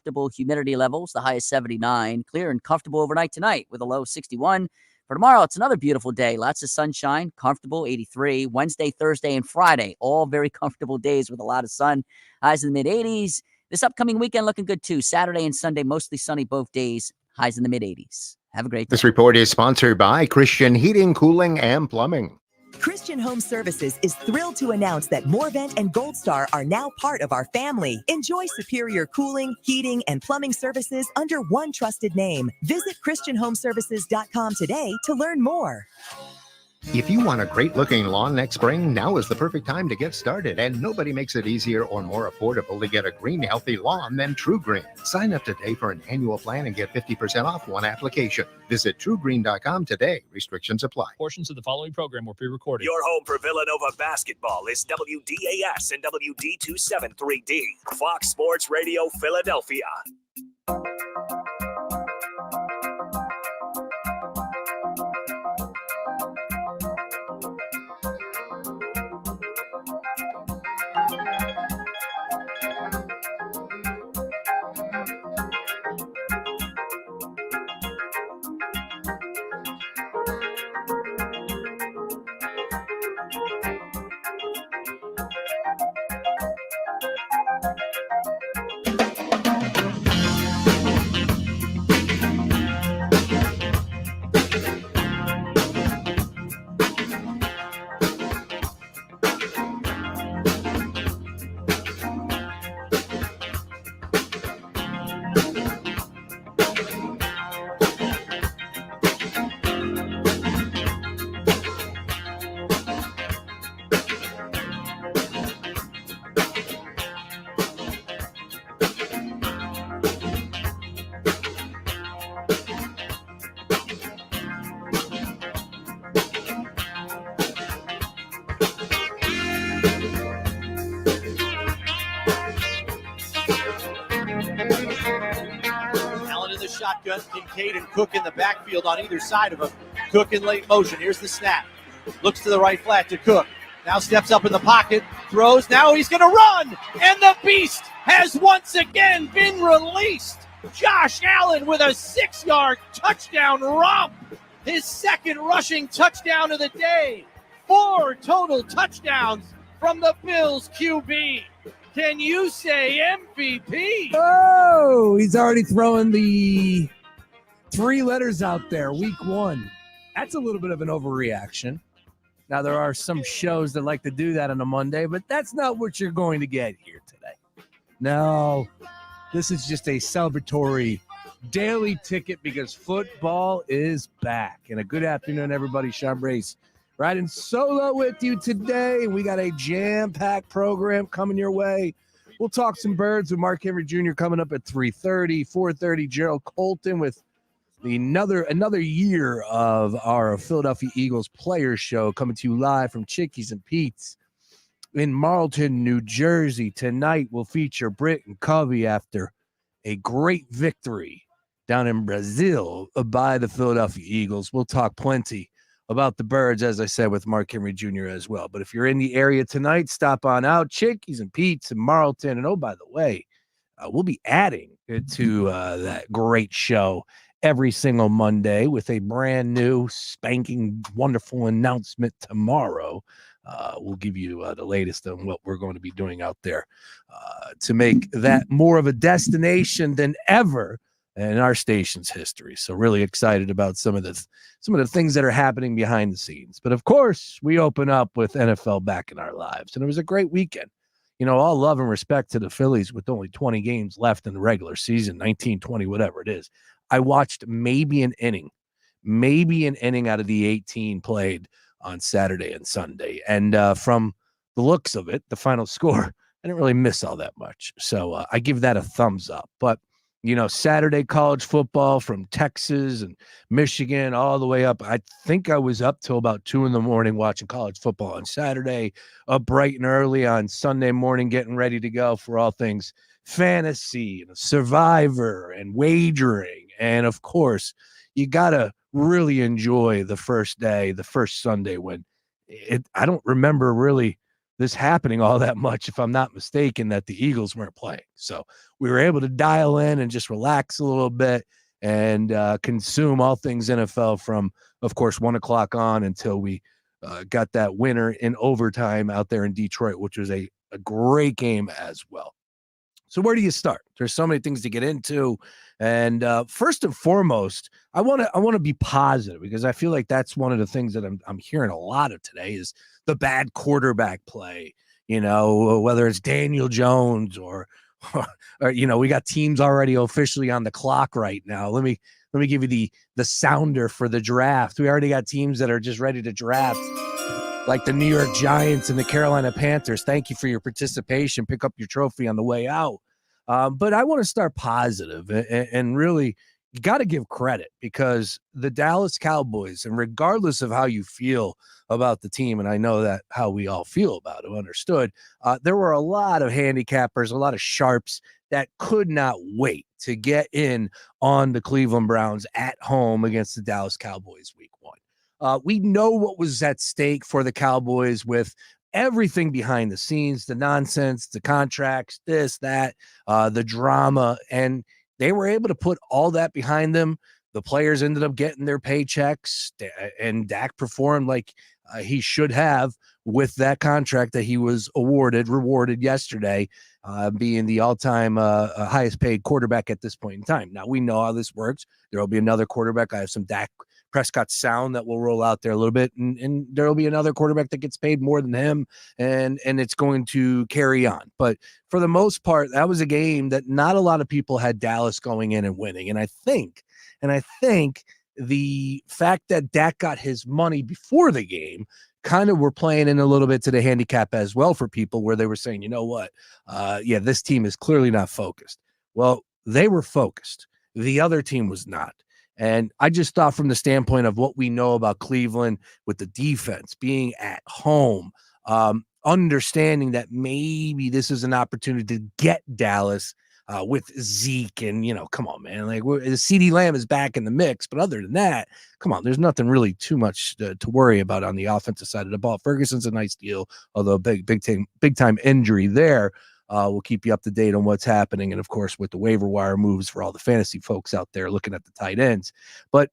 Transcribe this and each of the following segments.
comfortable humidity levels, the high is 79. Clear and comfortable overnight tonight with a low 61. For tomorrow, it's another beautiful day. Lots of sunshine, comfortable, 83. Wednesday, Thursday, and Friday, all very comfortable days with a lot of sun. Highs in the mid-80s. This upcoming weekend looking good, too. Saturday and Sunday, mostly sunny both days. Highs in the mid-80s. Have a great day. This report is sponsored by Christian Heating, Cooling, and Plumbing. Christian Home Services is thrilled to announce that Morvent and Gold Star are now part of our family. Enjoy superior cooling, heating, and plumbing services under one trusted name. Visit ChristianHomeservices.com today to learn more. If you want a great-looking lawn next spring, now is the perfect time to get started, and nobody makes it easier or more affordable to get a green, healthy lawn than True Green. Sign up today for an annual plan and get 50% off one application. Visit TrueGreen.com today. Restrictions apply. Portions of the following program were pre-recorded. Your home for Villanova basketball is WDAS and WD273D, Fox Sports Radio, Philadelphia. Shotgun, Kincaid and Cook in the backfield on either side of him. Cook in late motion. Here's the snap. Looks to the right flat to Cook. Now steps up in the pocket. Throws. Now he's going to run. And the Beast has once again been released. Josh Allen with a 6-yard touchdown romp. His second rushing touchdown of the day. 4 total touchdowns from the Bills QB. Can you say MVP? Oh, he's already throwing the 3 letters out there, week 1. That's a little bit of an overreaction. Now, there are some shows that like to do that on a Monday, but that's not what you're going to get here today. No, this is just a celebratory daily ticket because football is back. And a good afternoon, everybody. Sean Brace riding solo with you today. We got a jam-packed program coming your way. We'll talk some birds with Mark Henry Jr. coming up at 3:30, 4:30. Jerrold Colton with another year of our Philadelphia Eagles Players Show coming to you live from Chickies and Pete's in Marlton, New Jersey. Tonight we'll feature Britt and Covey after a great victory down in Brazil by the Philadelphia Eagles. We'll talk plenty about the birds, as I said, with Mark Henry Jr. as well. But if you're in the area tonight, stop on out. Chickies and Pete's in Marlton. And, oh, by the way, we'll be adding to that great show every single Monday with a brand new, spanking, wonderful announcement tomorrow. We'll give you the latest on what we're going to be doing out there to make that more of a destination than ever in our station's history. So really excited about some of the things that are happening behind the scenes. But of course, we open up with NFL back in our lives. And it was a great weekend. You know, all love and respect to the Phillies with only 20 games left in the regular season, 19, 20, whatever it is. I watched maybe an inning out of the 18 played on Saturday and Sunday. And from the looks of it, the final score, I didn't really miss all that much. So I give that a thumbs up. But you know, Saturday college football from Texas and Michigan all the way up. I think I was up till about 2 a.m. watching college football on Saturday, up bright and early on Sunday morning, getting ready to go for all things fantasy, Survivor, and wagering. And of course, you got to really enjoy the first day, the first Sunday when I don't remember really this happening all that much, if I'm not mistaken, that the Eagles weren't playing. So we were able to dial in and just relax a little bit and consume all things NFL from, of course, 1 o'clock on until we got that winner in overtime out there in Detroit, which was a great game as well. So where do you start? There's so many things to get into. And first and foremost, I want to be positive, because I feel like that's one of the things that I'm hearing a lot of today is the bad quarterback play, whether it's Daniel Jones or we got teams already officially on the clock right now. Let me give you the sounder for the draft. We already got teams that are just ready to draft, like the New York Giants and the Carolina Panthers. Thank you for your participation. Pick up your trophy on the way out. But I want to start positive and really, you got to give credit, because the Dallas Cowboys, and regardless of how you feel about the team, and I know that how we all feel about it, understood, there were a lot of handicappers, a lot of sharps that could not wait to get in on the Cleveland Browns at home against the Dallas Cowboys week 1. We know what was at stake for the Cowboys with everything behind the scenes, the nonsense, the contracts, this, that, the drama, and they were able to put all that behind them. The players ended up getting their paychecks, and Dak performed like he should have with that contract that he was rewarded yesterday, being the all-time highest paid quarterback at this point in time. Now, we know how this works. There will be another quarterback. I have some Dak Prescott sound that will roll out there a little bit, and there will be another quarterback that gets paid more than him, and it's going to carry on. But for the most part, that was a game that not a lot of people had Dallas going in and winning. And I think the fact that Dak got his money before the game kind of were playing in a little bit to the handicap as well for people, where they were saying, you know what, this team is clearly not focused. Well, they were focused. The other team was not. And I just thought, from the standpoint of what we know about Cleveland with the defense being at home, understanding that maybe this is an opportunity to get Dallas with Zeke, and, come on, man, like CeeDee Lamb is back in the mix. But other than that, come on, there's nothing really too much to worry about on the offensive side of the ball. Ferguson's a nice deal, although big time injury there. We'll keep you up to date on what's happening. And of course, with the waiver wire moves for all the fantasy folks out there looking at the tight ends. But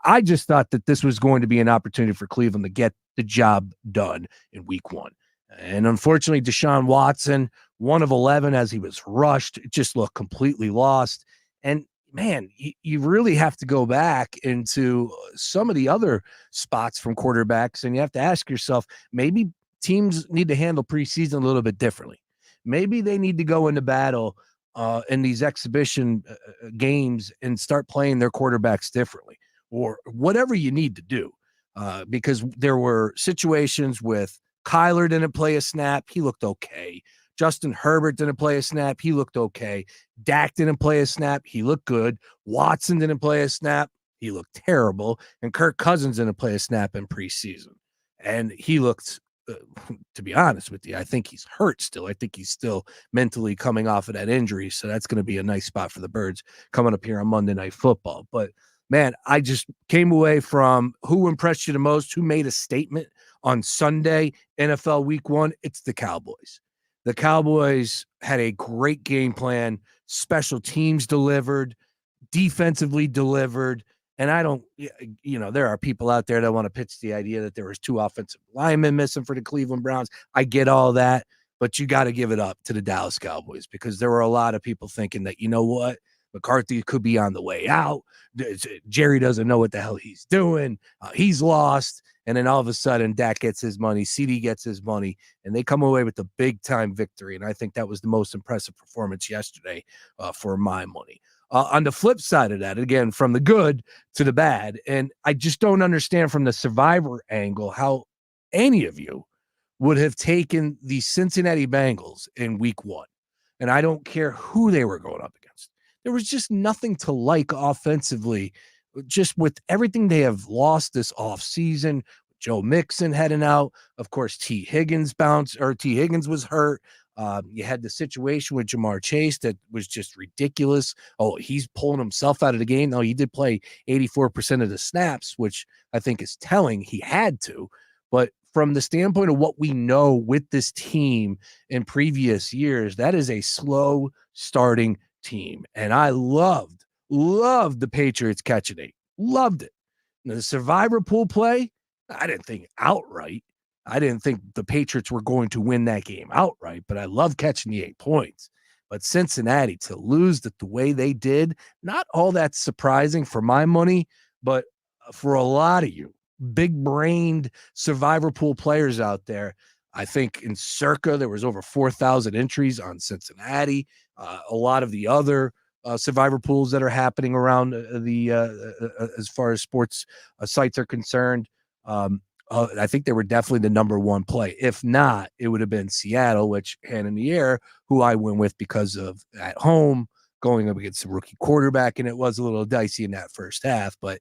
I just thought that this was going to be an opportunity for Cleveland to get the job done in week 1. And unfortunately, Deshaun Watson, 1 of 11 as he was rushed, just looked completely lost. And man, you really have to go back into some of the other spots from quarterbacks, and you have to ask yourself, maybe teams need to handle preseason a little bit differently. Maybe they need to go into battle in these exhibition games and start playing their quarterbacks differently, or whatever you need to do, because there were situations with Kyler didn't play a snap. He looked okay. Justin Herbert didn't play a snap. He looked okay. Dak didn't play a snap. He looked good. Watson didn't play a snap. He looked terrible. And Kirk Cousins didn't play a snap in preseason. And he looked, to be honest with you, I think he's hurt still. I think he's still mentally coming off of that injury. So that's going to be a nice spot for the Birds coming up here on Monday Night Football. But man, I just came away from who impressed you the most, who made a statement on Sunday, NFL week 1. It's the Cowboys. The Cowboys had a great game plan. Special teams delivered, defensively delivered. And I don't, there are people out there that want to pitch the idea that there was 2 offensive linemen missing for the Cleveland Browns. I get all that, but you got to give it up to the Dallas Cowboys, because there were a lot of people thinking that, you know what, McCarthy could be on the way out. Jerry doesn't know what the hell he's doing. He's lost. And then all of a sudden, Dak gets his money, CD gets his money, and they come away with the big-time victory. And I think that was the most impressive performance yesterday for my money. On the flip side of that, again, from the good to the bad, and I just don't understand from the survivor angle how any of you would have taken the Cincinnati Bengals in week 1. And I don't care who they were going up against. There was just nothing to like offensively, just with everything they have lost this offseason. Joe Mixon heading out. Of course, T. Higgins was hurt. You had the situation with Jamar Chase that was just ridiculous. Oh, he's pulling himself out of the game. No, he did play 84% of the snaps, which I think is telling. He had to. But from the standpoint of what we know with this team in previous years, that is a slow starting team. And I loved the Patriots catching 8. Loved it. Now, the survivor pool play, I didn't think outright. I didn't think the Patriots were going to win that game outright, but I love catching the 8 points. But Cincinnati, to lose the way they did, not all that surprising for my money, but for a lot of you, big-brained survivor pool players out there. I think in Circa, there was over 4,000 entries on Cincinnati. A lot of the other survivor pools that are happening around as far as sports sites are concerned. I think they were definitely the number one play. If not, it would have been Seattle, which hand in the air, who I went with because of at home going up against a rookie quarterback, and it was a little dicey in that first half, but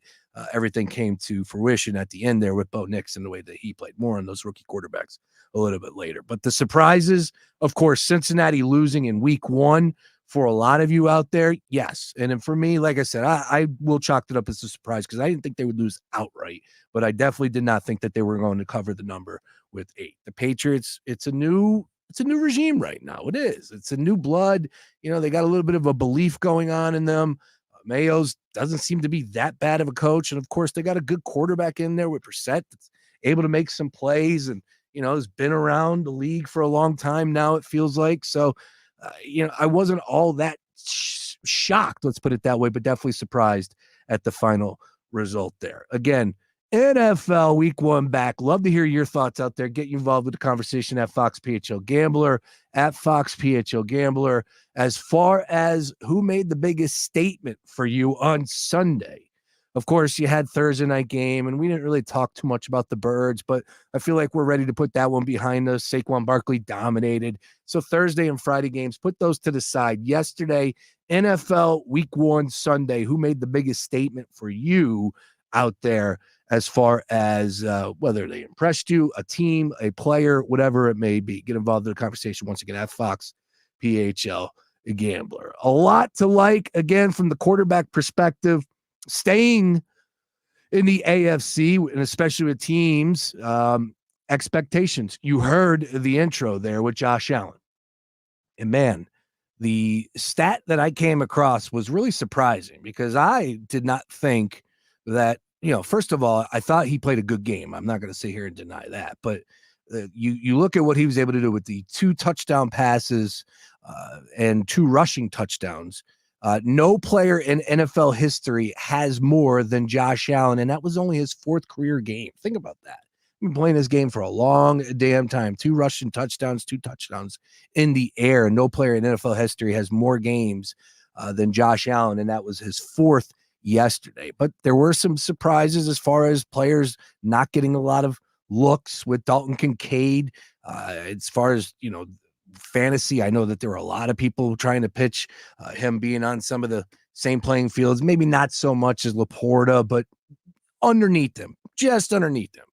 everything came to fruition at the end there with Bo Nix and the way that he played more on those rookie quarterbacks a little bit later. But the surprises, of course, Cincinnati losing in week 1 for a lot of you out there, yes. And then for me, like I said, I will chalk it up as a surprise because I didn't think they would lose outright, but I definitely did not think that they were going to cover the number with 8. The Patriots, it's a new regime right now. It is. It's a new blood. You know, they got a little bit of a belief going on in them. Mayo's doesn't seem to be that bad of a coach. And of course, they got a good quarterback in there with Brissett that's able to make some plays and, you know, has been around the league for a long time now, it feels like. So, I wasn't all that shocked, let's put it that way, but definitely surprised at the final result there. Again, NFL Week 1 back. Love to hear your thoughts out there. Get you involved with the conversation at Fox PHL Gambler, at Fox PHL Gambler. As far as who made the biggest statement for you on Sunday, of course, you had Thursday night game, and we didn't really talk too much about the Birds, but I feel like we're ready to put that one behind us. Saquon Barkley dominated. So Thursday and Friday games, put those to the side. Yesterday, NFL Week 1 Sunday, who made the biggest statement for you out there as far as whether they impressed you, a team, a player, whatever it may be? Get involved in the conversation once again at Fox PHL Gambler. A lot to like, again, from the quarterback perspective. Staying in the AFC, and especially with teams, expectations. You heard the intro there with Josh Allen. And man, the stat that I came across was really surprising because I did not think that, first of all, I thought he played a good game. I'm not going to sit here and deny that. But you look at what he was able to do with the 2 touchdown passes and 2 rushing touchdowns. No player in NFL history has more than Josh Allen, and that was only his 4th career game. Think about that. He's been playing this game for a long damn time. 2 rushing touchdowns, 2 touchdowns in the air. No player in NFL history has more games than Josh Allen, and that was his 4th yesterday. But there were some surprises as far as players not getting a lot of looks with Dalton Kincaid. As far as, fantasy, I know that there were a lot of people trying to pitch him being on some of the same playing fields, maybe not so much as Laporta, but underneath them, just underneath them.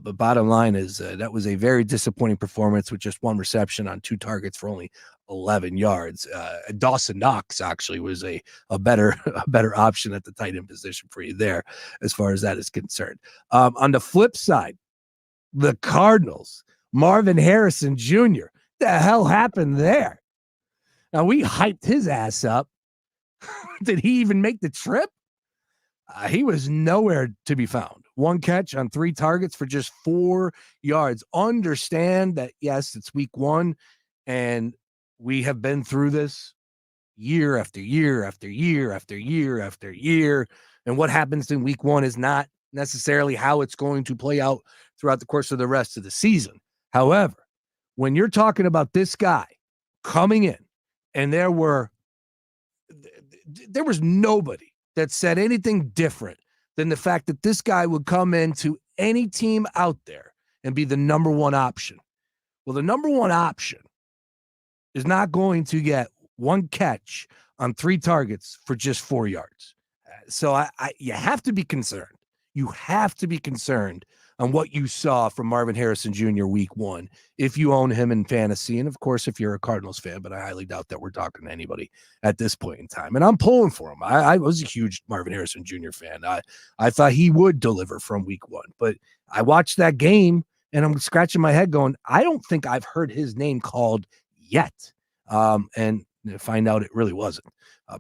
But bottom line is that was a very disappointing performance with just 1 reception on 2 targets for only 11 yards. Dawson Knox actually was a better option at the tight end position for you there as far as that is concerned. On the flip side, the Cardinals, Marvin Harrison Jr., the hell happened there? Now, we hyped his ass up. Did he even make the trip? He was nowhere to be found. 1 catch on 3 targets for just 4 yards. Understand that, yes, it's week 1, and we have been through this year after year after year after year after year. And what happens in week 1 is not necessarily how it's going to play out throughout the course of the rest of the season. However, when you're talking about this guy coming in, and there was nobody that said anything different than the fact that this guy would come into any team out there and be the number 1 option. Well, the number 1 option is not going to get 1 catch on 3 targets for just 4 yards. So you have to be concerned. You have to be concerned on what you saw from Marvin Harrison Jr. week 1, if you own him in fantasy. And of course, if you're a Cardinals fan, but I highly doubt that we're talking to anybody at this point in time. And I'm pulling for him. I was a huge Marvin Harrison Jr. fan. I thought he would deliver from week 1, but I watched that game And I'm scratching my head going, I don't think I've heard his name called yet. And to find out it really wasn't.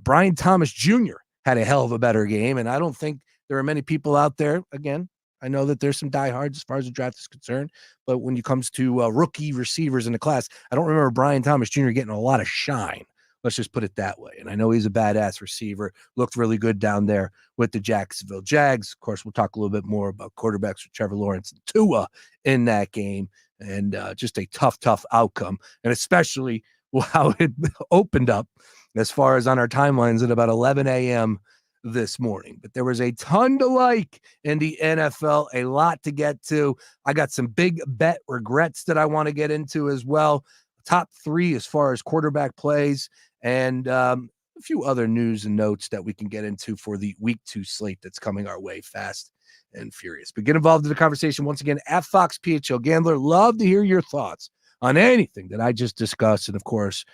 Brian Thomas Jr. had a hell of a better game. And I don't think there are many people out there. Again, I know that there's some diehards as far as the draft is concerned. But when it comes to rookie receivers in the class, I don't remember Brian Thomas Jr. getting a lot of shine. Let's just put it that way. And I know he's a badass receiver, looked really good down there with the Jacksonville Jags. Of course, we'll talk a little bit more about quarterbacks with Trevor Lawrence and Tua in that game, and just a tough outcome. And especially how it opened up as far as on our timelines at about 11 a.m. this morning. But there was a ton to like in the NFL, a lot to get to. I got some big bet regrets that I want to get into as well. Top 3 as far as quarterback plays, and a few other news and notes that we can get into for the week 2 slate that's coming our way fast and furious. But get involved in the conversation once again at Fox PHL Gambler. Love to hear your thoughts on anything that I just discussed. And of course,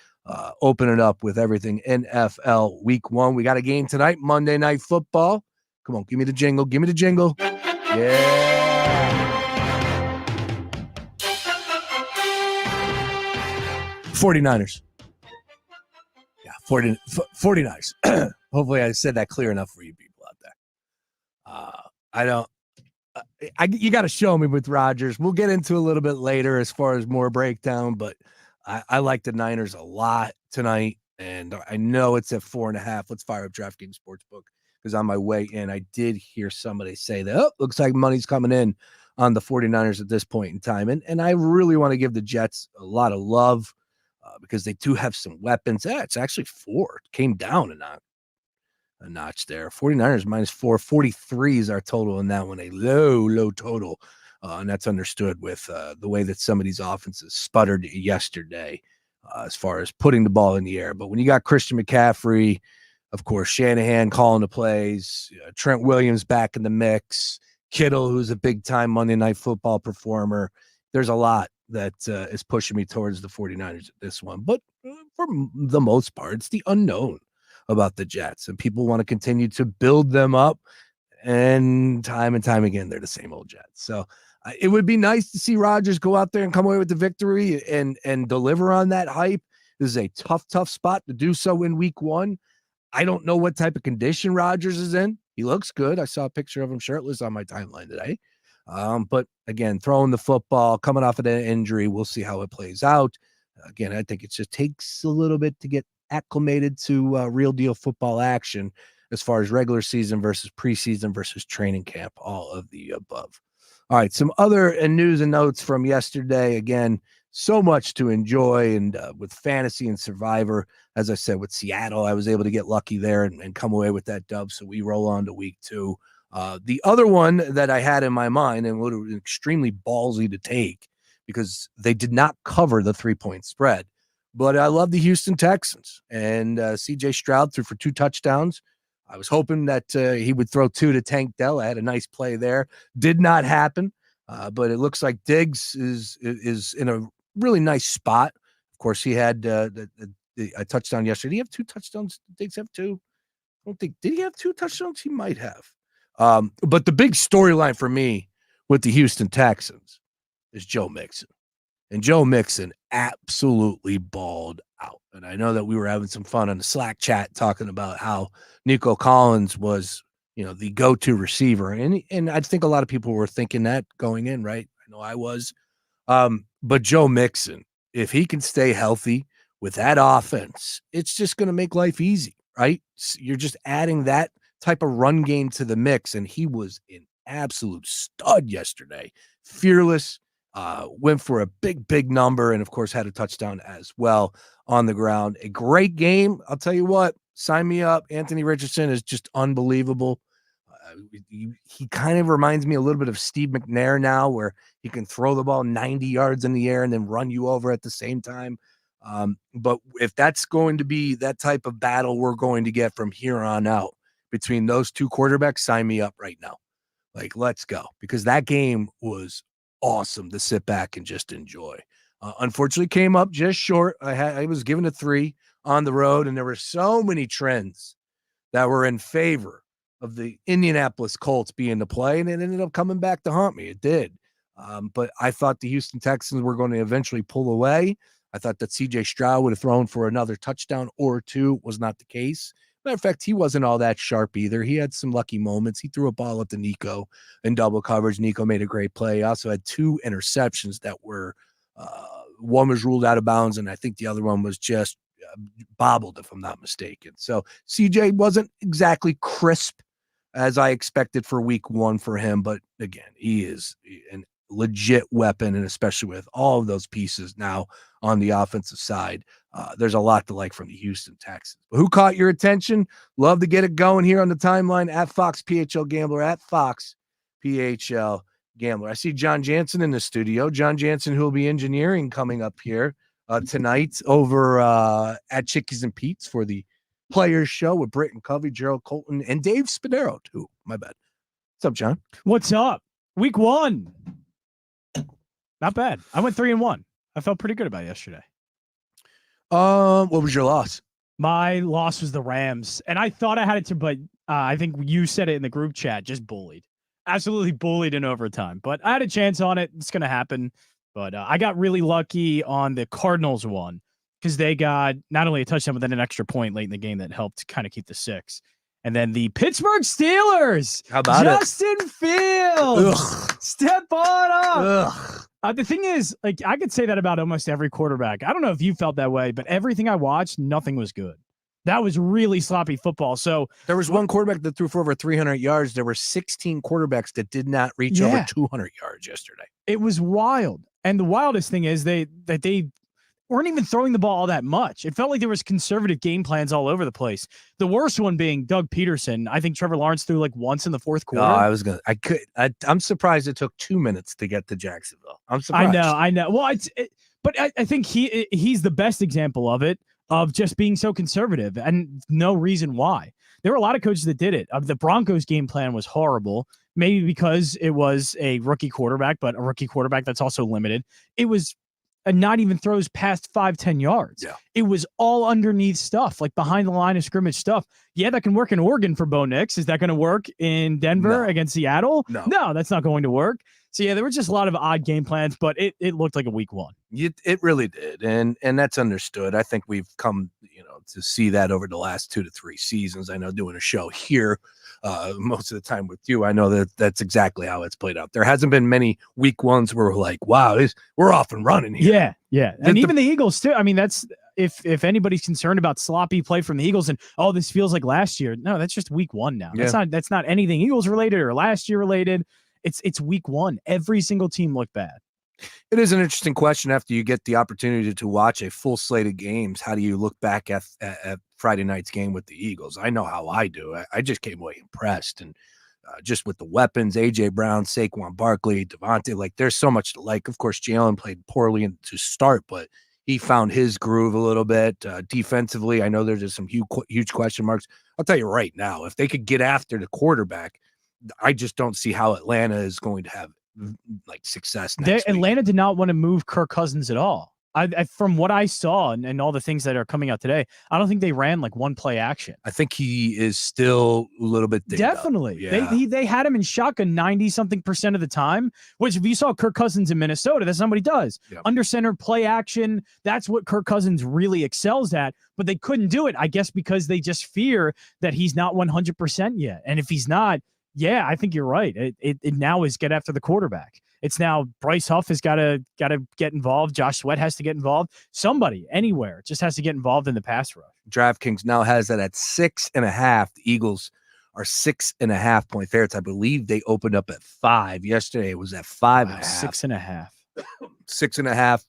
open it up with everything NFL week 1. We got a game tonight, Monday Night Football. Come on, give me the jingle. Give me the jingle. Yeah. 49ers. Yeah, 49ers. Hopefully I said that clear enough for you people out there. You got to show me with Rodgers. We'll get into a little bit later as far as more breakdown, but I like the Niners a lot tonight, and I know it's at 4.5. Let's fire up DraftKings Sportsbook, because on my way in, I did hear somebody say that, looks like money's coming in on the 49ers at this point in time. And I really want to give the Jets a lot of love because they do have some weapons. It's actually 4. It came down a notch there. 49ers -4. 43 is our total in that one. A low total. And that's understood with the way that some of these offenses sputtered yesterday as far as putting the ball in the air. But when you got Christian McCaffrey, of course, Shanahan calling the plays, Trent Williams back in the mix, Kittle, who's a big-time Monday Night Football performer, there's a lot that is pushing me towards the 49ers at this one. But for the most part, it's the unknown about the Jets, and people want to continue to build them up, and time again, they're the same old Jets. So it would be nice to see Rodgers go out there and come away with the victory and deliver on that hype. This is a tough spot to do so in week 1. I don't know what type of condition Rodgers is in. He looks good. I saw a picture of him shirtless on my timeline today. But again, throwing the football, coming off of an injury, we'll see how it plays out. Again, I think it just takes a little bit to get acclimated to real deal football action as far as regular season versus preseason versus training camp, all of the above. All right, some other news and notes from yesterday. Again, so much to enjoy, and with fantasy and Survivor, as I said, with Seattle, I was able to get lucky there and come away with that dub. So we roll on to week 2. The other one that I had in my mind, and was extremely ballsy to take because they did not cover the 3-point spread, but I love the Houston Texans, and CJ Stroud threw for 2 touchdowns. I was hoping that he would throw 2 to Tank Dell. I had a nice play there. Did not happen, but it looks like Diggs is in a really nice spot. Of course, he had a touchdown yesterday. Did he have 2 touchdowns? Did Diggs have 2? I don't think. Did he have 2 touchdowns? He might have. But the big storyline for me with the Houston Texans is Joe Mixon. And Joe Mixon absolutely balled out. And I know that we were having some fun on the Slack chat talking about how Nico Collins was, the go-to receiver. And I think a lot of people were thinking that going in, right? I know I was. But Joe Mixon, if he can stay healthy with that offense, it's just going to make life easy, right? You're just adding that type of run game to the mix. And he was an absolute stud yesterday. Fearless. Went for a big number, and of course had a touchdown as well on the ground. A great game. I'll tell you what, sign me up. Anthony Richardson is just unbelievable. He kind of reminds me a little bit of Steve McNair now, where he can throw the ball 90 yards in the air and then run you over at the same time. But if that's going to be that type of battle we're going to get from here on out between those 2 quarterbacks, sign me up right now. Like, let's go, because that game was awesome to sit back and just enjoy. Unfortunately came up just short. I was given a 3 on the road, and there were so many trends that were in favor of the Indianapolis Colts being the play, and it ended up coming back to haunt me. It did. But I thought the Houston Texans were going to eventually pull away. I thought that C.J. Stroud would have thrown for another touchdown or two. Was not the case. Matter of fact, he wasn't all that sharp either. He had some lucky moments. He threw a ball up to Nico in double coverage. Nico made a great play. He also had 2 interceptions that were one was ruled out of bounds, and I think the other one was just bobbled, if I'm not mistaken. So CJ wasn't exactly crisp as I expected for week 1 for him, but again, he is an legit weapon, and especially with all of those pieces now on the offensive side, there's a lot to like from the Houston Texans. But who caught your attention? Love to get it going here on the timeline at Fox PHL Gambler, at Fox PHL Gambler. I see John Jansen in the studio. John Jansen, who will be engineering coming up here tonight over at Chickies and Pete's for the Players Show with Britt and Covey, Jerrold Colton, and Dave Spadaro too. My bad. What's up, John? What's up? Week 1. Not bad. I went 3-1. I felt pretty good about it yesterday. What was your loss? My loss was the Rams, and I thought I had it to, but I think you said it in the group chat. Just bullied, absolutely bullied in overtime. But I had a chance on it. It's going to happen. But I got really lucky on the Cardinals one because they got not only a touchdown but then an extra point late in the game that helped kind of keep the 6. And then the Pittsburgh Steelers. How about Justin Fields. Ugh. Step on up. Ugh. The thing is, like, I could say that about almost every quarterback. I don't know if you felt that way, but everything I watched, nothing was good. That was really sloppy football. So there was one quarterback that threw for over 300 yards. There were 16 quarterbacks that did not reach over 200 yards yesterday. It was wild. And the wildest thing is they weren't even throwing the ball all that much. It felt like there was conservative game plans all over the place. The worst one being Doug Peterson. I think Trevor Lawrence threw like once in the 4th quarter. I'm surprised it took 2 minutes to get to Jacksonville. I'm surprised. I know. Well, but I think he's the best example of it, of just being so conservative and no reason why. There were a lot of coaches that did it. The Broncos game plan was horrible, maybe because it was a rookie quarterback, but a rookie quarterback that's also limited. It was not even throws past 5-10 yards. Yeah. It was all underneath stuff, like behind the line of scrimmage stuff. Yeah, that can work in Oregon for Bo Nix. Is that going to work in Denver against Seattle? No, that's not going to work. So yeah, there were just a lot of odd game plans, but it looked like a week 1. It really did, and that's understood. I think we've come, to see that over the last 2 to 3 seasons. I know doing a show here most of the time with you, I know that's exactly how it's played out. There hasn't been many week 1s where we're like, wow, we're off and running here. Yeah. And even the Eagles too. I mean, that's if anybody's concerned about sloppy play from the Eagles and this feels like last year. No, that's just week 1 now. Yeah. That's not anything Eagles related or last year related. It's week 1. Every single team looked bad. It is an interesting question after you get the opportunity to watch a full slate of games. How do you look back at Friday night's game with the Eagles? I know how I do. I just came away impressed. And just with the weapons, A.J. Brown, Saquon Barkley, Devontae, like there's so much to like. Of course, Jalen played poorly to start, but he found his groove a little bit. Defensively, I know there's just some huge question marks. I'll tell you right now, if they could get after the quarterback, I just don't see how Atlanta is going to have success next week. Atlanta did not want to move Kirk Cousins at all. I from what I saw and all the things that are coming out today, I don't think they ran like one play action. I think he is still a little bit definitely. Yeah. They had him in shotgun 90-something% of the time, which if you saw Kirk Cousins in Minnesota, that's not what he does. Yeah. Under center, play action, that's what Kirk Cousins really excels at, but they couldn't do it, I guess, because they just fear that he's not 100% yet. And if he's not, yeah, I think you're right. It now is get after the quarterback. It's now Bryce Huff has got to get involved. Josh Sweat has to get involved. Somebody, anywhere, just has to get involved in the pass rush. DraftKings now has that at 6.5. The Eagles are 6.5 point favorites. I believe they opened up at 5. Yesterday it was at 5.5. 6.5. 6.5.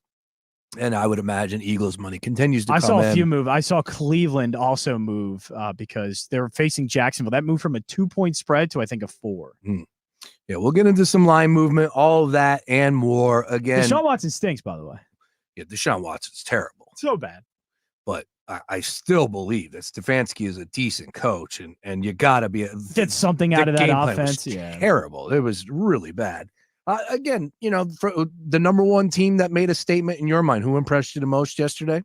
And I would imagine Eagles money continues to come in. I saw a few move. I saw Cleveland also move because they're facing Jacksonville. That moved from a 2-point spread to, I think, a 4. Yeah, we'll get into some line movement, all of that and more. Again, Deshaun Watson stinks, by the way. Yeah, Deshaun Watson's terrible. So bad. But I still believe that Stefanski is a decent coach, and you got to get something out of that offense. Terrible. It was really bad. Again, for the number one team that made a statement in your mind, who impressed you the most yesterday?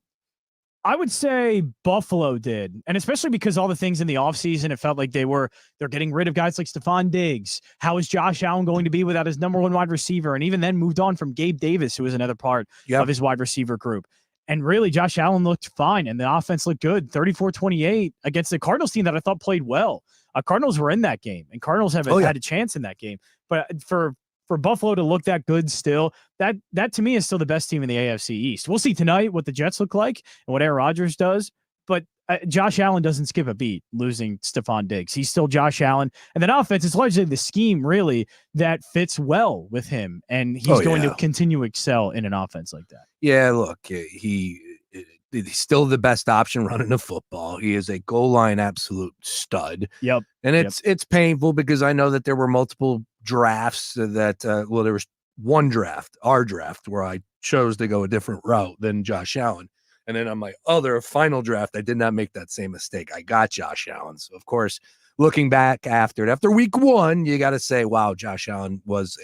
I would say Buffalo did, and especially because all the things in the offseason, it felt like they're getting rid of guys like Stephon Diggs. How is Josh Allen going to be without his number one wide receiver? And even then moved on from Gabe Davis, who was another part of his wide receiver group. And really, Josh Allen looked fine, and the offense looked good, 34-28 against the Cardinals team that I thought played well. Cardinals were in that game, and Cardinals had a chance in that game. But for Buffalo to look that good still, that to me is still the best team in the AFC East. We'll see tonight what the Jets look like and what Aaron Rodgers does, but Josh Allen doesn't skip a beat losing Stephon Diggs. He's still Josh Allen. And then offense is largely the scheme, really, that fits well with him, and he's going to continue to excel in an offense like that. Yeah, look, he's still the best option running the football. He is a goal line absolute stud. Yep. And it's painful because I know that there were multiple drafts that there was one draft, our draft, where I chose to go a different route than Josh Allen. And then on my other final draft, I did not make that same mistake. I got Josh Allen. So, of course, looking back after week one, you got to say, wow, Josh Allen was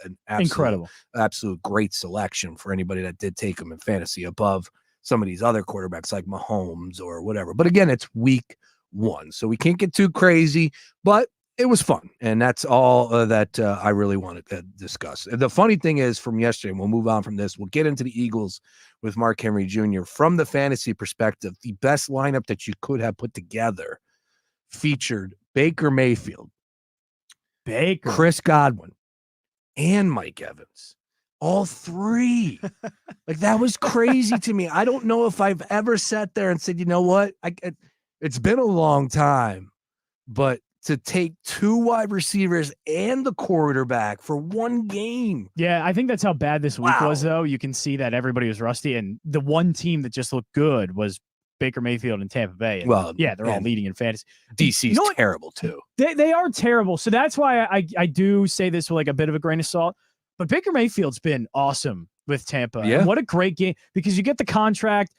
an absolute great selection for anybody that did take him in fantasy above some of these other quarterbacks like Mahomes or whatever. But again, it's week one, so we can't get too crazy, but it was fun. And that's all that I really wanted to discuss. The funny thing is from yesterday, we'll move on from this. We'll get into the Eagles with Mark Henry Jr. From the fantasy perspective, the best lineup that you could have put together featured Baker Mayfield, Chris Godwin, and Mike Evans. All three. Like, that was crazy to me. I don't know if I've ever sat there and said, you know what? It's been a long time, but to take two wide receivers and the quarterback for one game. Yeah, I think that's how bad this week was, though. You can see that everybody was rusty, and the one team that just looked good was Baker Mayfield and Tampa Bay. And they're all leading in fantasy. DC's terrible, too. They are terrible. So that's why I do say this with like a bit of a grain of salt. But Baker Mayfield's been awesome with Tampa. Yeah. And what a great game, because you get the contract,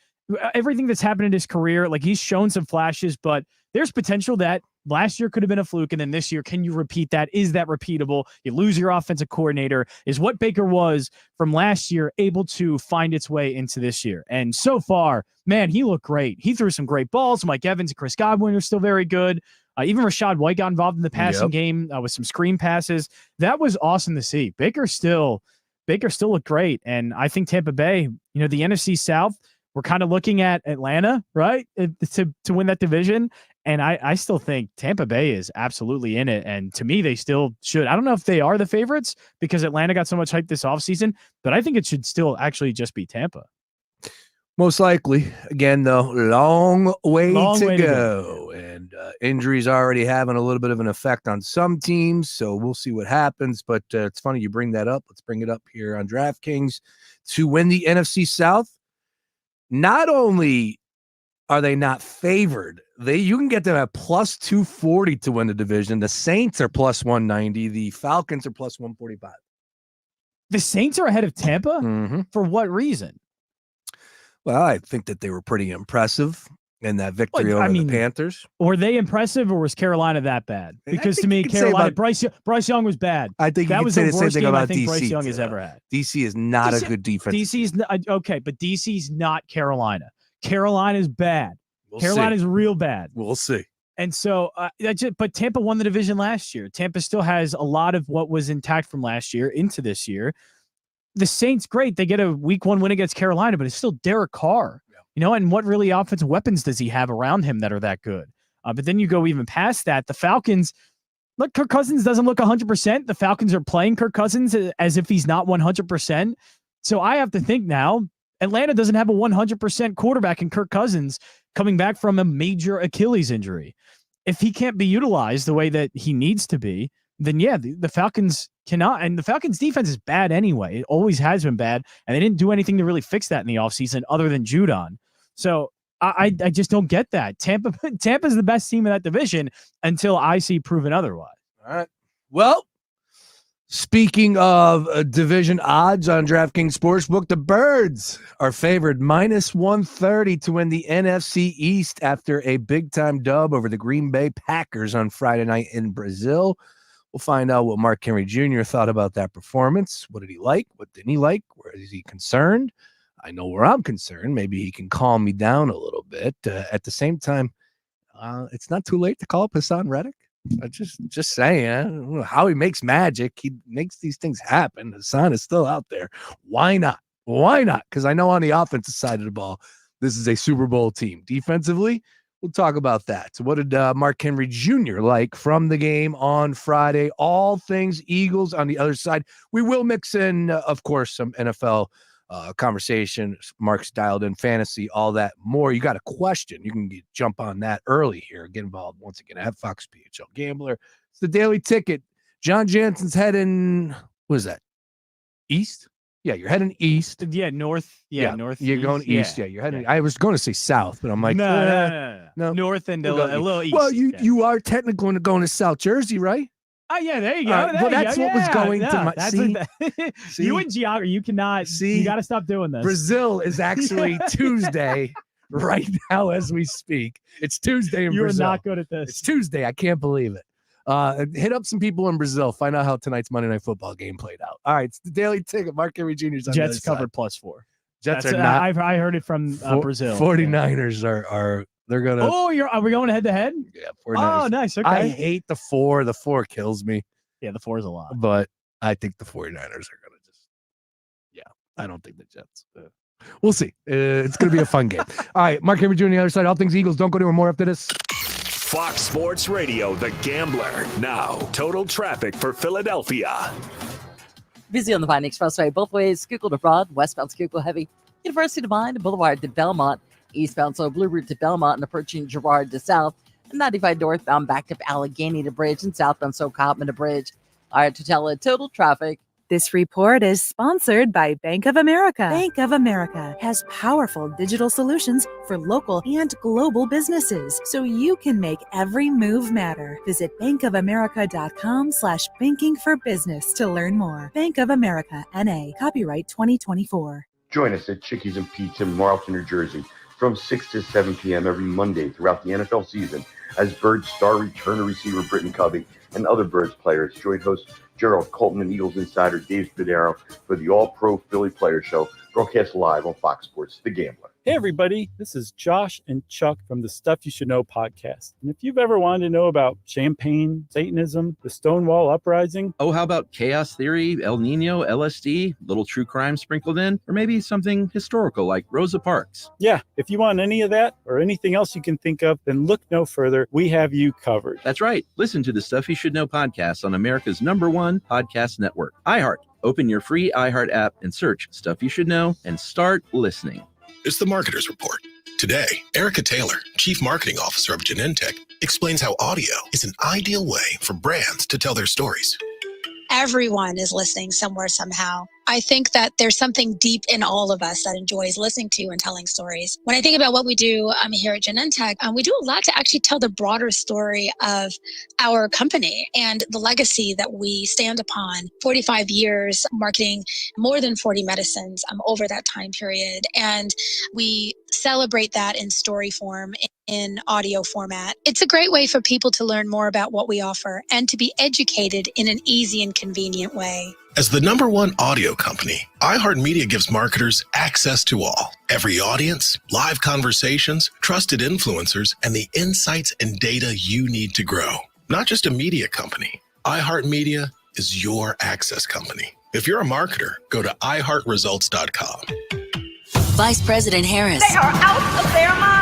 everything that's happened in his career. Like, he's shown some flashes, but there's potential that last year could have been a fluke, and then this year, can you repeat that? Is that repeatable? You lose your offensive coordinator. Is what Baker was from last year able to find its way into this year? And so far, man, he looked great. He threw some great balls. Mike Evans and Chris Godwin are still very good. Even Rachaad White got involved in the passing game with some screen passes. That was awesome to see. Baker still looked great. And I think Tampa Bay, the NFC South, we're kind of looking at Atlanta, right, to win that division. And I still think Tampa Bay is absolutely in it. And to me, they still should. I don't know if they are the favorites because Atlanta got so much hype this offseason, but I think it should still actually just be Tampa. Most likely. Again, though, long way to go. And injuries already having a little bit of an effect on some teams, so we'll see what happens. But it's funny you bring that up. Let's bring it up here on DraftKings. To win the NFC South, not only are they not favored, you can get them at plus 240 to win the division. The Saints are plus 190. The Falcons are plus 145. The Saints are ahead of Tampa? Mm-hmm. For what reason? Well, I think that they were pretty impressive in that victory over the Panthers. Were they impressive, or was Carolina that bad? Because to me, Carolina, Bryce Young was bad. I think that you was can say the the same worst thing game about I think DC. Bryce Young has ever had. DC is not a good defense. DC's okay, but DC's not Carolina. Carolina's bad. Carolina's real bad. We'll see. And so, but Tampa won the division last year. Tampa still has a lot of what was intact from last year into this year. The Saints, great. They get a week one win against Carolina, but it's still Derek Carr. And what really offensive weapons does he have around him that are that good? But then you go even past that. The Falcons, look, Kirk Cousins doesn't look 100%. The Falcons are playing Kirk Cousins as if he's not 100%. So I have to think now, Atlanta doesn't have a 100% quarterback in Kirk Cousins coming back from a major Achilles injury. If he can't be utilized the way that he needs to be, then yeah, the Falcons cannot. And the Falcons defense is bad anyway. It always has been bad. And they didn't do anything to really fix that in the offseason other than Judon. So I just don't get that. Tampa's the best team in that division until I see proven otherwise. All right. Well, speaking of division odds on DraftKings Sportsbook, the Birds are favored minus 130 to win the NFC East after a big-time dub over the Green Bay Packers on Friday night in Brazil. We'll find out what Mark Henry Jr. thought about that performance. What did he like? What didn't he like? Where is he concerned? I know where I'm concerned. Maybe he can calm me down a little bit. At the same time, it's not too late to call up Hassan Reddick. Just saying, I don't know how he makes magic. He makes these things happen. Hassan is still out there. Why not? Why not? Because I know on the offensive side of the ball, this is a Super Bowl team. Defensively, we'll talk about that. So what did Mark Henry Jr. like from the game on Friday? All things Eagles on the other side. We will mix in, of course, some NFL conversation. Mark's dialed in fantasy, all that more. You got a question, you can jump on that early here. Get involved once again at Fox PHL Gambler. It's the Daily Ticket. John Jansen's heading, what is that? East? Yeah, you're heading east. Yeah, north. Yeah, north. You're going east. Yeah, you're heading. I was going to say south, but I'm like, no. North and a little east. Well, you are technically going to South Jersey, right? Oh yeah, there you go. Well, that's what was going to my. See, you in geography, you cannot. See, you got to stop doing this. Brazil is actually Tuesday right now as we speak. It's Tuesday in Brazil. You're not good at this. It's Tuesday. I can't believe it. Hit up some people in Brazil. Find out how tonight's Monday Night Football game played out. All right, it's the Daily Ticket. Mark Henry Jr.'s on Jets the other covered side. +4. Jets are not. I heard it from Brazil. 49ers are. They're gonna. Oh, are we going head to head? Yeah, 49ers. Oh, nice. Okay. I hate the 4. The 4 kills me. Yeah, the 4 is a lot. But I think the 49ers are going to just, I don't think the Jets. We'll see. It's going to be a fun game. All right, Mark Henry Jr. on the other side. All things Eagles. Don't go anywhere more after this. Fox Sports Radio, The Gambler. Now, total traffic for Philadelphia. Busy on the Pine Expressway, both ways. Schuylkill to Broad, westbound Schuylkill heavy. University to Vine, Boulevard to Belmont. Eastbound slow Blue Route to Belmont and approaching Girard to South. 95 northbound backed up Allegheny to Bridge and southbound so Cotman to Bridge. All right, to tell it, total traffic. This report is sponsored by Bank of America. Bank of America has powerful digital solutions for local and global businesses, so you can make every move matter. Visit bankofamerica.com/banking for business to learn more. Bank of America, N.A., copyright 2024. Join us at Chickies and Pete's in Marlton, New Jersey, from 6 to 7 p.m. every Monday throughout the NFL season, as Birds star returner receiver Britton Covey and other Birds players join host Jerrold Colton and Eagles insider Dave Spadaro for the All-Pro Philly Player Show, broadcast live on Fox Sports The Gambler. Hey, everybody. This is Josh and Chuck from the Stuff You Should Know podcast. And if you've ever wanted to know about champagne, Satanism, the Stonewall Uprising. Oh, how about chaos theory, El Nino, LSD, little true crime sprinkled in, or maybe something historical like Rosa Parks. Yeah, if you want any of that or anything else you can think of, then look no further. We have you covered. That's right. Listen to the Stuff You Should Know podcast on America's #1 podcast network, iHeart. Open your free iHeart app and search Stuff You Should Know and start listening. It's the Marketer's Report. Today, Erica Taylor, Chief Marketing Officer of Genentech, explains how audio is an ideal way for brands to tell their stories. Everyone is listening somewhere, somehow. I think that there's something deep in all of us that enjoys listening to and telling stories. When I think about what we do here at Genentech, we do a lot to actually tell the broader story of our company and the legacy that we stand upon. 45 years marketing more than 40 medicines over that time period. And we celebrate that in story form, in audio format. It's a great way for people to learn more about what we offer and to be educated in an easy and convenient way. As the #1 audio company, iHeartMedia gives marketers access to all. Every audience, live conversations, trusted influencers, and the insights and data you need to grow. Not just a media company, iHeartMedia is your access company. If you're a marketer, go to iHeartResults.com. Vice President Harris. They are out of their mind.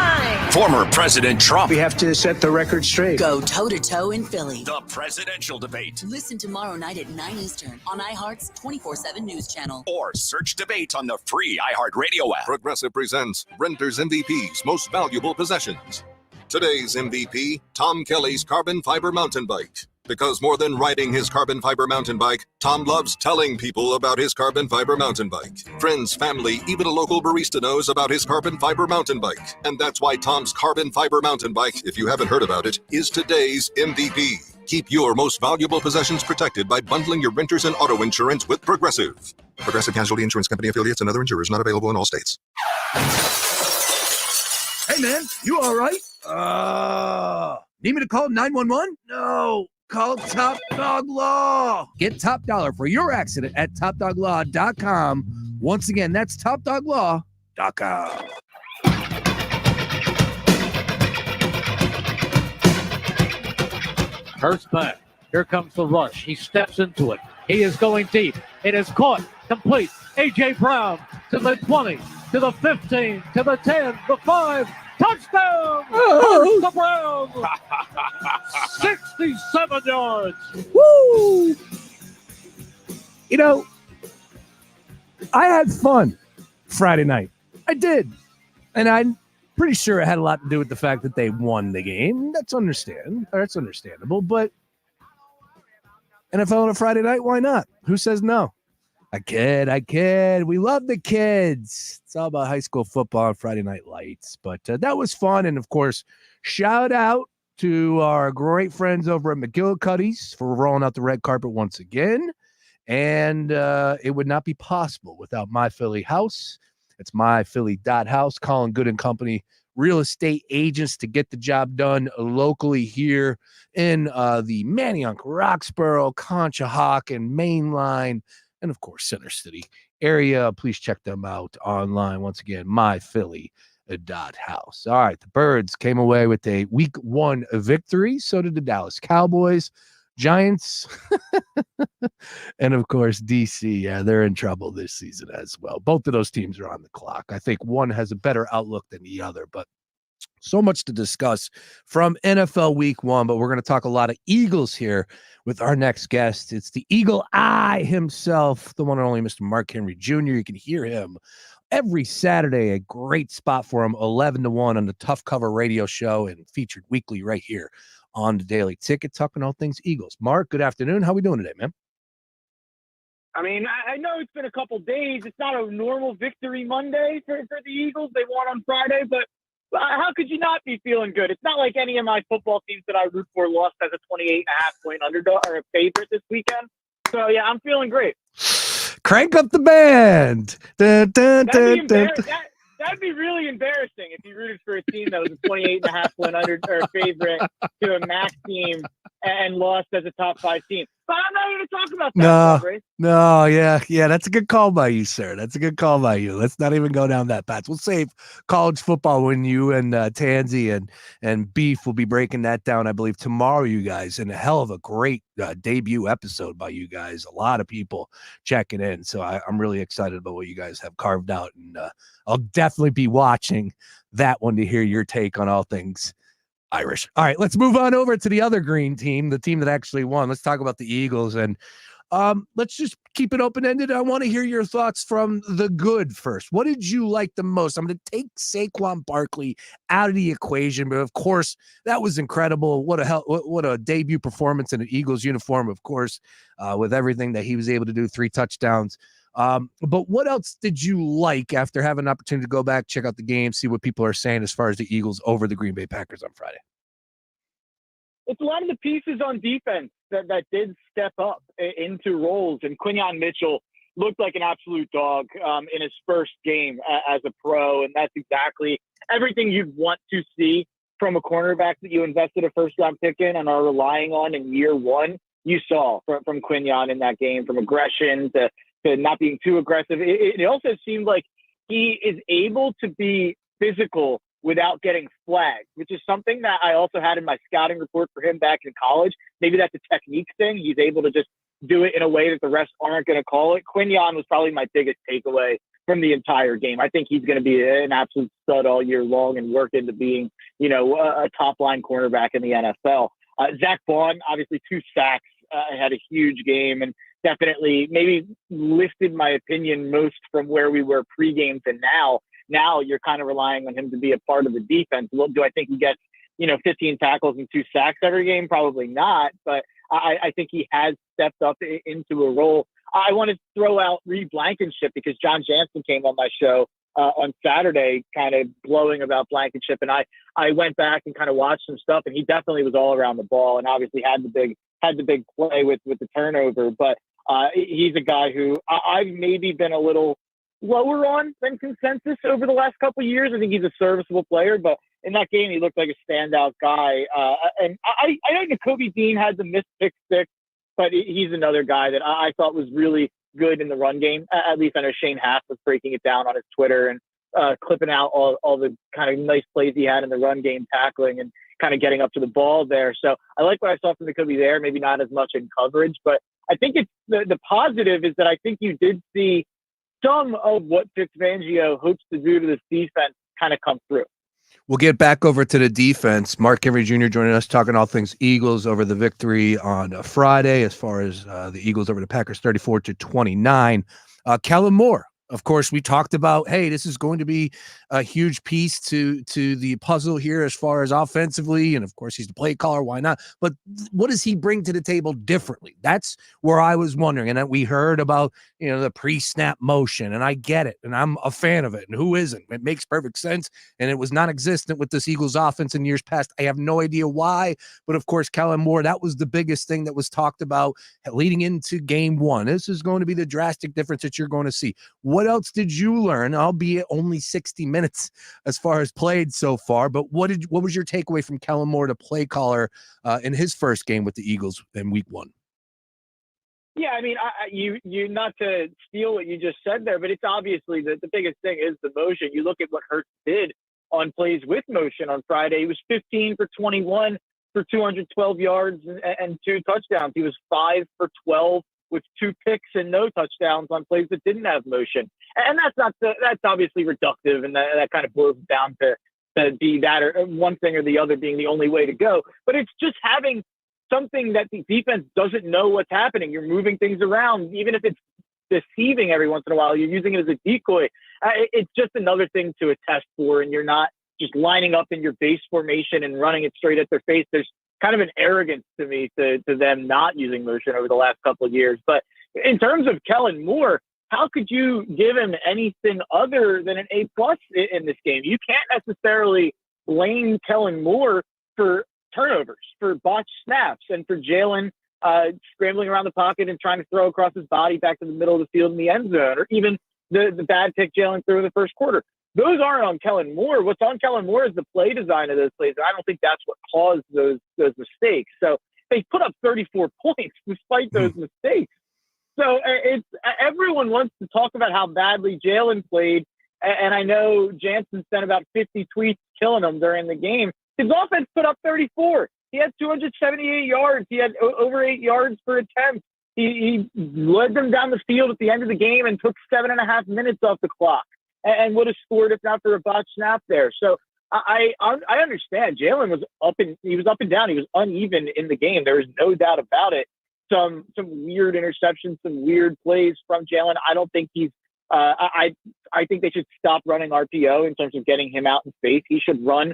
Former President Trump. We have to set the record straight. Go toe-to-toe in Philly. The presidential debate. Listen tomorrow night at 9 Eastern on iHeart's 24/7 news channel. Or search debate on the free iHeartRadio app. Progressive presents Renter's MVP's Most Valuable Possessions. Today's MVP, Tom Kelly's carbon fiber mountain bike. Because more than riding his carbon fiber mountain bike, Tom loves telling people about his carbon fiber mountain bike. Friends, family, even a local barista knows about his carbon fiber mountain bike. And that's why Tom's carbon fiber mountain bike, if you haven't heard about it, is today's MVP. Keep your most valuable possessions protected by bundling your renters and auto insurance with Progressive. Progressive Casualty Insurance Company affiliates and other insurers not available in all states. Hey, man, you all right? Need me to call 911? No. Call Top Dog Law. Get top dollar for your accident at topdoglaw.com. Once again, that's topdoglaw.com. Hurts back. Here comes the rush. He steps into it. He is going deep. It is caught. Complete. A.J. Brown to the 20, to the 15, to the 10, the 5. Touchdown! Oh. Hurts the Browns! 67 yards. Woo! You know, I had fun Friday night. I did. And I'm pretty sure it had a lot to do with the fact that they won the game. That's understandable. But NFL on a Friday night, why not? Who says no? I kid. We love the kids. It's all about high school football and Friday Night Lights. But that was fun. And, of course, shout out to our great friends over at McGillicuddy's for rolling out the red carpet once again. And it would not be possible without My Philly House. It's myphilly.house. Colin Good and Company, real estate agents to get the job done locally here in the Manayunk, Roxborough, Conshohocken, Mainline, and, of course, Center City area. Please check them out online. Once again, myphilly.house. All right, the Birds came away with a week 1 victory. So did the Dallas Cowboys. Giants, and of course, DC. Yeah, they're in trouble this season as well. Both of those teams are on the clock. I think one has a better outlook than the other, but so much to discuss from NFL Week 1. But we're going to talk a lot of Eagles here with our next guest. It's the Eagle Eye himself, the one and only Mr. Mark Henry Jr. You can hear him every Saturday, a great spot for him, 11 to 1 on the Tough Cover radio show and featured weekly right here on the Daily Ticket, talking all things Eagles. Mark, good afternoon. How we doing today, man? I mean, I know it's been a couple days. It's not a normal victory Monday for the Eagles. They won on Friday, but how could you not be feeling good? It's not like any of my football teams that I root for lost as a 28.5-point underdog or a favorite this weekend. So, yeah, I'm feeling great. Crank up the band. Dun, dun, dun, dun. That'd be really embarrassing if you rooted for a team that was a 28.5-point under or favorite to a MAC team and lost as a top 5 team. But I'm not here to talk about that. No, yeah. That's a good call by you, sir. That's a good call by you. Let's not even go down that path. We'll save college football when you and Tansy and Beef will be breaking that down, I believe, tomorrow, you guys. And a hell of a great debut episode by you guys. A lot of people checking in. So I'm really excited about what you guys have carved out. And I'll definitely be watching that one to hear your take on all things Irish. All right, let's move on over to the other green team, the team that actually won. Let's talk about the Eagles, and let's just keep it open-ended. I want to hear your thoughts from the good first. What did you like the most? I'm going to take Saquon Barkley out of the equation, but of course, that was incredible. What a debut performance in an Eagles uniform, of course, with everything that he was able to do, 3 touchdowns. But what else did you like after having an opportunity to go back, check out the game, see what people are saying as far as the Eagles over the Green Bay Packers on Friday? It's a lot of the pieces on defense that did step up into roles, and Quinyon Mitchell looked like an absolute dog in his first game as a pro, and that's exactly everything you'd want to see from a cornerback that you invested a first-round pick in and are relying on in year 1. You saw from Quinyon in that game, from aggression to not being too aggressive. It also seemed like he is able to be physical without getting flagged, which is something that I also had in my scouting report for him back in college. Maybe that's a technique thing. He's able to just do it in a way that the rest aren't going to call it. Quinyon was probably my biggest takeaway from the entire game. I think he's going to be an absolute stud all year long and work into being, a top-line cornerback in the NFL. Zach Bond, obviously 2 sacks, had a huge game and definitely maybe lifted my opinion most from where we were pregame to now. Now you're kind of relying on him to be a part of the defense. Well, do I think he gets, 15 tackles and 2 sacks every game? Probably not, but I think he has stepped up into a role. I want to throw out Reed Blankenship because John Jansen came on my show on Saturday kind of blowing about Blankenship, and I went back and kind of watched some stuff, and he definitely was all around the ball and obviously had the big play with the turnover, but he's a guy who I've maybe been a little lower on than consensus over the last couple of years. I think he's a serviceable player, but in that game, he looked like a standout guy. And I know Nakobe Dean had the missed pick six, but he's another guy that I thought was really good in the run game. At least I know Shane Haas was breaking it down on his Twitter and clipping out all the kind of nice plays he had in the run game, tackling and kind of getting up to the ball there. So I like what I saw from the Kobe there, maybe not as much in coverage, but I think it's the positive is that I think you did see some of what Vic Fangio hopes to do to this defense kind of come through. We'll get back over to the defense. Mark Henry Jr. joining us, talking all things Eagles over the victory on Friday, as far as the Eagles over the Packers 34-29. Kellen Moore, of course, we talked about, hey, this is going to be a huge piece to the puzzle here as far as offensively. And of course, he's the play caller. Why not? But what does he bring to the table differently? That's where I was wondering. And we heard about, the pre-snap motion, and I get it. And I'm a fan of it. And who isn't? It makes perfect sense. And it was non-existent with this Eagles offense in years past. I have no idea why. But of course, Kellen Moore, that was the biggest thing that was talked about leading into game one. This is going to be the drastic difference that you're going to see. What else did you learn, albeit only 60 minutes as far as played so far? But what was your takeaway from Kellen Moore, the play caller, in his first game with the Eagles in week one? Yeah, I mean, you not to steal what you just said there, but it's obviously the biggest thing is the motion. You look at what Hurts did on plays with motion on Friday. He was 15 for 21 for 212 yards and 2 touchdowns. He was 5 for 12 with 2 picks and no touchdowns on plays that didn't have motion. And that's obviously reductive, and that kind of boils down to be that or one thing or the other being the only way to go. But it's just having something that the defense doesn't know what's happening. You're moving things around, even if it's deceiving every once in a while. You're using it as a decoy. It's just another thing to attest for, and you're not just lining up in your base formation and running it straight at their face. There's kind of an arrogance to me to them not using motion over the last couple of years. But in terms of Kellen Moore, how could you give him anything other than an A+ in this game? You can't necessarily blame Kellen Moore for turnovers, for botched snaps, and for Jalen scrambling around the pocket and trying to throw across his body back to the middle of the field in the end zone, or even the bad pick Jalen threw in the first quarter. Those aren't on Kellen Moore. What's on Kellen Moore is the play design of those plays. And I don't think that's what caused those mistakes. So they put up 34 points despite those mistakes. So it's everyone wants to talk about how badly Jalen played. And I know Jansen sent about 50 tweets killing him during the game. His offense put up 34. He had 278 yards. He had over 8 yards per attempt. He led them down the field at the end of the game and took 7.5 minutes off the clock and would have scored if not for a botched snap there. So I understand Jalen was up and down. He was uneven in the game. There is no doubt about it. Some weird interceptions, some weird plays from Jalen. I don't think he's I think they should stop running RPO in terms of getting him out in space. He should run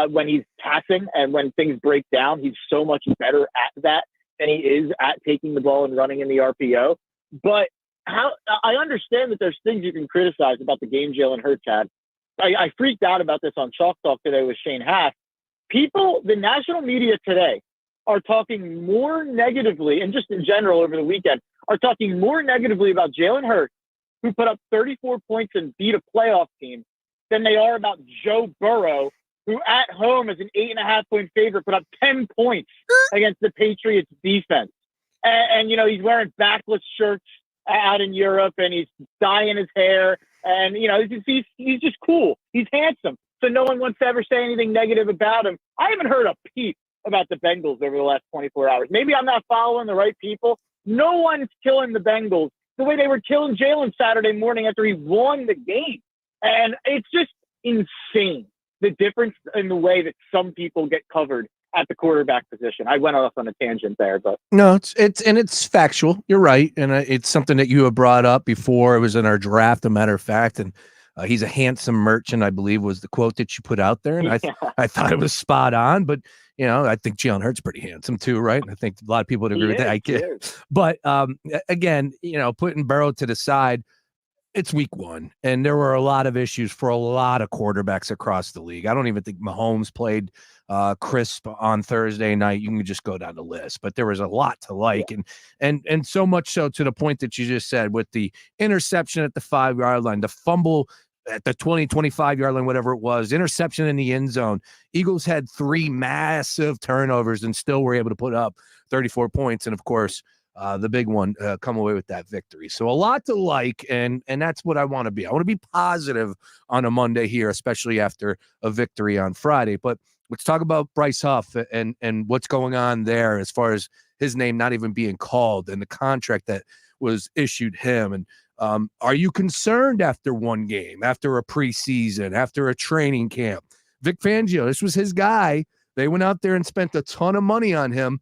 when he's passing and when things break down. He's so much better at that than he is at taking the ball and running in the RPO. But I understand that there's things you can criticize about the game Jalen Hurts had. I freaked out about this on Chalk Talk today with Shane Haas. The national media today are talking more negatively, and just in general over the weekend, are talking more negatively about Jalen Hurts, who put up 34 points and beat a playoff team, than they are about Joe Burrow, who at home as an 8.5-point favorite put up 10 points against the Patriots defense. And he's wearing backless shirts out in Europe, and he's dyeing his hair, and he's just cool. He's handsome, so no one wants to ever say anything negative about him. I haven't heard a peep about the Bengals over the last 24 hours. Maybe I'm not following the right people. No one's killing the Bengals the way they were killing Jalen Saturday morning after he won the game, and it's just insane the difference in the way that some people get covered at the quarterback position. I went off on a tangent there, but no, it's factual. You're right, and it's something that you have brought up before. It was in our draft, a matter of fact, and he's a handsome merchant, I believe, was the quote that you put out there, and I thought it was spot on. But I think Jalen Hurts pretty handsome too, right? And I think a lot of people would agree with that. But again, putting Burrow to the side, it's week one, and there were a lot of issues for a lot of quarterbacks across the league. I don't even think Mahomes played crisp on Thursday night. You can just go down the list, but there was a lot to like, and so much so to the point that you just said, with the interception at the 5-yard line, the fumble at the 25-yard line, whatever it was, interception in the end zone. Eagles had 3 massive turnovers and still were able to put up 34 points. And of course, the big one, come away with that victory. So a lot to like, and that's what I want to be. I want to be positive on a Monday here, especially after a victory on Friday. But let's talk about Bryce Huff and what's going on there as far as his name not even being called and the contract that was issued him. And are you concerned after one game, after a preseason, after a training camp? Vic Fangio, this was his guy. They went out there and spent a ton of money on him.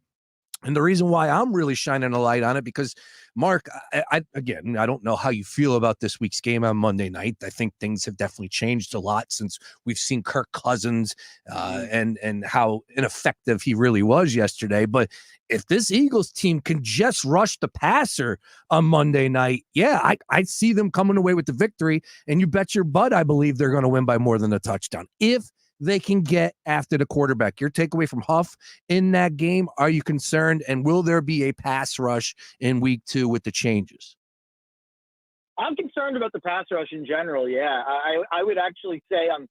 And the reason why I'm really shining a light on it, because Mark, I don't know how you feel about this week's game on Monday night. I think things have definitely changed a lot since we've seen Kirk Cousins and how ineffective he really was yesterday. But if this Eagles team can just rush the passer on Monday night, I see them coming away with the victory. And you bet your butt, I believe they're going to win by more than a touchdown if they can get after the quarterback. Your takeaway from Huff in that game, are you concerned? And will there be a pass rush in week 2 with the changes? I'm concerned about the pass rush in general. Yeah, I would actually say I'm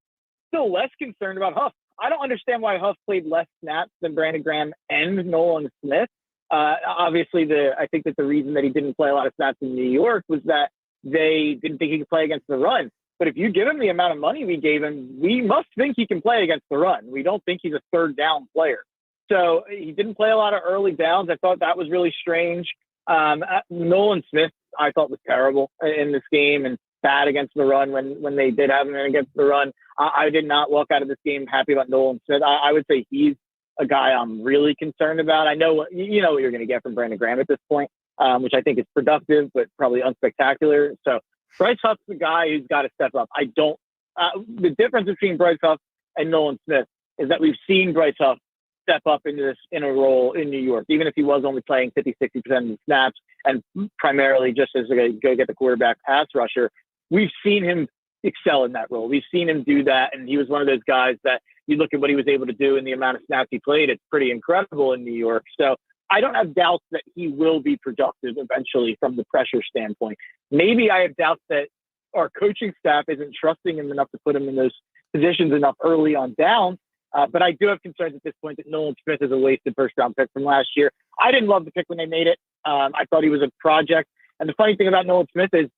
still less concerned about Huff. I don't understand why Huff played less snaps than Brandon Graham and Nolan Smith. Obviously, I think that the reason that he didn't play a lot of snaps in New York was that they didn't think he could play against the run. But if you give him the amount of money we gave him, we must think he can play against the run. We don't think he's a third down player. So he didn't play a lot of early downs. I thought that was really strange. Nolan Smith, I thought, was terrible in this game and bad against the run when they did have him in against the run. I did not walk out of this game happy about Nolan Smith. I would say he's a guy I'm really concerned about. I know you know what you're going to get from Brandon Graham at this point, which I think is productive, but probably unspectacular. So Bryce Huff's the guy who's got to step up. The difference between Bryce Huff and Nolan Smith is that we've seen Bryce Huff step up into this in a role in New York, even if he was only playing 50, 60% of the snaps and primarily just as a go get the quarterback pass rusher. We've seen him excel in that role. We've seen him do that. And he was one of those guys that you look at what he was able to do in the amount of snaps he played. It's pretty incredible in New York. So I don't have doubts that he will be productive eventually from the pressure standpoint. Maybe I have doubts that our coaching staff isn't trusting him enough to put him in those positions enough early on down. But I do have concerns at this point that Nolan Smith is a wasted first-round pick from last year. I didn't love the pick when they made it. I thought he was a project. And the funny thing about Nolan Smith is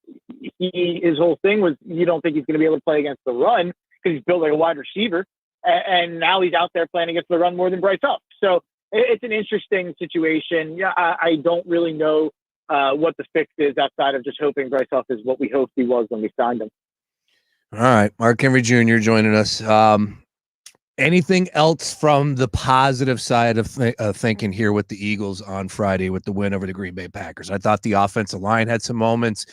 his whole thing was you don't think he's going to be able to play against the run because he's built like a wide receiver. And now he's out there playing against the run more than Bryce Huff. So it's an interesting situation. Yeah, I don't really know what the fix is outside of just hoping Bryce Huff is what we hoped he was when we signed him. All right, Mark Henry Jr. joining us. Anything else from the positive side of thinking here with the Eagles on Friday with the win over the Green Bay Packers? I thought the offensive line had some moments.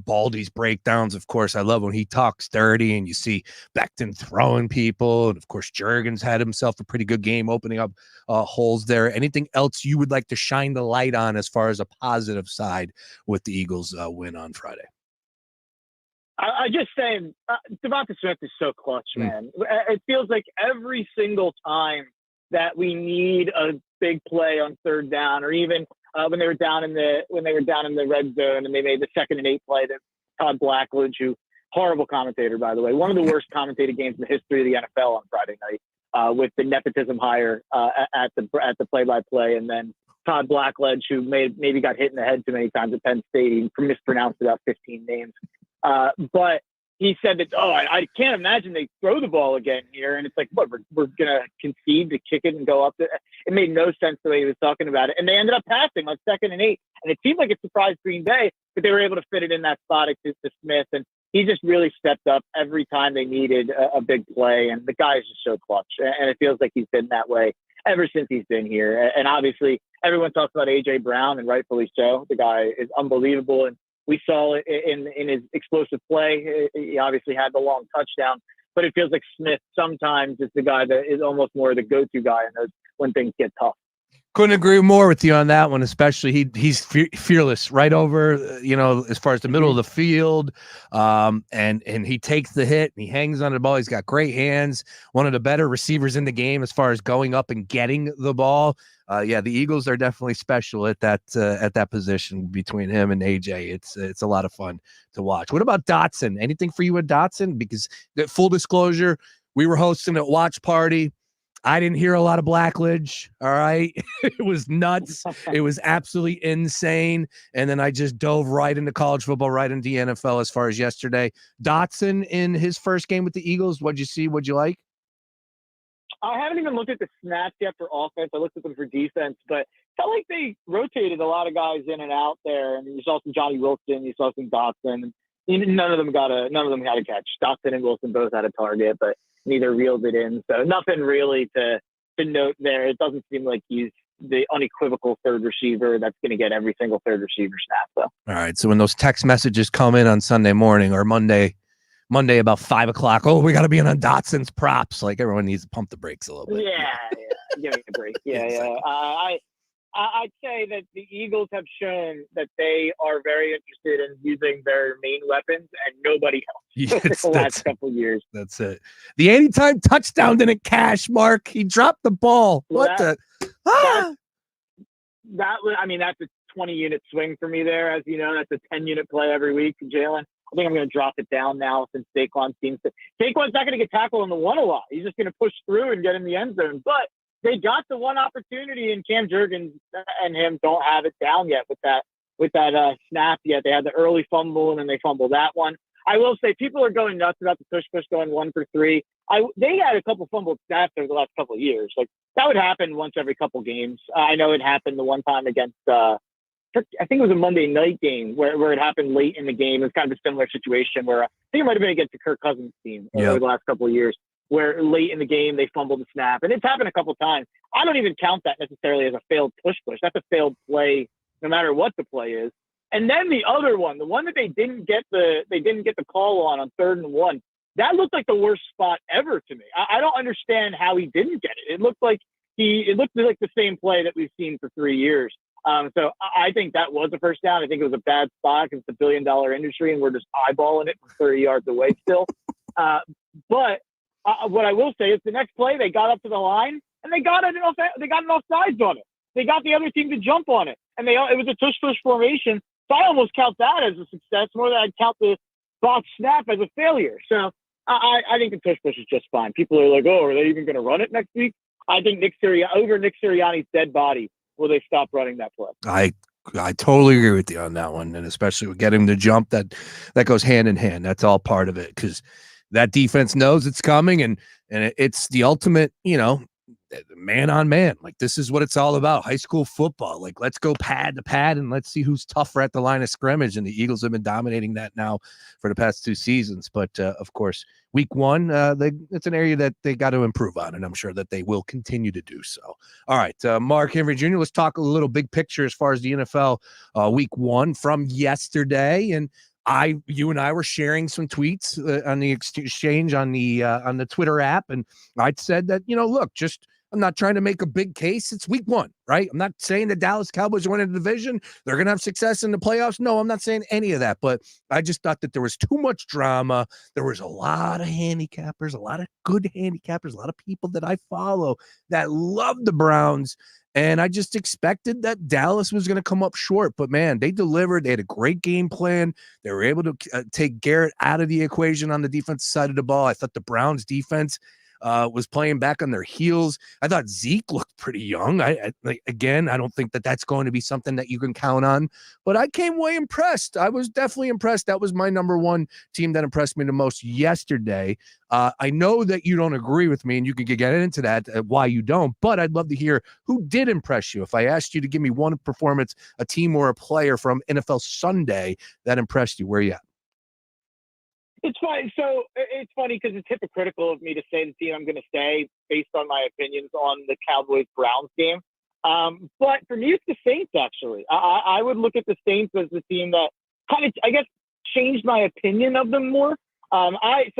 Baldy's breakdowns, of course. I love when he talks dirty and you see Becton throwing people. And, of course, Juergens had himself a pretty good game opening up holes there. Anything else you would like to shine the light on as far as a positive side with the Eagles win on Friday? I just saying, Devonta Smith is so clutch, man. It feels like every single time that we need a big play on third down, or even when they were down in the red zone and they made the 2nd and 8 play that Todd Blackledge, who horrible commentator by the way, one of the worst commentated games in the history of the NFL on Friday night, with the nepotism hire at the play-by-play, and then Todd Blackledge, who maybe got hit in the head too many times at Penn State. He mispronounced about 15 names. But he said that, I can't imagine they throw the ball again here. And it's like, what, we're going to concede to kick it and go up. It made no sense the way he was talking about it. And they ended up passing on 2nd and 8. And it seemed like it surprised Green Bay, but they were able to fit it in that spot to Smith. And he just really stepped up every time they needed a big play. And the guy is just so clutch. And it feels like he's been that way ever since he's been here. And obviously, everyone talks about A.J. Brown, and rightfully so. The guy is unbelievable. And we saw it in his explosive play. He obviously had the long touchdown, but it feels like Smith sometimes is the guy that is almost more the go-to guy in those when things get tough. Couldn't agree more with you on that one, especially he's fearless right over, as far as the middle of the field. And he takes the hit and he hangs on the ball. He's got great hands. One of the better receivers in the game as far as going up and getting the ball. The Eagles are definitely special at that position between him and AJ. It's a lot of fun to watch. What about Dotson? Anything for you with Dotson? Because full disclosure, we were hosting a watch party I didn't hear a lot of Blackledge. All right. It was nuts. It was absolutely insane. And then I just dove right into college football, right into the NFL as far as yesterday. Dotson in his first game with the Eagles. What'd you see? What'd you like? I haven't even looked at the snaps yet for offense. I looked at them for defense, but felt like they rotated a lot of guys in and out there. And you saw some Johnny Wilson, you saw some Dotson. None of them had a catch. Dotson and Wilson both had a target, but neither reeled it in. So nothing really to note there. It doesn't seem like he's the unequivocal third receiver that's going to get every single third receiver snap, though. All right. So when those text messages come in on Sunday morning or Monday about 5 o'clock, oh, we got to be in on Dotson's props. Like everyone needs to pump the brakes a little bit. Yeah. Give me a break. Yeah. I'd say that the Eagles have shown that they are very interested in using their main weapons and nobody else Yes, the last couple of years. That's it. The anytime touchdown didn't cash, Mark. He dropped the ball. That's a 20-unit swing for me there. As you know, that's a 10-unit play every week for Jalen. I think I'm going to drop it down now since Saquon seems to. Saquon's not going to get tackled on the one a lot. He's just going to push through and get in the end zone. But they got the one opportunity, and Cam Jurgens and him don't have it down yet with that snap yet. They had the early fumble, and then they fumbled that one. I will say people are going nuts about the push going 1 for 3. They had a couple fumbled snaps over the last couple of years. Like that would happen once every couple games. I know it happened the one time against I think it was a Monday night game where it happened late in the game. It was kind of a similar situation where I think it might have been against the Kirk Cousins team over the last couple of years, where late in the game they fumbled the snap. And it's happened a couple of times. I don't even count that necessarily as a failed push. That's a failed play, no matter what the play is. And then the other one, the one that they didn't get the call on 3rd and 1, that looked like the worst spot ever to me. I don't understand how he didn't get it. It looked like the same play that we've seen for 3 years. So I think that was a first down. I think it was a bad spot because it's a billion-dollar industry and we're just eyeballing it from 30 yards away still. But what I will say is the next play, they got up to the line and they got an offsides on it. They got the other team to jump on it. And it was a tush-push formation. So I almost count that as a success more than I'd count the box snap as a failure. So I think the tush-push is just fine. People are like, oh, are they even going to run it next week? I think Nick Sirianni's dead body, will they stop running that play? I totally agree with you on that one, and especially with getting the jump that goes hand in hand. That's all part of it because that defense knows it's coming, and it's the ultimate, man on man. Like this is what it's all about. High school football. Like let's go pad to pad and let's see who's tougher at the line of scrimmage. And the Eagles have been dominating that now for the past 2 seasons. But of course, week 1, it's an area that they got to improve on, and I'm sure that they will continue to do so. All right, Mark Henry Jr., let's talk a little big picture as far as the NFL week 1 from yesterday. And you and I were sharing some tweets on the exchange on the Twitter app, and I'd said that, look, I'm not trying to make a big case. It's week 1, right? I'm not saying the Dallas Cowboys are winning the division. They're going to have success in the playoffs. No, I'm not saying any of that, but I just thought that there was too much drama. There was a lot of handicappers, a lot of good handicappers, a lot of people that I follow that love the Browns. And I just expected that Dallas was going to come up short. But, man, they delivered. They had a great game plan. They were able to take Garrett out of the equation on the defensive side of the ball. I thought the Browns defense was playing back on their heels. I thought Zeke looked pretty young. I don't think that that's going to be something that you can count on. But I came away impressed. I was definitely impressed. That was my number 1 team that impressed me the most yesterday. I know that you don't agree with me, and you can get into that, why you don't. But I'd love to hear who did impress you. If I asked you to give me one performance, a team or a player from NFL Sunday that impressed you, where are you at? It's fine. So it's funny because it's hypocritical of me to say the team I'm going to say based on my opinions on the Cowboys-Browns game. But for me, it's the Saints, actually. I would look at the Saints as the team that kind of, I guess, changed my opinion of them more. I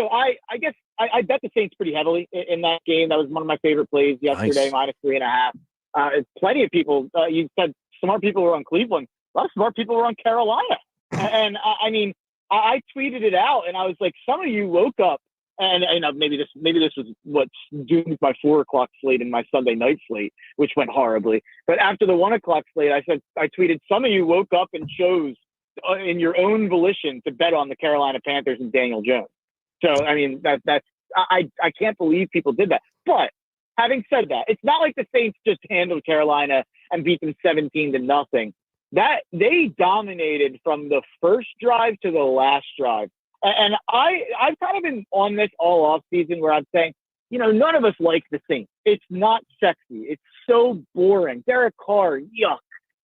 guess I bet the Saints pretty heavily in that game. That was one of my favorite plays yesterday, nice. -3.5. Plenty of people, you said smart people were on Cleveland. A lot of smart people were on Carolina. And I tweeted it out, and I was like, some of you woke up, and maybe this was what's doomed my 4 o'clock slate and my Sunday night slate, which went horribly. But after the 1 o'clock slate, I tweeted, some of you woke up and chose in your own volition to bet on the Carolina Panthers and Daniel Jones. So, I can't believe people did that. But having said that, it's not like the Saints just handled Carolina and beat them 17-0. That they dominated from the first drive to the last drive. And I've kind of been on this all off season where I'm saying, none of us like the Saints. It's not sexy. It's so boring. Derek Carr, yuck.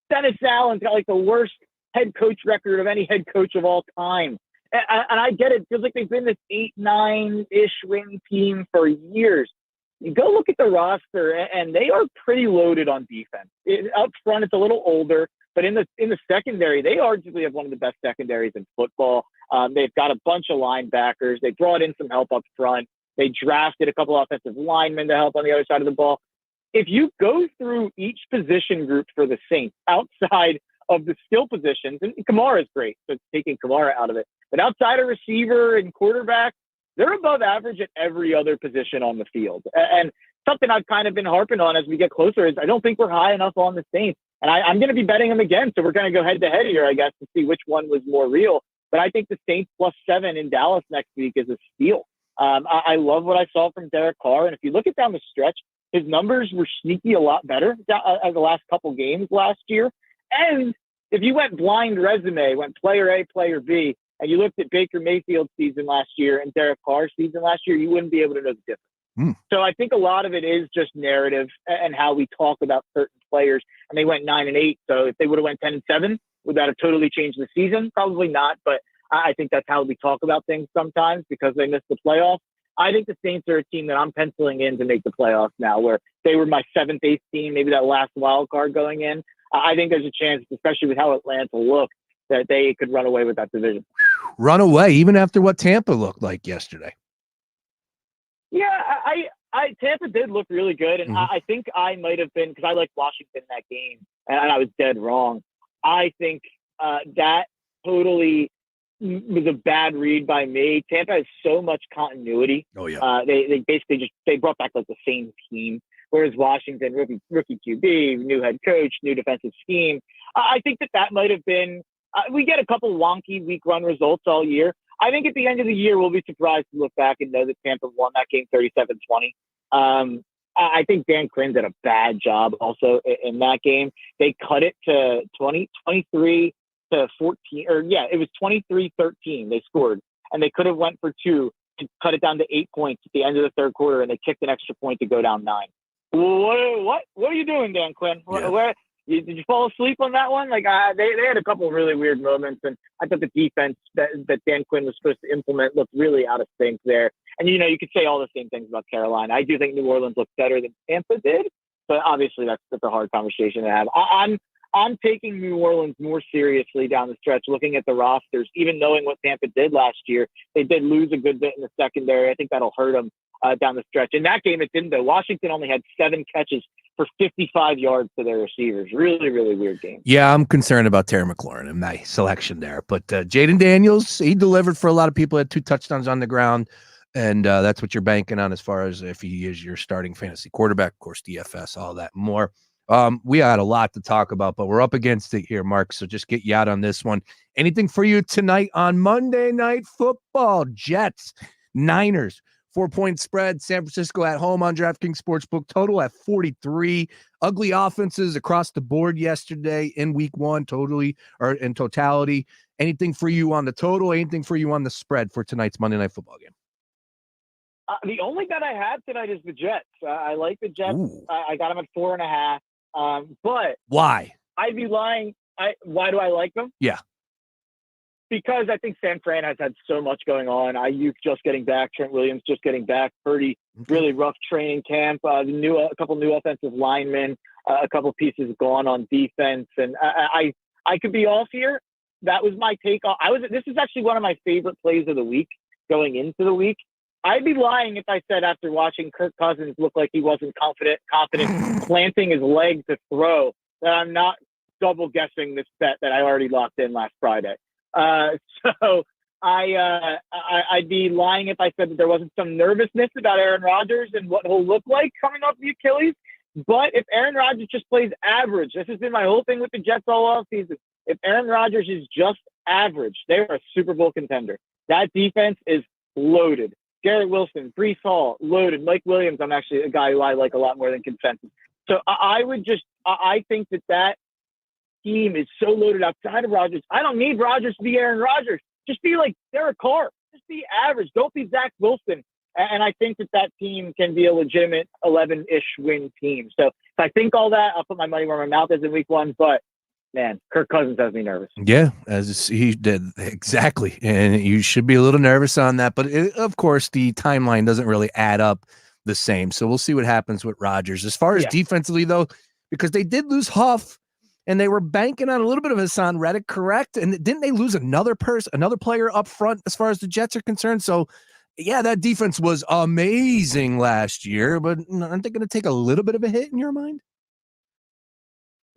Dennis Allen's got like the worst head coach record of any head coach of all time. And I get it. It feels like they've been this 8-9-ish win team for years. You go look at the roster, and they are pretty loaded on defense. Up front, it's a little older, but in the secondary, they arguably have one of the best secondaries in football. They've got a bunch of linebackers. They brought in some help up front. They drafted a couple offensive linemen to help on the other side of the ball. If you go through each position group for the Saints outside of the skill positions, and Kamara is great, so taking Kamara out of it, but outside of receiver and quarterback, they're above average at every other position on the field. And something I've kind of been harping on as we get closer is I don't think we're high enough on the Saints. And I'm going to be betting them again. So we're going to go head to head here, I guess, to see which one was more real. But I think the Saints +7 in Dallas next week is a steal. I love what I saw from Derek Carr. And if you look at down the stretch, his numbers were sneaky a lot better the last couple games last year. And if you went blind resume, went player A, player B, and you looked at Baker Mayfield's season last year and Derek Carr's season last year, you wouldn't be able to know the difference. So I think a lot of it is just narrative and how we talk about certain players. And they went 9-8. So if they would have went 10-7, would that have totally changed the season? Probably not. But I think that's how we talk about things sometimes because they missed the playoffs. I think the Saints are a team that I'm penciling in to make the playoffs now, where they were my 7th, 8th team, maybe that last wild card going in. I think there's a chance, especially with how Atlanta looked, that they could run away with that division. Run away, even after what Tampa looked like yesterday. Yeah, I Tampa did look really good, and I think I might have been, because I liked Washington in that game, and I was dead wrong. I think that totally was a bad read by me. Tampa has so much continuity. Oh yeah. They basically they brought back like the same team, whereas Washington, rookie QB, new head coach, new defensive scheme. I think that might have been. We get a couple wonky week run results all year. I think at the end of the year, we'll be surprised to look back and know that Tampa won that game 37-20. I think Dan Quinn did a bad job also in that game. They cut it to 23-14, it was 23-13. They scored, and they could have went for 2 and cut it down to 8 points at the end of the third quarter, and they kicked an extra point to go down 9. What are you doing, Dan Quinn? Yeah. Did you fall asleep on that one? Like they had a couple of really weird moments, and I thought the defense that Dan Quinn was supposed to implement looked really out of sync there. And you could say all the same things about Carolina. I do think New Orleans looked better than Tampa did, but obviously that's a hard conversation to have. I'm taking New Orleans more seriously down the stretch, looking at the rosters, even knowing what Tampa did last year. They did lose a good bit in the secondary. I think that'll hurt them down the stretch. In that game, it didn't, though. Washington only had 7 catches for 55 yards to their receivers. Really, really weird game. Yeah, I'm concerned about Terry McLaurin and my selection there. But Jaden Daniels, he delivered for a lot of people, had 2 touchdowns on the ground. And that's what you're banking on as far as if he is your starting fantasy quarterback, of course, DFS, all that and more. We had a lot to talk about, but we're up against it here, Mark. So just get you out on this one. Anything for you tonight on Monday Night Football? Jets, Niners, 4-point spread. San Francisco at home on DraftKings Sportsbook. Total at 43. Ugly offenses across the board yesterday in week 1, in totality. Anything for you on the total? Anything for you on the spread for tonight's Monday Night Football game? The only bet I have tonight is the Jets. I like the Jets. I got them at 4.5. But why? I'd be lying. Why do I like them? Yeah. Because I think San Fran has had so much going on. Ayuk just getting back, Trent Williams just getting back, Purdy, really rough training camp, a couple new offensive linemen, a couple pieces gone on defense. And I could be off here. That was my take. This is actually one of my favorite plays of the week going into the week. I'd be lying if I said after watching Kirk Cousins look like he wasn't confident planting his leg to throw, that I'm not double guessing this bet that I already locked in last Friday. So I'd be lying if I said that there wasn't some nervousness about Aaron Rodgers and what he'll look like coming off the Achilles. But if Aaron Rodgers just plays average, this has been my whole thing with the Jets all offseason. If Aaron Rodgers is just average, they're a Super Bowl contender. That defense is loaded. Garrett Wilson, Breece Hall, loaded. Mike Williams, I'm actually a guy who I like a lot more than consensus. So I think that team is so loaded outside of Rodgers. I don't need Rodgers to be Aaron Rodgers. Just be like Derek Carr. Just be average. Don't be Zach Wilson. And I think that team can be a legitimate 11-ish win team. So if I think all that, I'll put my money where my mouth is in week 1. But, man, Kirk Cousins has me nervous. Yeah, as he did. Exactly. And you should be a little nervous on that. But, of course, the timeline doesn't really add up the same. So we'll see what happens with Rodgers. As far as defensively, though, because they did lose Huff, and they were banking on a little bit of Hassan Reddick, correct? And didn't they lose another player up front as far as the Jets are concerned? So, yeah, that defense was amazing last year, but aren't they going to take a little bit of a hit in your mind?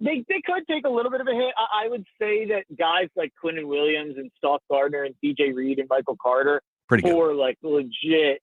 They could take a little bit of a hit. I would say that guys like Quinnen Williams and Sauce Gardner and DJ Reed and Michael Carter were like legit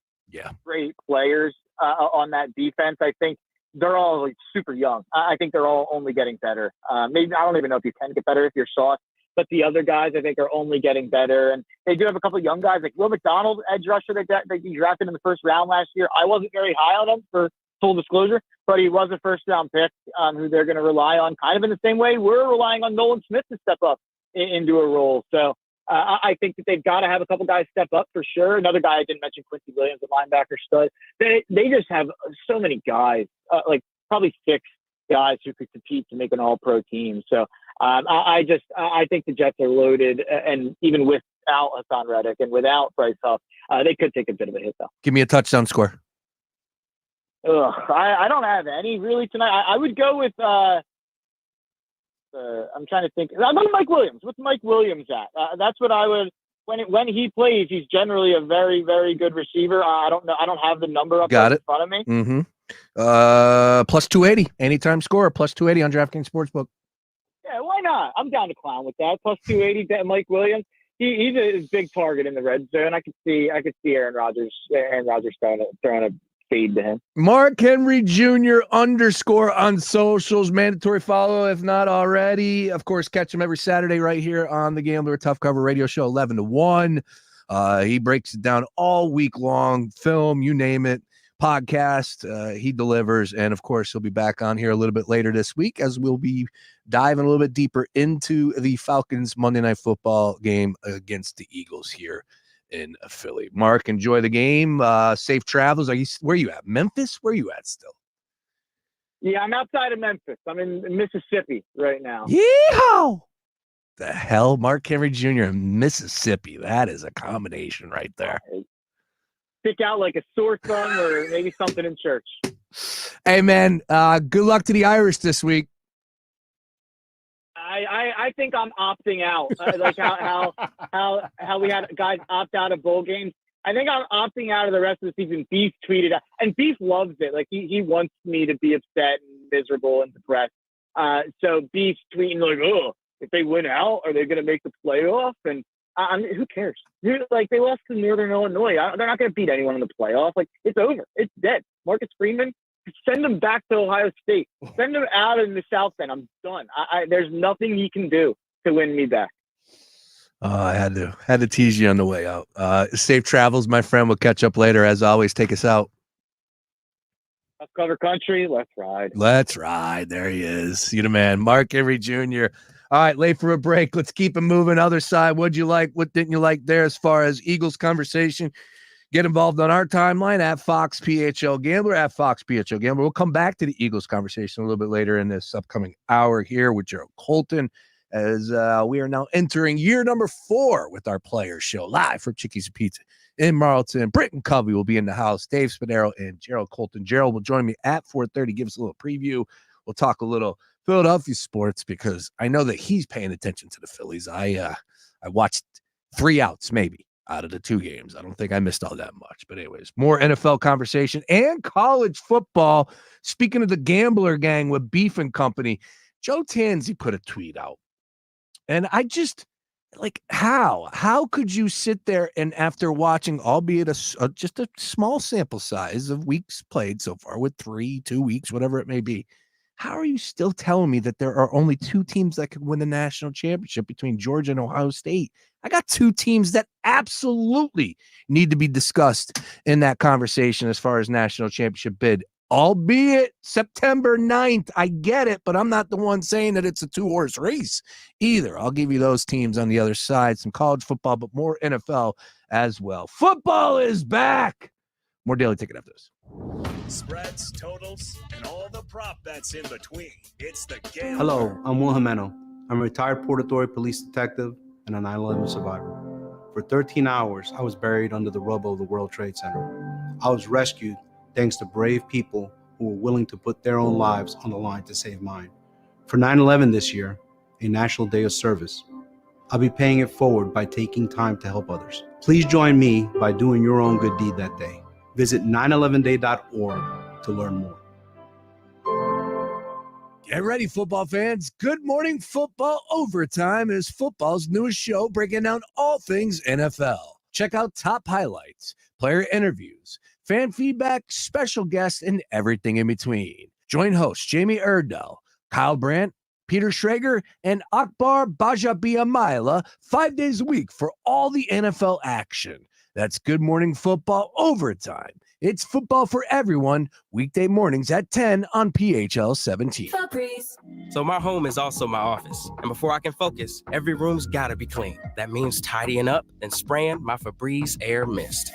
great players on that defense. I think they're all like super young. I think they're all only getting better. Maybe I don't even know if you can get better if you're Sauce, but the other guys I think are only getting better. And they do have a couple of young guys like Will McDonald, edge rusher that he drafted in the first round last year. I wasn't very high on him for full disclosure, but he was a first round pick who they're going to rely on kind of in the same way we're relying on Nolan Smith to step up into a role. So I think that they've got to have a couple guys step up for sure. Another guy I didn't mention, Quincy Williams, a linebacker stud. They just have so many guys, like probably 6 guys who could compete to make an all-pro team. So I think the Jets are loaded, and even without Hassan Reddick and without Bryce Huff, they could take a bit of a hit though. Give me a touchdown score. I don't have any really tonight. I would go with I'm trying to think. I'm going Mike Williams. What's Mike Williams at? That's what I would. When he plays, he's generally a very, very good receiver. I don't know. I don't have the number up in front of me. Mm-hmm. Plus 280 anytime score. Plus 280 on DraftKings Sportsbook. Yeah, why not? I'm down to clown with that. Plus 280. Mike Williams. He's a big target in the red zone. I could see Aaron Rodgers throwing a fade to him. Mark Henry Jr. _ on socials. Mandatory follow if not already. Of course, catch him every Saturday right here on the Gambler Tough Cover Radio Show, 11 to 1. He breaks it down all week long. Film, you name it. Podcast, he delivers. And of course, he'll be back on here a little bit later this week as we'll be diving a little bit deeper into the Falcons Monday Night Football game against the Eagles here in Philly. Mark, enjoy the game. Safe travels. Where are you at? Memphis? Where are you at still? Yeah, I'm outside of Memphis. I'm in Mississippi right now. Yeehaw! The hell, Mark Henry Jr. in Mississippi. That is a combination right there. Stick out like a sore thumb or maybe something in church. Hey, man, good luck to the Irish this week. I think I'm opting out. Like how we had guys opt out of bowl games. I think I'm opting out of the rest of the season. Beef tweeted out, and Beef loves it. Like he wants me to be upset and miserable and depressed. So Beef's tweeting like, "Oh, if they win out, are they going to make the playoff?" And who cares? Like they lost to Northern Illinois. They're not going to beat anyone in the playoff. Like it's over. It's dead. Marcus Freeman. Send him back to Ohio State. Send him out in the South End. I'm done. There's nothing he can do to win me back. I had to tease you on the way out. Safe travels, my friend. We'll catch up later. As always, take us out. Tough Cover Country. Let's ride. Let's ride. There he is. You the man. Mark Henry Jr. All right, late for a break. Let's keep it moving. Other side. What'd you like? What didn't you like there as far as Eagles conversation? Get involved on our timeline at Fox PHL Gambler, at Fox PHL Gambler. We'll come back to the Eagles conversation a little bit later in this upcoming hour here with Jerrold Colton as we are now entering year number 4 with our Players Show live from Chickies and Pizza in Marlton. Britton Covey will be in the house. Dave Spadaro and Jerrold Colton. Jerrold will join me at 4:30. Give us a little preview. We'll talk a little Philadelphia sports because I know that he's paying attention to the Phillies. I watched 3 outs maybe out of the 2 games. I don't think I missed all that much. But anyways, more NFL conversation and college football. Speaking of the Gambler Gang with Beef and Company, Joe Tanzi put a tweet out. And I just, like, how could you sit there and after watching, albeit just a small sample size of weeks played so far with 2 weeks, whatever it may be, How are you still telling me that there are only two teams that could win the national championship between Georgia and Ohio State? I got two teams that absolutely need to be discussed in that conversation as far as national championship bid, albeit September 9th. I get it, but I'm not the one saying that it's a two-horse race either. I'll give you those teams on the other side, some college football, but more NFL as well. Football is back. More Daily Ticket after this. Spreads, totals, and all the prop bets in between. It's the game. Hello, I'm Will Jimeno. I'm a retired Port Authority police detective and a 9/11 survivor. For 13 hours, I was buried under the rubble of the World Trade Center. I was rescued thanks to brave people who were willing to put their own lives on the line to save mine. For 9/11 this year, a National Day of Service, I'll be paying it forward by taking time to help others. Please join me by doing your own good deed that day. Visit 911day.org to learn more. Get ready, football fans. Good Morning Football Overtime is football's newest show breaking down all things NFL. Check out top highlights, player interviews, fan feedback, special guests, and everything in between. Join hosts Jamie Erdell, Kyle Brandt, Peter Schrager, and Akbar Bajabiamila 5 days a week for all the NFL action. That's Good Morning Football Overtime. It's football for everyone, weekday mornings at 10 on PHL 17. So my home is also my office. And before I can focus, every room's gotta be clean. That means tidying up and spraying my Febreze Air Mist.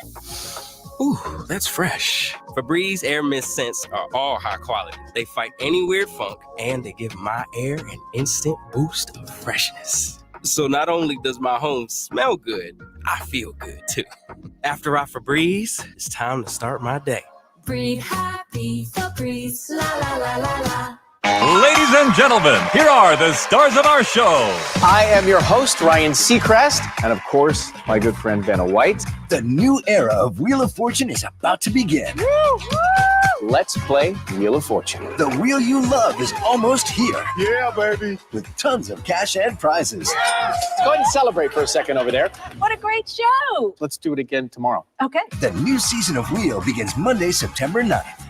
Ooh, that's fresh. Febreze Air Mist scents are all high quality. They fight any weird funk, and they give my air an instant boost of freshness. So not only does my home smell good, I feel good too. After I Febreze, it's time to start my day. Breathe happy, Febreze, la la la la la. Ladies and gentlemen, here are the stars of our show. I am your host, Ryan Seacrest, and of course, my good friend, Vanna White. The new era of Wheel of Fortune is about to begin. Woo, woo! Let's play Wheel of Fortune. The wheel you love is almost here. Yeah, baby. With tons of cash and prizes. Let's go ahead and celebrate for a second over there. What a great show. Let's do it again tomorrow. Okay. The new season of Wheel begins Monday, September 9th.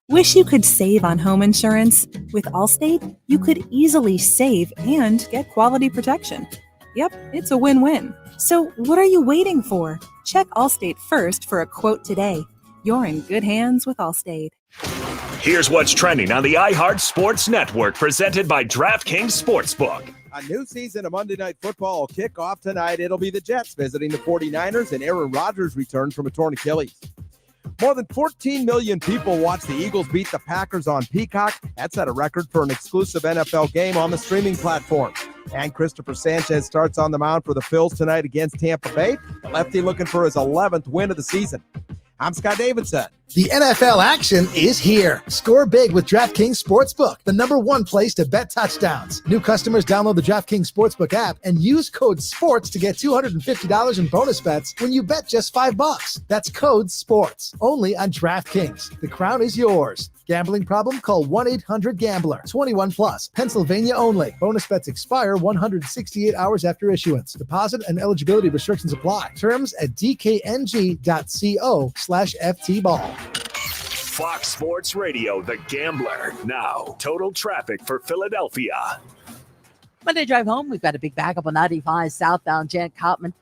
Wish you could save on home insurance? With Allstate, you could easily save and get quality protection. Yep, it's a win-win. So what are you waiting for? Check Allstate first for a quote today. You're in good hands with Allstate. Here's what's trending on the iHeart Sports Network, presented by DraftKings Sportsbook. A new season of Monday Night Football will kick off tonight. It'll be the Jets visiting the 49ers, and Aaron Rodgers returns from a torn Achilles. More than 14 million people watched the Eagles beat the Packers on Peacock. That set a record for an exclusive NFL game on the streaming platform. And Christopher Sanchez starts on the mound for the Phils tonight against Tampa Bay. The lefty looking for his 11th win of the season. I'm Scott Davidson. The NFL action is here. Score big with DraftKings Sportsbook, the #1 place to bet touchdowns. New customers download the DraftKings Sportsbook app and use code SPORTS to get $250 in bonus bets when you bet just $5. That's code SPORTS, only on DraftKings. The crown is yours. Gambling problem? Call 1-800-GAMBLER. 21 plus. Pennsylvania only. Bonus bets expire 168 hours after issuance. Deposit and eligibility restrictions apply. Terms at dkng.co/ftball. Fox Sports Radio, The Gambler. Now, total traffic for Philadelphia. Monday drive home, we've got a big backup on 95 southbound Jan Cotman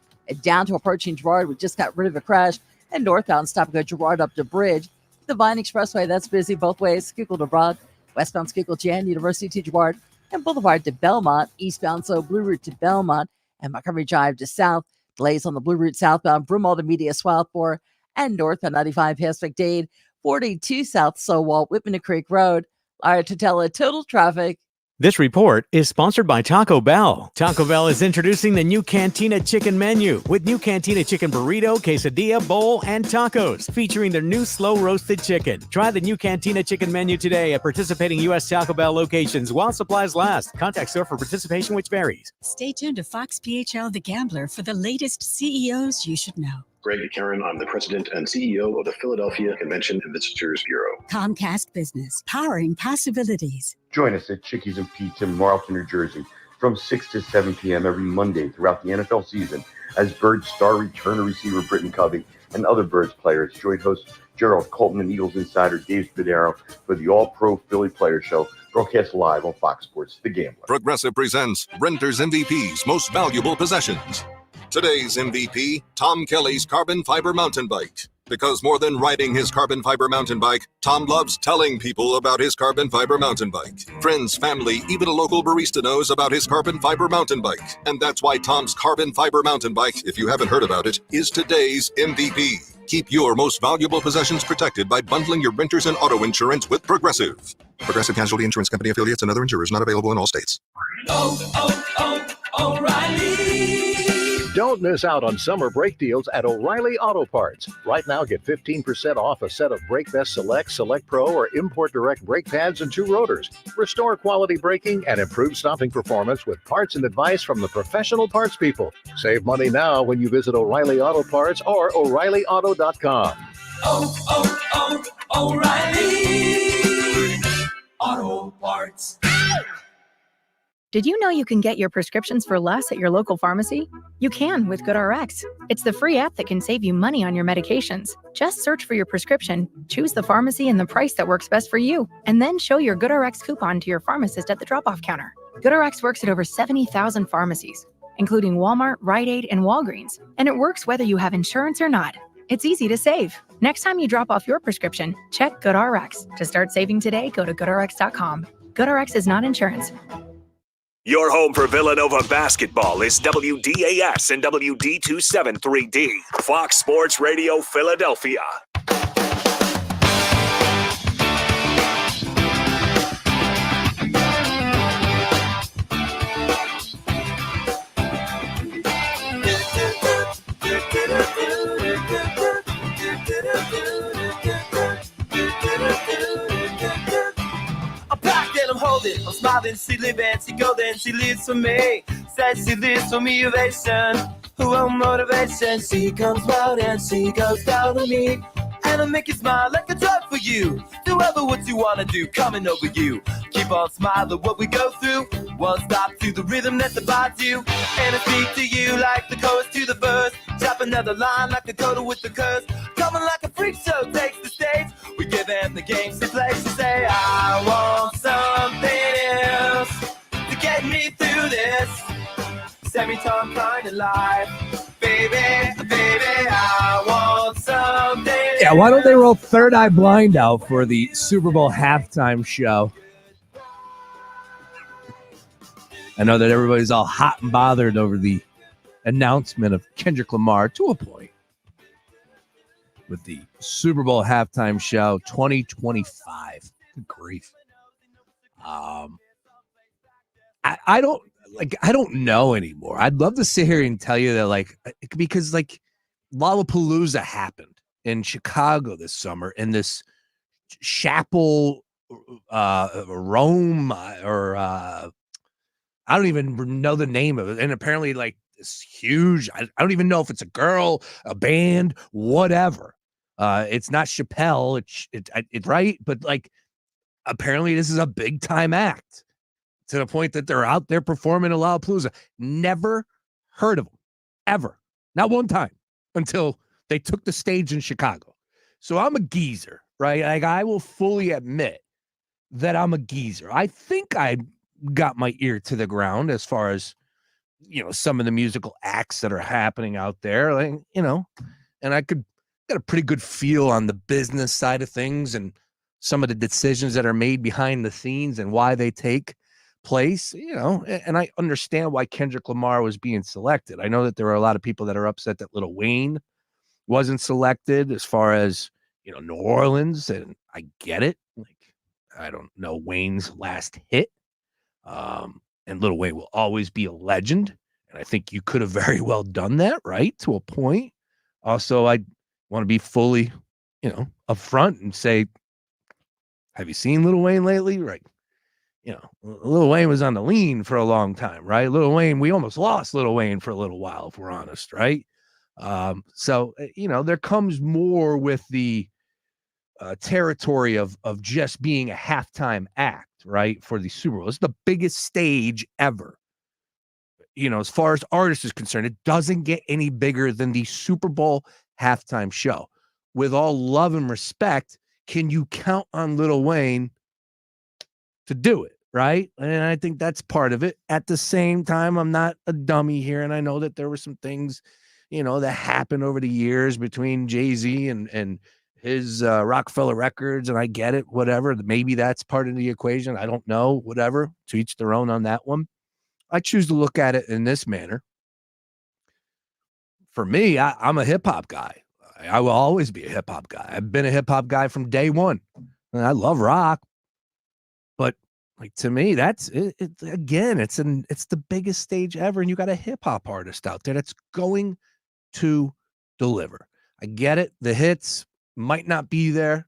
down to approaching Girard. We just got rid of a crash. And northbound stop and go Girard up to Bridge. The Vine Expressway, that's busy both ways. Schuylkill to Broad, westbound Schuylkill Jan, University to Girard, and Boulevard to Belmont, eastbound so Blue Route to Belmont, and Montgomery Drive to South. Delays on the Blue Route southbound, Broomall to Media Swarthmore, and northbound 95 past McDade, 42 South Sowalt, Whitman to Creek Road. Lara Totella, total traffic. This report is sponsored by Taco Bell. Taco Bell is introducing the new Cantina Chicken Menu with new Cantina Chicken Burrito, Quesadilla, Bowl, and Tacos, featuring their new slow roasted chicken. Try the new Cantina Chicken Menu today at participating U.S. Taco Bell locations while supplies last. Contact store for participation, which varies. Stay tuned to Fox PHL The Gambler for the latest CEOs you should know. Greg Karen, I'm the president and CEO of the Philadelphia Convention and Visitors Bureau. Comcast Business, powering possibilities. Join us at Chickies and Pete's in Marlton, New Jersey from 6 to 7 p.m. every Monday throughout the NFL season as Birds star returner receiver Britton Covey and other Birds players join host Jerrold Colton and Eagles insider Dave Spadaro for the All-Pro Philly Player Show, broadcast live on Fox Sports The Gambler. Progressive presents Renter's MVP's Most Valuable Possessions. Today's MVP, Tom Kelly's carbon fiber mountain bike. Because more than riding his carbon fiber mountain bike, Tom loves telling people about his carbon fiber mountain bike. Friends, family, even a local barista knows about his carbon fiber mountain bike. And that's why Tom's carbon fiber mountain bike, if you haven't heard about it, is today's MVP. Keep your most valuable possessions protected by bundling your renters and auto insurance with Progressive. Progressive Casualty Insurance Company affiliates and other insurers not available in all states. O'Reilly. Don't miss out on summer brake deals at O'Reilly Auto Parts. Right now, get 15% off a set of Brake Best Select, Select Pro, or Import Direct brake pads and 2 rotors. Restore quality braking and improve stopping performance with parts and advice from the professional parts people. Save money now when you visit O'Reilly Auto Parts or O'ReillyAuto.com. O'Reilly Auto Parts. Did you know you can get your prescriptions for less at your local pharmacy? You can with GoodRx. It's the free app that can save you money on your medications. Just search for your prescription, choose the pharmacy and the price that works best for you, and then show your GoodRx coupon to your pharmacist at the drop-off counter. GoodRx works at over 70,000 pharmacies, including Walmart, Rite Aid, and Walgreens, and it works whether you have insurance or not. It's easy to save. Next time you drop off your prescription, check GoodRx. To start saving today, go to GoodRx.com. GoodRx is not insurance. Your home for Villanova basketball is WDAS and WD273D, Fox Sports Radio Philadelphia. I'm holding, I'm smiling, she living, she golden, she lives for me. Says she lives for me, ovation, who own motivation. She comes round and she goes down on me, and I'll make you smile like a drug for you. Do ever what you wanna do, coming over you. Keep on smiling what we go through. One stop to the rhythm that divides you, and I speak to you like the chorus to the verse. Chop another line like a coda with the curse. Coming like a freak show takes the stage. We give them the games to play. She say, I want something else to get me through this semi-time kind of life. Baby, baby, I want something. Yeah, why don't they roll Third Eye Blind out for the Super Bowl halftime show? I know that everybody's all hot and bothered over the announcement of Kendrick Lamar, to a point, with the Super Bowl halftime show 2025. Good grief. I don't know anymore. I'd love to sit here and tell you that, because Lollapalooza happened in Chicago this summer, in this chapel, Rome, or I don't even know the name of it. And apparently, it's huge. I don't even know if it's a girl, a band, whatever. It's not Chappelle. It's right, but apparently this is a big time act, to the point that they're out there performing at Lollapalooza. Never heard of them, ever. Not one time, until they took the stage in Chicago. So I'm a geezer, right? I will fully admit that I'm a geezer. I think I got my ear to the ground as far as, some of the musical acts that are happening out there, and I got a pretty good feel on the business side of things and some of the decisions that are made behind the scenes and why they take place, and I understand why Kendrick Lamar was being selected. I know that there are a lot of people that are upset that Lil Wayne wasn't selected as far as, New Orleans, and I get it. I don't know Wayne's last hit. And Lil Wayne will always be a legend. And I think you could have very well done that, right? To a point. Also, I want to be fully, upfront and say, have you seen Lil Wayne lately? Right. Lil Wayne was on the lean for a long time, right? Lil Wayne, we almost lost Lil Wayne for a little while, if we're honest, right? So, there comes more with the territory of just being a halftime act, right, for the Super Bowl. It's the biggest stage ever. As far as artists is concerned, it doesn't get any bigger than the Super Bowl halftime show. with all love and respect, can you count on Lil Wayne to do it? Right. And I think that's part of it. At the same time, I'm not a dummy here. And I know that there were some things, that happened over the years between Jay-Z and his Rockefeller Records. And I get it, whatever. Maybe that's part of the equation. I don't know, whatever. To each their own on that one. I choose to look at it in this manner. For me, I'm a hip hop guy. I will always be a hip hop guy. I've been a hip hop guy from day one. And I love rock. But like, to me, that's it. Again, it's the biggest stage ever, and you got a hip hop artist out there that's going to deliver. I get it. The hits might not be there.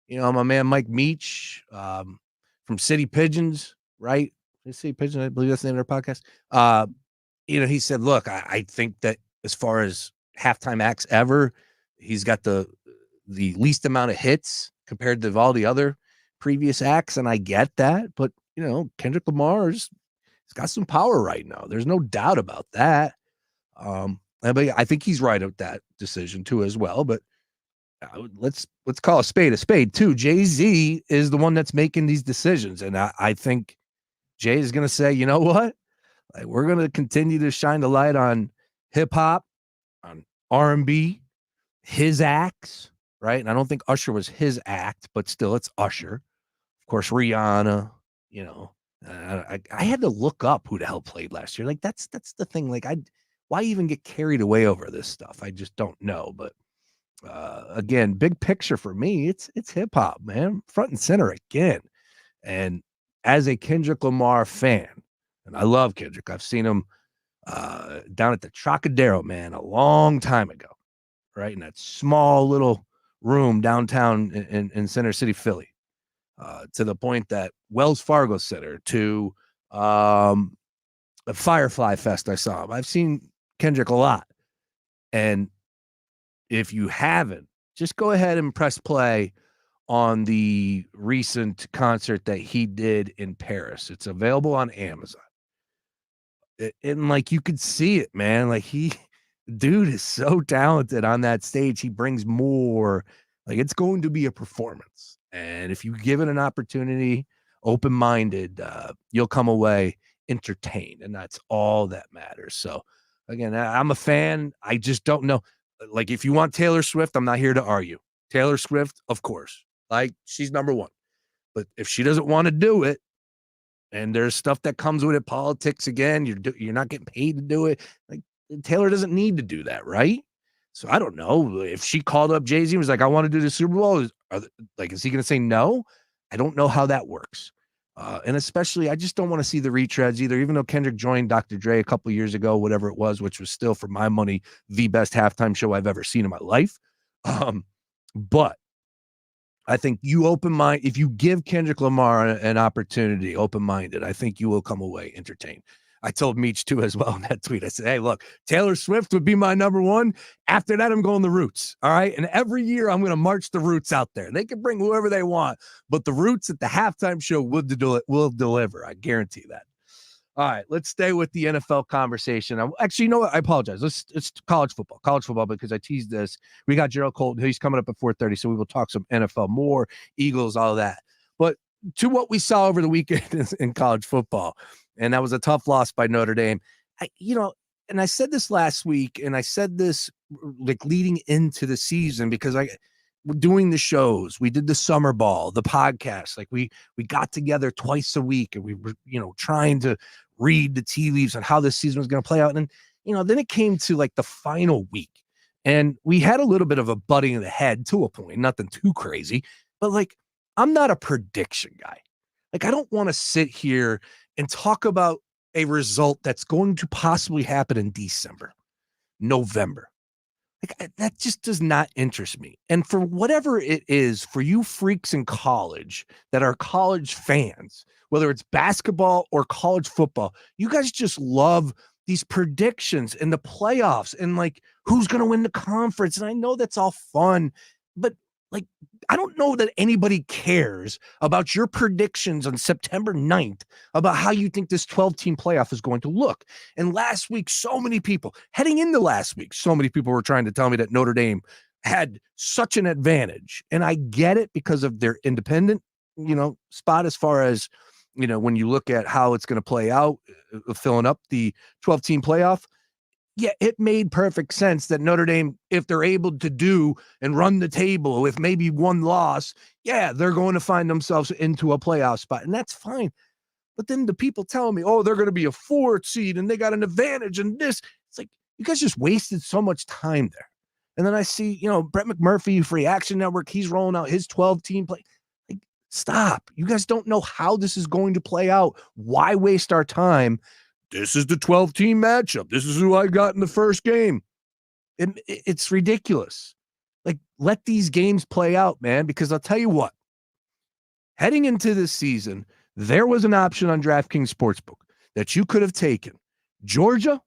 My man Mike Meach from City Pigeons, right? City Pigeons, I believe that's the name of their podcast. He said, "Look, I think that as far as halftime acts ever, he's got the least amount of hits compared to all the other previous acts, and I get that, but." Kendrick Lamar's got some power right now. There's no doubt about that. But I think he's right with that decision too, as well. But let's call a spade too. Jay-Z is the one that's making these decisions, and I think Jay is going to say, you know what? Like, we're going to continue to shine the light on hip hop, on R&B, his acts, right? And I don't think Usher was his act, but still, it's Usher. Of course, Rihanna. I had to look up who the hell played last year. Like, that's the thing. Like, why even get carried away over this stuff? I just don't know. But again, big picture for me, it's hip hop, man, front and center again. And as a Kendrick Lamar fan, and I love Kendrick, I've seen him down at the Trocadero, man, a long time ago, right in that small little room downtown in Center City, Philly. To the point that Wells Fargo Center, to a Firefly Fest, I saw him. I've seen Kendrick a lot. And if you haven't, just go ahead and press play on the recent concert that he did in Paris. It's available on Amazon. And like, you could see it, man. Like, dude is so talented on that stage. He brings more. Like, it's going to be a performance. And if you give it an opportunity, open-minded, you'll come away entertained. And that's all that matters. So, again, I'm a fan. I just don't know. Like, if you want Taylor Swift, I'm not here to argue. Taylor Swift, of course. Like, she's number one. But if she doesn't want to do it, and there's stuff that comes with it, politics again, you're not getting paid to do it. Like, Taylor doesn't need to do that, right? So I don't know if she called up Jay-Z and was like, I want to do the Super Bowl. Is he going to say no? I don't know how that works. And especially, I just don't want to see the retreads either, even though Kendrick joined Dr. Dre a couple years ago, whatever it was, which was still, for my money, the best halftime show I've ever seen in my life. But I think if you give Kendrick Lamar an opportunity, open-minded, I think you will come away entertained. I told Meach too as well in that tweet. I said, hey, look, Taylor Swift would be my number one. After that, I'm going the Roots. All right. And every year I'm going to march the Roots out there. They can bring whoever they want, but the Roots at the halftime show will deliver. I guarantee that. All right. Let's stay with the NFL conversation. Actually, you know what? I apologize. It's college football, because I teased this. We got Jerrold Colton. He's coming up at 4:30. So we will talk some NFL more, Eagles, all of that. But to what we saw over the weekend in college football, and that was a tough loss by Notre Dame. And I said this last week, and I said this like leading into the season, because we're doing the shows. We did the summer ball, the podcast. Like, we got together twice a week, and we were, trying to read the tea leaves on how this season was going to play out. And, then it came to like the final week, and we had a little bit of a butting of the head to a point, nothing too crazy, but like, I'm not a prediction guy. Like, I don't want to sit here and talk about a result that's going to possibly happen in December, November. Like, that just does not interest me. And for whatever it is, for you freaks in college that are college fans, whether it's basketball or college football, you guys just love these predictions and the playoffs and like who's going to win the conference. And I know that's all fun, but like, I don't know that anybody cares about your predictions on September 9th about how you think this 12-team playoff is going to look. And last week, heading into last week, so many people were trying to tell me that Notre Dame had such an advantage. And I get it because of their independent, spot as far as, when you look at how it's going to play out, filling up the 12-team playoff. Yeah, it made perfect sense that Notre Dame, if they're able to do and run the table with maybe one loss, yeah, they're going to find themselves into a playoff spot. And that's fine. But then the people telling me, they're going to be a 4th seed and they got an advantage and this. It's like, you guys just wasted so much time there. And then I see, Brett McMurphy, Free Action Network, he's rolling out his 12-team play. Like, stop. You guys don't know how this is going to play out. Why waste our time? This is the 12-team matchup. This is who I got in the first game. It's ridiculous. Like, let these games play out, man, because I'll tell you what. Heading into this season, there was an option on DraftKings Sportsbook that you could have taken Georgia,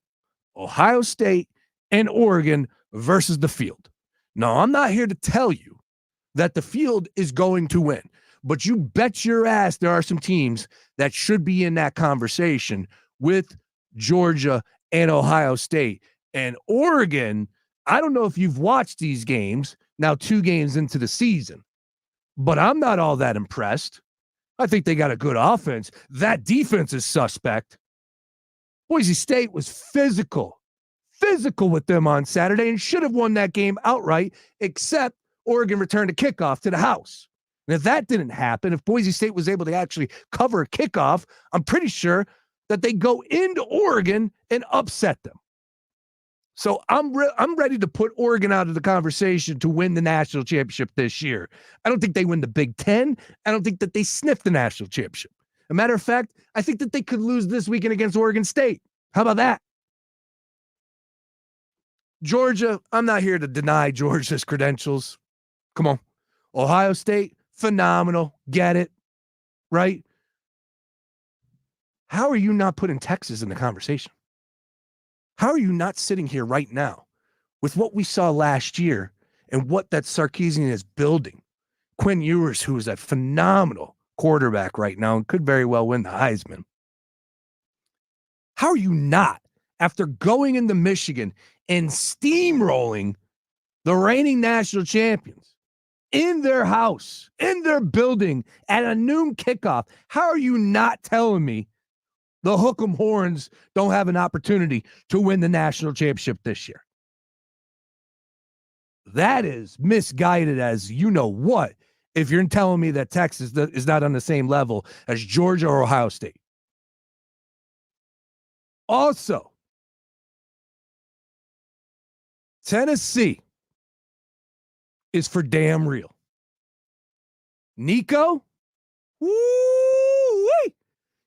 Ohio State, and Oregon versus the field. Now, I'm not here to tell you that the field is going to win, but you bet your ass there are some teams that should be in that conversation with Georgia and Ohio State. And Oregon, I don't know if you've watched these games, now 2 games into the season, but I'm not all that impressed. I think they got a good offense. That defense is suspect. Boise State was physical with them on Saturday and should have won that game outright, except Oregon returned a kickoff to the house. And if that didn't happen, if Boise State was able to actually cover a kickoff, I'm pretty sure that they go into Oregon and upset them. So I'm ready to put Oregon out of the conversation to win the national championship this year. I don't think they win the Big Ten. I don't think that they sniff the national championship. As a matter of fact, I think that they could lose this weekend against Oregon State. How about that? Georgia, I'm not here to deny Georgia's credentials. Come on. Ohio State, phenomenal. Get it, right? How are you not putting Texas in the conversation? How are you not sitting here right now with what we saw last year and what that Sarkisian is building? Quinn Ewers, who is a phenomenal quarterback right now and could very well win the Heisman. How are you not, after going into Michigan and steamrolling the reigning national champions in their house, in their building at a noon kickoff, how are you not telling me the Hook'em Horns don't have an opportunity to win the national championship this year? That is misguided as you know what, if you're telling me that Texas is not on the same level as Georgia or Ohio State. Also, Tennessee is for damn real. Nico, woo-wee.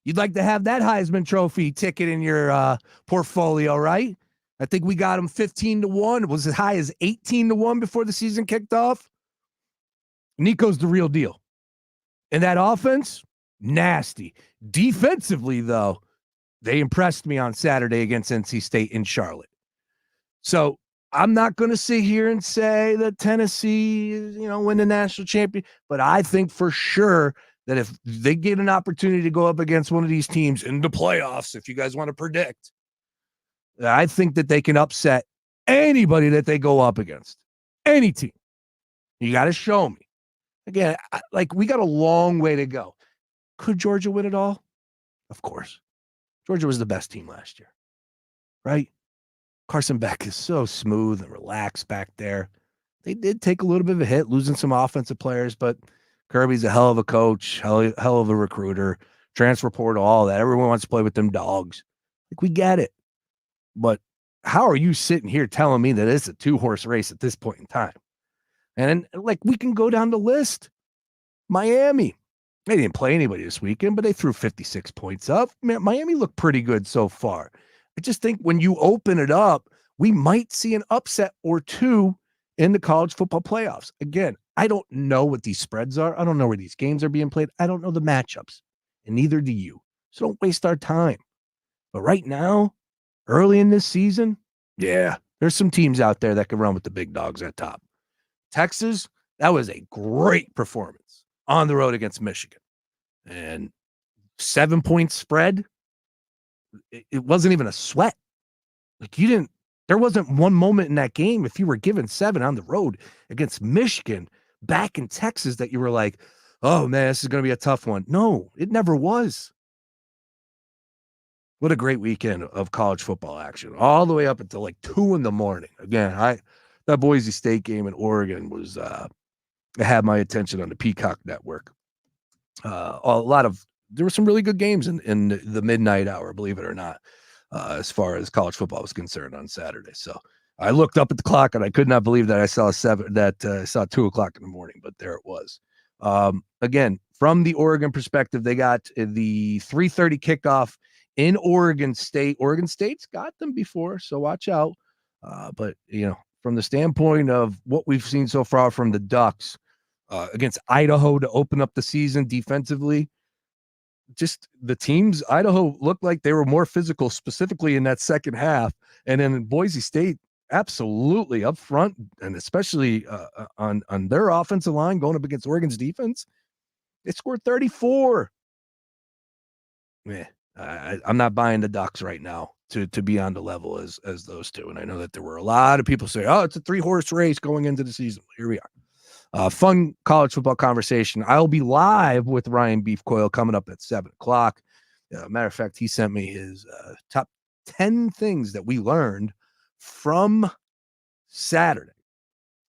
You'd like to have that Heisman Trophy ticket in your portfolio, right? I think we got him 15-1. It was as high as 18-1 before the season kicked off. Nico's the real deal. And that offense, nasty. Defensively, though, they impressed me on Saturday against NC State in Charlotte. So I'm not going to sit here and say that Tennessee is, win the national champion, but I think for sure that if they get an opportunity to go up against one of these teams in the playoffs, if you guys want to predict, I think that they can upset anybody that they go up against. Any team. You got to show me. Again, we got a long way to go. Could Georgia win it all? Of course. Georgia was the best team last year, right? Carson Beck is so smooth and relaxed back there. They did take a little bit of a hit, losing some offensive players, but Kirby's a hell of a coach, hell of a recruiter, transfer portal, all that. Everyone wants to play with them dogs. We get it. But how are you sitting here telling me that it's a 2-horse race at this point in time? And we can go down the list. Miami. They didn't play anybody this weekend, but they threw 56 points up. Man, Miami looked pretty good so far. I just think when you open it up, we might see an upset or two in the college football playoffs. Again, I don't know what these spreads are. I don't know where these games are being played. I don't know the matchups, and neither do you. So don't waste our time. But right now, early in this season, yeah, there's some teams out there that can run with the big dogs at top. Texas, that was a great performance on the road against Michigan. And 7-point spread, it wasn't even a sweat. You didn't There wasn't one moment in that game, if you were given 7 on the road against Michigan back in Texas, that you were like, oh, man, this is going to be a tough one. No, it never was. What a great weekend of college football action, all the way up until like 2 a.m. Again, that Boise State game in Oregon was it had my attention on the Peacock Network. There were some really good games in the midnight hour, believe it or not, as far as college football was concerned on Saturday. So I looked up at the clock and I could not believe that I saw 2 o'clock in the morning, but there it was. Again, from the Oregon perspective, they got the 3:30 kickoff in Oregon State. Oregon State's got them before, so watch out. But, from the standpoint of what we've seen so far from the Ducks against Idaho to open up the season defensively, just the teams, Idaho looked like they were more physical, specifically in that second half. And then Boise State, absolutely up front, and especially on their offensive line going up against Oregon's defense, they scored 34. I'm not buying the Ducks right now to be on the level as those two. And I know that there were a lot of people say, oh, it's a 3-horse race going into the season. Here we are. Fun college football conversation. I'll be live with Ryan Beefcoil coming up at 7 o'clock. Matter of fact, he sent me his top 10 things that we learned from Saturday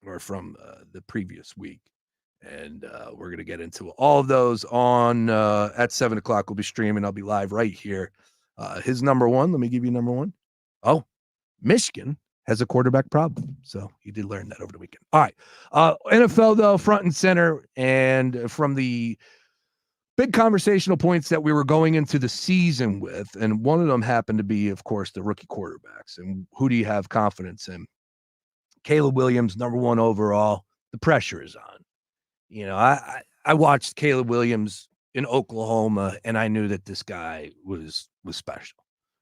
or from the previous week. And we're going to get into all of those on at 7 o'clock. We'll be streaming. I'll be live right here. His number one, let me give you number one. Oh, Michigan has a quarterback problem. So he did learn that over the weekend. All right. NFL, though, front and center. And from the big conversational points that we were going into the season with, and one of them happened to be, of course, the rookie quarterbacks. And who do you have confidence in? Caleb Williams, number 1 overall. The pressure is on. I watched Caleb Williams in Oklahoma, and I knew that this guy was special,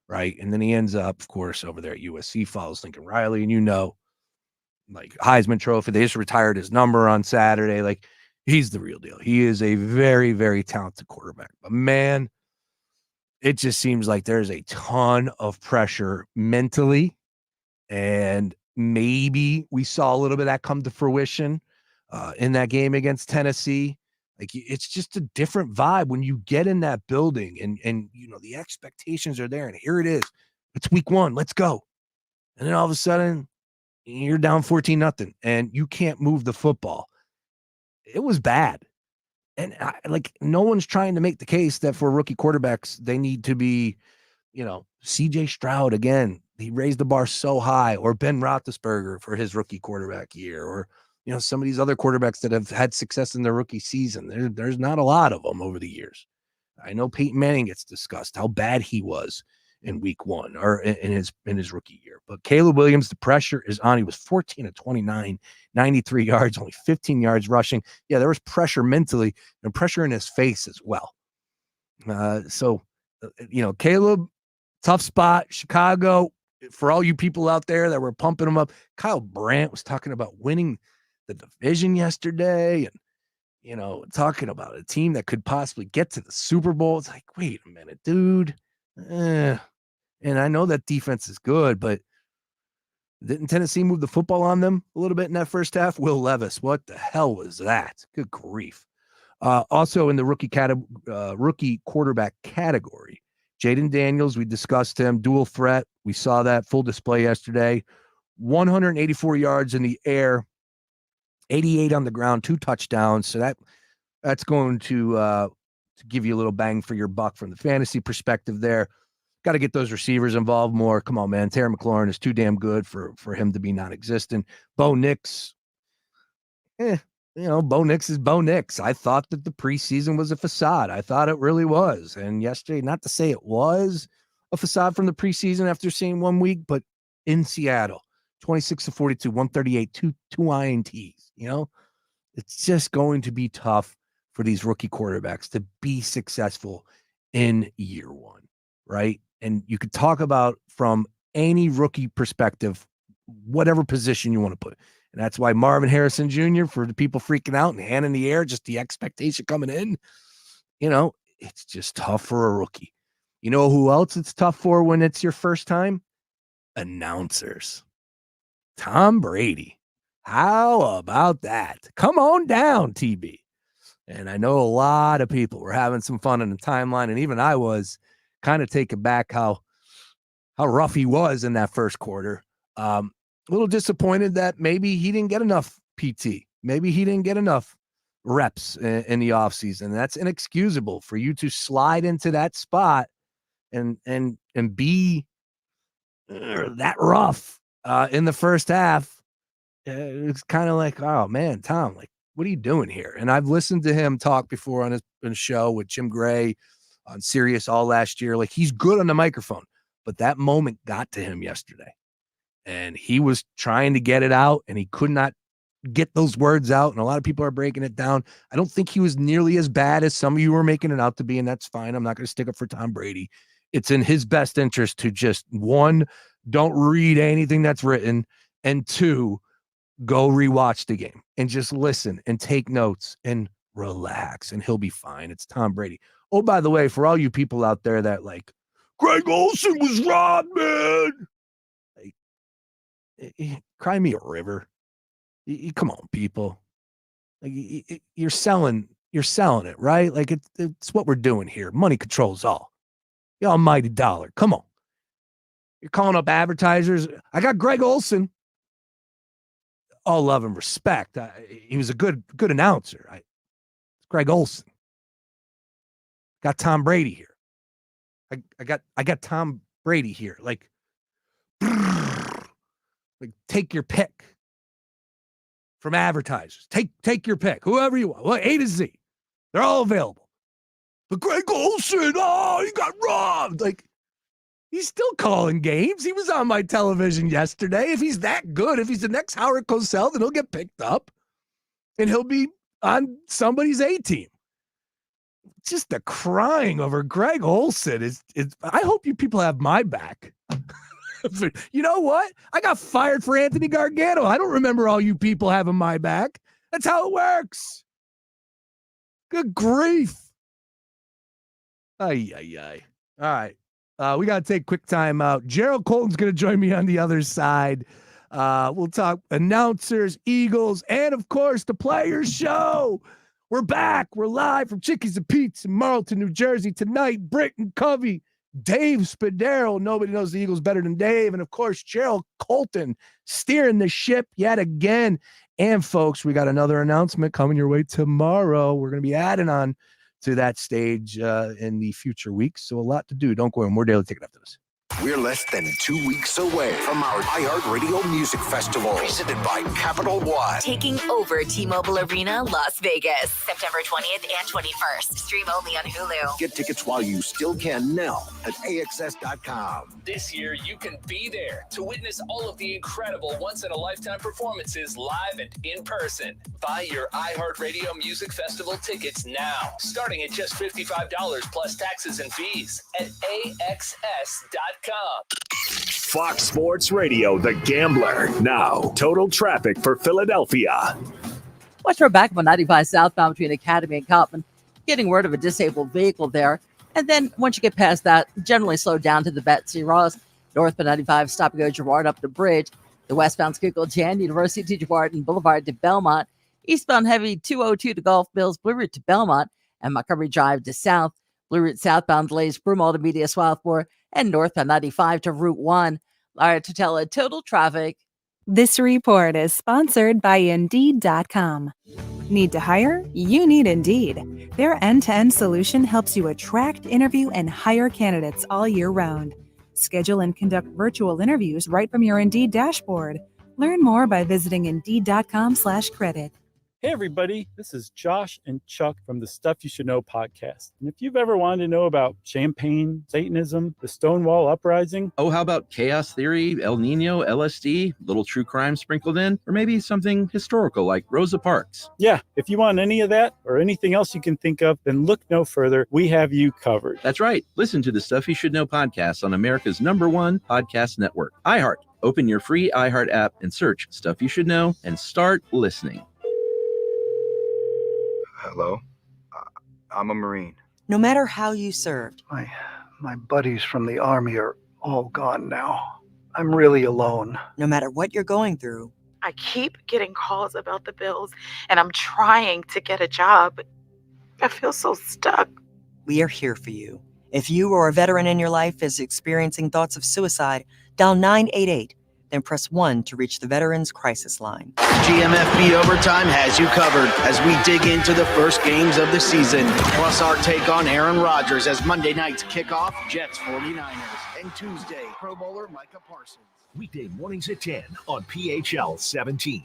right? And then he ends up, of course, over there at USC, follows Lincoln Riley, and like Heisman Trophy. They just retired his number on Saturday. Like, he's the real deal. He is a very, very talented quarterback. But, man, it just seems like there's a ton of pressure mentally, and maybe we saw a little bit of that come to fruition in that game against Tennessee. Like, it's just a different vibe when you get in that building and the expectations are there, and here it is. It's week 1. Let's go. And then all of a sudden you're down 14-0 and you can't move the football. It was bad. And no one's trying to make the case that for rookie quarterbacks, they need to be, CJ Stroud again. He raised the bar so high, or Ben Roethlisberger for his rookie quarterback year, or some of these other quarterbacks that have had success in their rookie season. There's not a lot of them over the years. I know Peyton Manning gets discussed, how bad he was in week 1 or in his rookie year. But Caleb Williams, the pressure is on. He was 14 of 29, 93 yards, only 15 yards rushing. Yeah, there was pressure mentally and pressure in his face as well. Caleb, tough spot, Chicago. For all you people out there that were pumping him up, Kyle Brandt was talking about winning the division yesterday and, talking about a team that could possibly get to the Super Bowl. It's like, wait a minute, dude. And I know that defense is good, but didn't Tennessee move the football on them a little bit in that first half? Will Levis, what the hell was that? Good grief. Also in the rookie quarterback category, Jaden Daniels, we discussed him, dual threat. We saw that full display yesterday. 184 yards in the air, 88 on the ground, 2 touchdowns. So that's going to give you a little bang for your buck from the fantasy perspective there. Got to get those receivers involved more. Come on, man. Terry McLaurin is too damn good for him to be non-existent. Bo Nix, Bo Nix is Bo Nix. I thought that the preseason was a facade. I thought it really was. And yesterday, not to say it was a facade from the preseason after seeing 1 week, but in Seattle, 26-42, 138, two INTs. It's just going to be tough for these rookie quarterbacks to be successful in year 1, right? And you could talk about from any rookie perspective, whatever position you want to put. And that's why Marvin Harrison Jr., for the people freaking out and hand in the air, just the expectation coming in, it's just tough for a rookie. You know who else it's tough for when it's your first time? Announcers. Tom Brady. How about that? Come on down, TB. And I know a lot of people were having some fun in the timeline, and even I was kind of taken back how rough he was in that first quarter. A little disappointed that maybe he didn't get enough PT. Maybe he didn't get enough reps in the offseason. That's inexcusable for you to slide into that spot and be that rough in the first half. It's kind of like, oh man, Tom, like, what are you doing here? And I've listened to him talk before on his show with Jim Gray on Sirius all last year. Like, he's good on the microphone, but that moment got to him yesterday, and he was trying to get it out, and he could not get those words out. And a lot of people are breaking it down. I don't think he was nearly as bad as some of you were making it out to be, and that's fine. I'm not going to stick up for Tom Brady. It's in his best interest to just, one, don't read anything that's written, and two, go rewatch the game and just listen and take notes and relax, and he'll be fine. It's Tom Brady. Oh, by the way, for all you people out there that like, Greg Olsen was robbed, man. Like, cry me a river. Come on, people. Like, you're selling it, right? Like, it's what we're doing here. Money controls all. The almighty dollar. Come on. You're calling up advertisers. I got Greg Olsen. All love and respect. He was a good announcer. It's Greg Olsen. Got Tom Brady here. I got Tom Brady here. Like take your pick from advertisers. Take your pick. Whoever you want. Well, A to Z. They're all available. But Greg Olsen, he got robbed. Like, he's still calling games. He was on my television yesterday. If he's that good, if he's the next Howard Cosell, then he'll get picked up and he'll be on somebody's A team. Just the crying over Greg Olsen is I hope you people have my back. You know what? I got fired for Anthony Gargano. I don't remember all you people having my back. That's how it works. Good grief. Ay. All right. We got to take a quick time out. Jerrold Colton's going to join me on the other side. We'll talk announcers, Eagles, and, of course, the Players Show. We're back. We're live from Chickies and Pete's in Marlton, New Jersey tonight. Britton Covey, Dave Spadaro. Nobody knows the Eagles better than Dave. And, of course, Jerrold Colton steering the ship yet again. And, folks, we got another announcement coming your way tomorrow. We're going to be adding on to that stage in the future weeks. So a lot to do. Don't go in. More Daily Ticket after this. We're less than 2 weeks away from our iHeartRadio Music Festival, presented by Capital One. Taking over T-Mobile Arena, Las Vegas, September 20th and 21st. Stream only on Hulu. Get tickets while you still can now at AXS.com. This year, you can be there to witness all of the incredible once-in-a-lifetime performances live and in person. Buy your iHeartRadio Music Festival tickets now, starting at just $55 plus taxes and fees at AXS.com. Fox Sports Radio, The Gambler. Now, total traffic for Philadelphia. Watch for back on 95 southbound between Academy and Cotman. Getting word of a disabled vehicle there. And then once you get past that, generally slow down to the Betsy Ross. Northbound 95, stop and go Girard up the bridge. The westbound Schuylkill Jan, University to Girard and Boulevard to Belmont. Eastbound heavy 202 to Gulf Mills, Blue Route to Belmont. And Montgomery Drive to South. Blue Route southbound delays Broomall to Media Swarthmore. And northbound 95 to Route 1. Lara Tutela, total traffic. This report is sponsored by Indeed.com. Need to hire? You need Indeed. Their end-to-end solution helps you attract, interview, and hire candidates all year round. Schedule and conduct virtual interviews right from your Indeed dashboard. Learn more by visiting Indeed.com/credit. Hey everybody, this is Josh and Chuck from the Stuff You Should Know podcast. And if you've ever wanted to know about champagne, Satanism, the Stonewall Uprising. Oh, how about chaos theory, El Nino, LSD, little true crime sprinkled in, or maybe something historical like Rosa Parks. Yeah, if you want any of that or anything else you can think of, then look no further. We have you covered. That's right. Listen to the Stuff You Should Know podcast on America's #1 podcast network, iHeart. Open your free iHeart app and search Stuff You Should Know and start listening. Hello, I'm a Marine. No matter how you served. My buddies from the Army are all gone now. I'm really alone. No matter what you're going through, I keep getting calls about the bills, and I'm trying to get a job, but I feel so stuck. we are here for you. If you or a veteran in your life is experiencing thoughts of suicide, dial 988, then press 1 to reach the Veterans Crisis Line. GMFB Overtime has you covered as we dig into the first games of the season. Plus our take on Aaron Rodgers as Monday nights kick off Jets 49ers. And Tuesday, Pro Bowler Micah Parsons. Weekday mornings at 10 on PHL 17.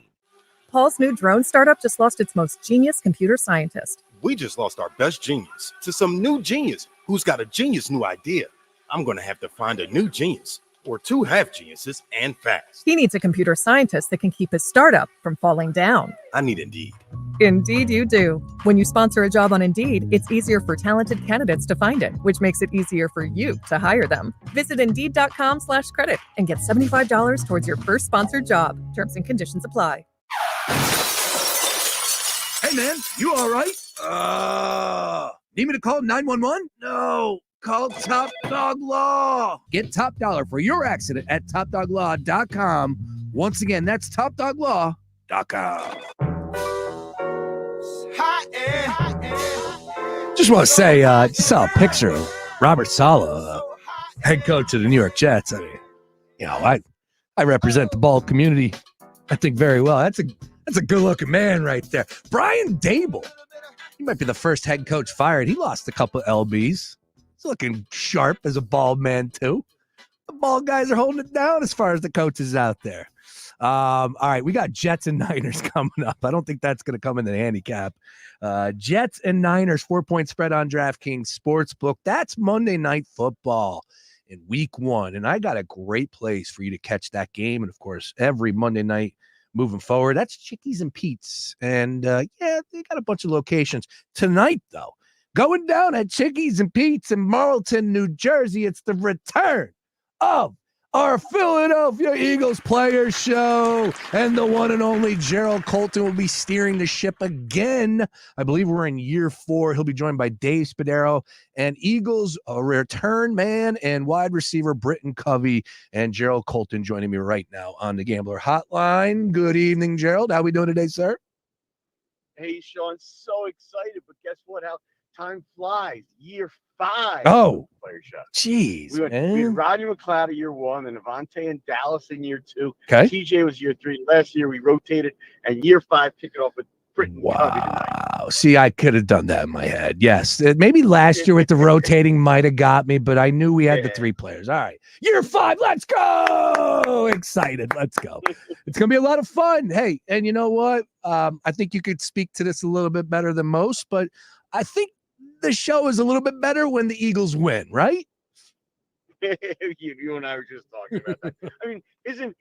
Paul's new drone startup just lost its most genius computer scientist. We just lost our best genius to some new genius who's got a genius new idea. I'm going to have to find a new genius or two half geniuses and fast. He needs a computer scientist that can keep his startup from falling down. I need Indeed. Indeed you do. When you sponsor a job on Indeed, it's easier for talented candidates to find it, which makes it easier for you to hire them. Visit Indeed.com/credit and get $75 towards your first sponsored job. Terms and conditions apply. Hey, man, you all right? Need me to call 911? No, call Top Dog Law. Get top dollar for your accident at topdoglaw.com. Once again, that's topdoglaw.com. Just want to say, just saw a picture of Robert Saleh, head coach of the New York Jets. I mean, you know, I represent the bald community, I think, very well. That's a good-looking man right there. Brian Dable. He might be the first head coach fired. He lost a couple of LBs. He's looking sharp as a bald man, too. The bald guys are holding it down as far as the coaches out there. All right, we got Jets and Niners coming up. I don't think that's going to come in the handicap. Jets and Niners, 4-point spread on DraftKings Sportsbook. That's Monday Night Football in Week 1. And I got a great place for you to catch that game. And, of course, every Monday night moving forward, that's Chickies and Pete's. And, yeah, they got a bunch of locations. Tonight, though, going down at Chickies and Pete's in Marlton, New Jersey, it's the return of our Philadelphia Eagles Players Show. And the one and only Jerrold Colton will be steering the ship again. I believe we're in year 4. He'll be joined by Dave Spadaro and Eagles return man and wide receiver Britton Covey, and Jerrold Colton joining me right now on the Gambler Hotline. Good evening, Jerrold. How we doing today, sir? Hey, Sean, so excited, but guess what? How time flies. Year 5. Oh, Player Show. Jeez, We had Rodney McLeod year 1, and Avante and Dallas in year 2. Okay. TJ was year 3. Last year we rotated, and year 5 kicked it off with Britton Covey tonight. Oh, see, I could have done that in my head. Yes. Maybe last year with the rotating might have got me, but I knew we had the 3 players. All right. Year 5. Let's go. Excited. Let's go. It's going to be a lot of fun. Hey, and you know what? I think you could speak to this a little bit better than most, but I think the show is a little bit better when the Eagles win, right? You and I were just talking about that. I mean, isn't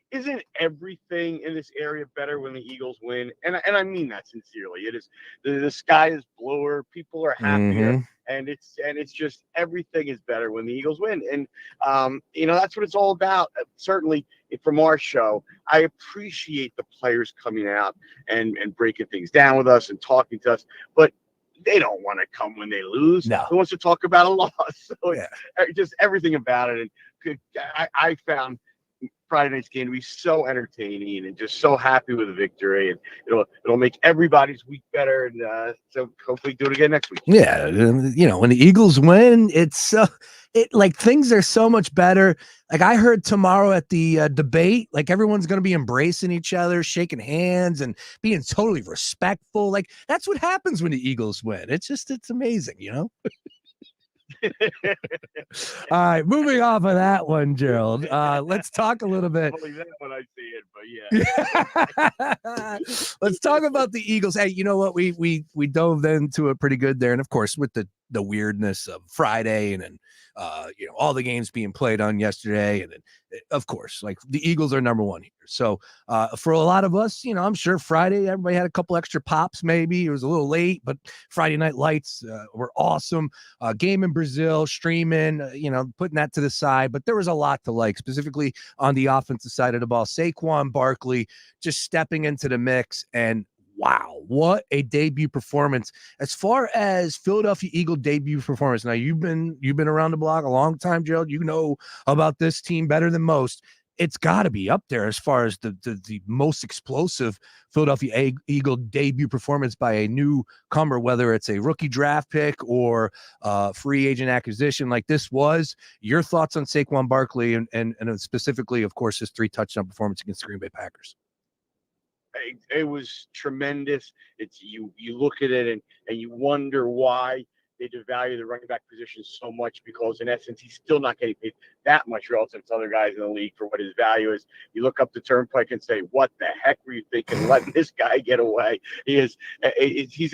everything in this area better when the Eagles win? And I mean that sincerely. It is the sky is bluer, people are happier, and it's just everything is better when the Eagles win. And you know, that's what it's all about. Certainly from our show, I appreciate the players coming out and breaking things down with us and talking to us, but they don't want to come when they lose. No. Who wants to talk about a loss? So it's just everything about it. And I found Friday night's game to be so entertaining and just so happy with the victory. And it'll make everybody's week better. And so hopefully do it again next week. Yeah. You know, when the Eagles win, it's like things are so much better. Like I heard tomorrow at the debate, like everyone's going to be embracing each other, shaking hands and being totally respectful. Like that's what happens when the Eagles win. It's amazing, you know? All right, moving off of that one, Jerrold. Let's talk a little bit. Only that when I see it, but yeah. Let's talk about the Eagles. Hey, you know what? We dove into it pretty good there, and of course, with the weirdness of Friday and you know, all the games being played on yesterday, and then, of course, like the Eagles are number 1 here. So for a lot of us, you know, I'm sure Friday everybody had a couple extra pops. Maybe it was a little late, but Friday Night Lights were awesome. Game in Brazil, streaming, you know, putting that to the side. But there was a lot to like, specifically on the offensive side of the ball. Saquon Barkley just stepping into the mix, and wow, what a debut performance. As far as Philadelphia Eagle debut performance, now you've been around the block a long time, Gerald. You know about this team better than most. it's got to be up there as far as the most explosive Philadelphia Eagle debut performance by a newcomer, whether it's a rookie draft pick or free agent acquisition like this was. Your thoughts on Saquon Barkley and specifically, of course, his 3 touchdown performance against the Green Bay Packers? It was tremendous. It's you look at it and you wonder why they devalue the running back position so much, because in essence he's still not getting paid that much relative to other guys in the league for what his value is. You look up the turnpike and say, what the heck were you thinking letting this guy get away? He's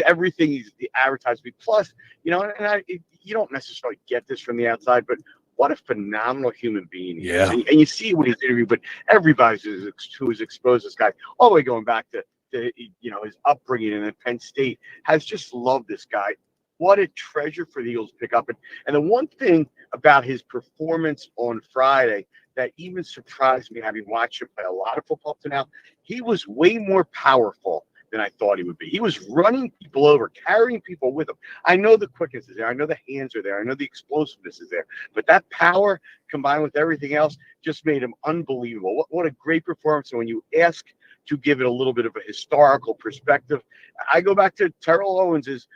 everything he's advertised to be. Plus, you don't necessarily get this from the outside, but what a phenomenal human being he is. And you see when he's interviewed, but everybody who has exposed this guy, all the way going back to his upbringing in Penn State, has just loved this guy. What a treasure for the Eagles to pick up. And the one thing about his performance on Friday that even surprised me, having watched him play a lot of football to now, he was way more powerful than I thought he would be. He was running people over, carrying people with him. I know the quickness is there. I know the hands are there. I know the explosiveness is there. But that power combined with everything else just made him unbelievable. What a great performance. And when you ask to give it a little bit of a historical perspective, I go back to Terrell Owens'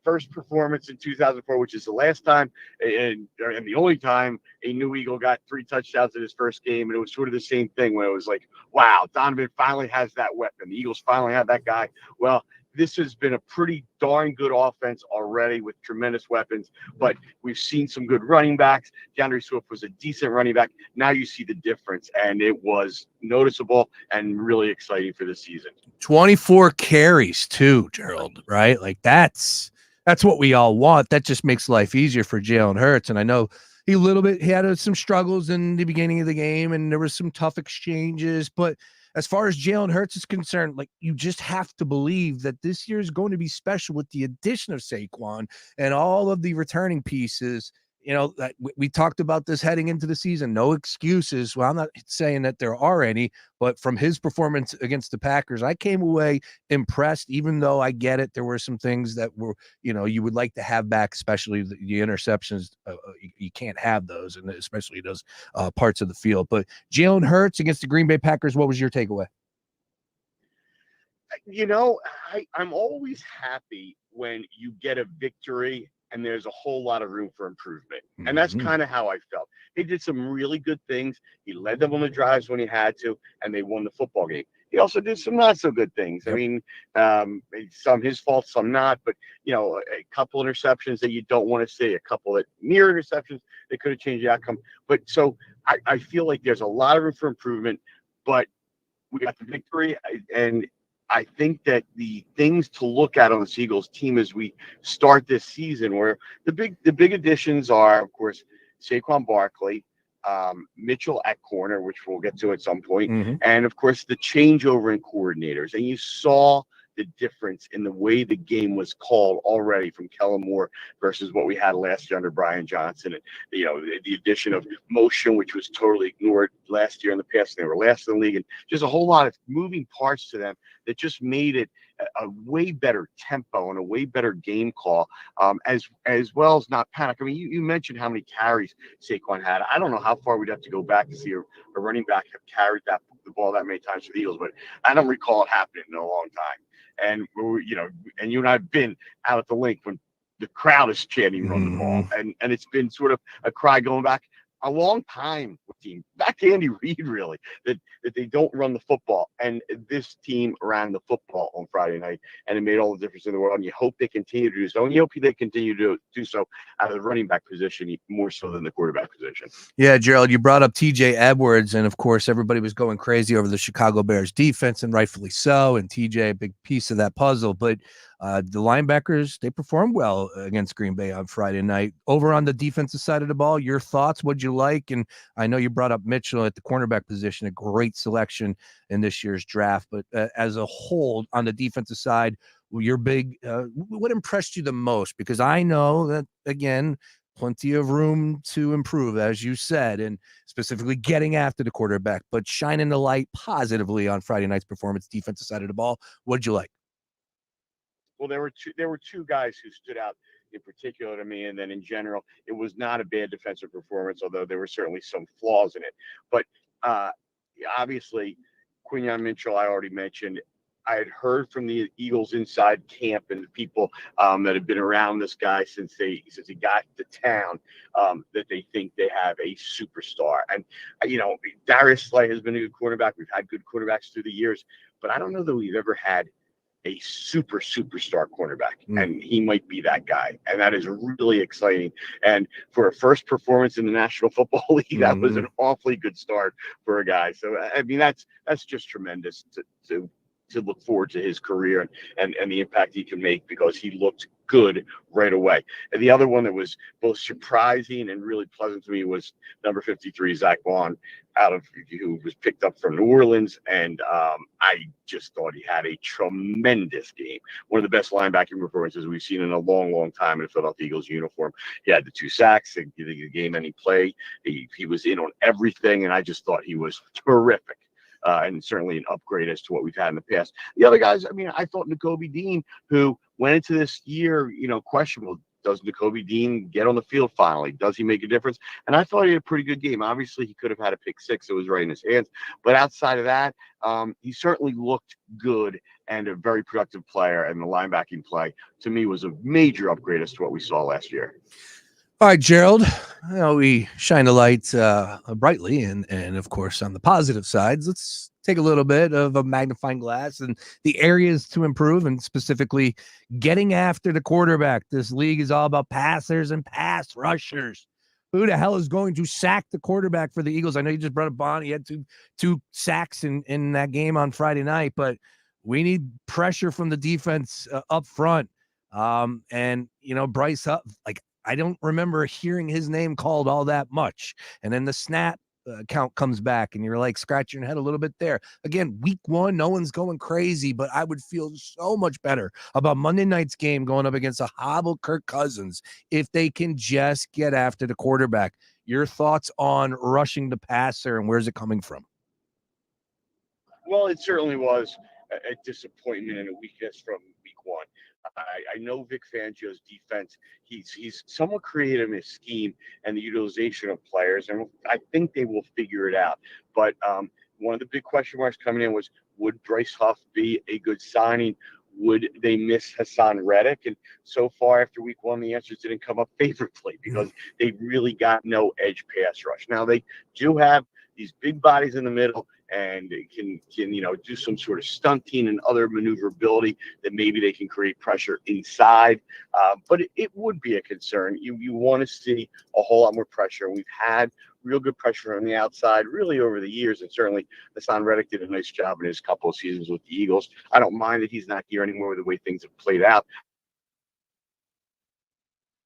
first performance in 2004, which is the last time and the only time a new Eagle got 3 touchdowns in his first game. And it was sort of the same thing when it was like, wow, Donovan finally has that weapon. The Eagles finally have that guy. Well, this has been a pretty darn good offense already with tremendous weapons, but we've seen some good running backs. DeAndre Swift was a decent running back. Now you see the difference, and it was noticeable and really exciting for the season. 24 carries too, Jerrold, right? Like that's what we all want. That just makes life easier for Jalen Hurts. And I know he had some struggles in the beginning of the game, and there was some tough exchanges. But as far as Jalen Hurts is concerned, like, you just have to believe that this year is going to be special with the addition of Saquon and all of the returning pieces. That we talked about this heading into the season. No excuses. Well, I'm not saying that there are any, but from his performance against the Packers, I came away impressed, even though I get it. There were some things that were, you would like to have back, especially the interceptions. You can't have those, and especially those parts of the field. But Jalen Hurts against the Green Bay Packers, what was your takeaway? I'm always happy when you get a victory and there's a whole lot of room for improvement. And that's kind of how I felt. He did some really good things. He led them on the drives when he had to, and they won the football game. He also did some not so good things. Yep. I mean, some his fault, some not, but a couple interceptions that you don't want to see, a couple that near interceptions that could have changed the outcome. But so I feel like there's a lot of room for improvement, but we got the victory, and I think that the things to look at on the Eagles team as we start this season, where the big additions are, of course, Saquon Barkley, Mitchell at corner, which we'll get to at some point, and of course the changeover in coordinators. And you saw the difference in the way the game was called already from Kellen Moore versus what we had last year under Brian Johnson. And the addition of motion, which was totally ignored last year in the past, and they were last in the league, and just a whole lot of moving parts to them that just made it a way better tempo and a way better game call, as well as not panic. I mean, you mentioned how many carries Saquon had. I don't know how far we'd have to go back to see a running back have carried the ball that many times for the Eagles, but I don't recall it happening in a long time. And and you and I have been out at the link when the crowd is chanting run the ball, and it's been sort of a cry going back a long time with team back to Andy Reid, really, that they don't run the football. And this team ran the football on Friday night, and it made all the difference in the world. And you hope they continue to do so, and you hope they continue to do so out of the running back position more so than the quarterback position. Yeah, Jerrold, you brought up TJ Edwards, and of course everybody was going crazy over the Chicago Bears defense, and rightfully so. And TJ, a big piece of that puzzle, but the linebackers, they performed well against Green Bay on Friday night. Over on the defensive side of the ball, your thoughts? What'd you like? And I know you brought up Mitchell at the cornerback position, a great selection in this year's draft. But as a whole, on the defensive side, your big, what impressed you the most? Because I know that, again, plenty of room to improve, as you said, and specifically getting after the quarterback, but shining the light positively on Friday night's performance, defensive side of the ball. What'd you like? Well, there were two guys who stood out in particular to me, and then in general, it was not a bad defensive performance, although there were certainly some flaws in it. But obviously, Quinyon Mitchell, I already mentioned. I had heard from the Eagles inside camp and the people that have been around this guy since he got to town, that they think they have a superstar. And Darius Slay has been a good quarterback. We've had good quarterbacks through the years, but I don't know that we've ever had a superstar cornerback, and he might be that guy, and that is really exciting. And for a first performance in the National Football League, that was an awfully good start for a guy. So I mean, that's just tremendous to look forward to his career and the impact he can make, because he looked good right away. And the other one that was both surprising and really pleasant to me was number 53, Zach Vaughn, who was picked up from New Orleans. And I just thought he had a tremendous game. One of the best linebacking performances we've seen in a long, long time in a Philadelphia Eagles uniform. He had the 2 sacks, the game-ending play. He was in on everything, and I just thought he was terrific. And certainly an upgrade as to what we've had in the past. The other guys, I mean, I thought Nakobe Dean, who went into this year, questionable. Does Nakobe Dean get on the field finally? Does he make a difference? And I thought he had a pretty good game. Obviously, he could have had a pick 6 that was right in his hands. But outside of that, he certainly looked good and a very productive player. And the linebacking play, to me, was a major upgrade as to what we saw last year. All right, Jerrold, we shine a light brightly and of course, on the positive sides. Let's take a little bit of a magnifying glass and the areas to improve, and specifically getting after the quarterback. This league is all about passers and pass rushers. Who the hell is going to sack the quarterback for the Eagles? I know you just brought up Bond. He had two sacks in that game on Friday night, but we need pressure from the defense up front. And, Bryce Huff, I don't remember hearing his name called all that much. And then the snap count comes back and you're scratching your head a little bit there. Again, week 1, no one's going crazy, but I would feel so much better about Monday night's game going up against a hobbled Kirk Cousins if they can just get after the quarterback. Your thoughts on rushing the passer, and where's it coming from? Well, it certainly was a disappointment and a weakness from week 1. I know Vic Fangio's defense. He's somewhat creative in his scheme and the utilization of players, and I think they will figure it out. But one of the big question marks coming in was, would Bryce Huff be a good signing? Would they miss Hassan Reddick? And so far after week 1, the answers didn't come up favorably, because they really got no edge pass rush. Now they do have these big bodies in the middle, and can do some sort of stunting and other maneuverability that maybe they can create pressure inside. But it would be a concern. You want to see a whole lot more pressure. We've had real good pressure on the outside really over the years, and certainly Hassan Reddick did a nice job in his couple of seasons with the Eagles. I don't mind that he's not here anymore with the way things have played out.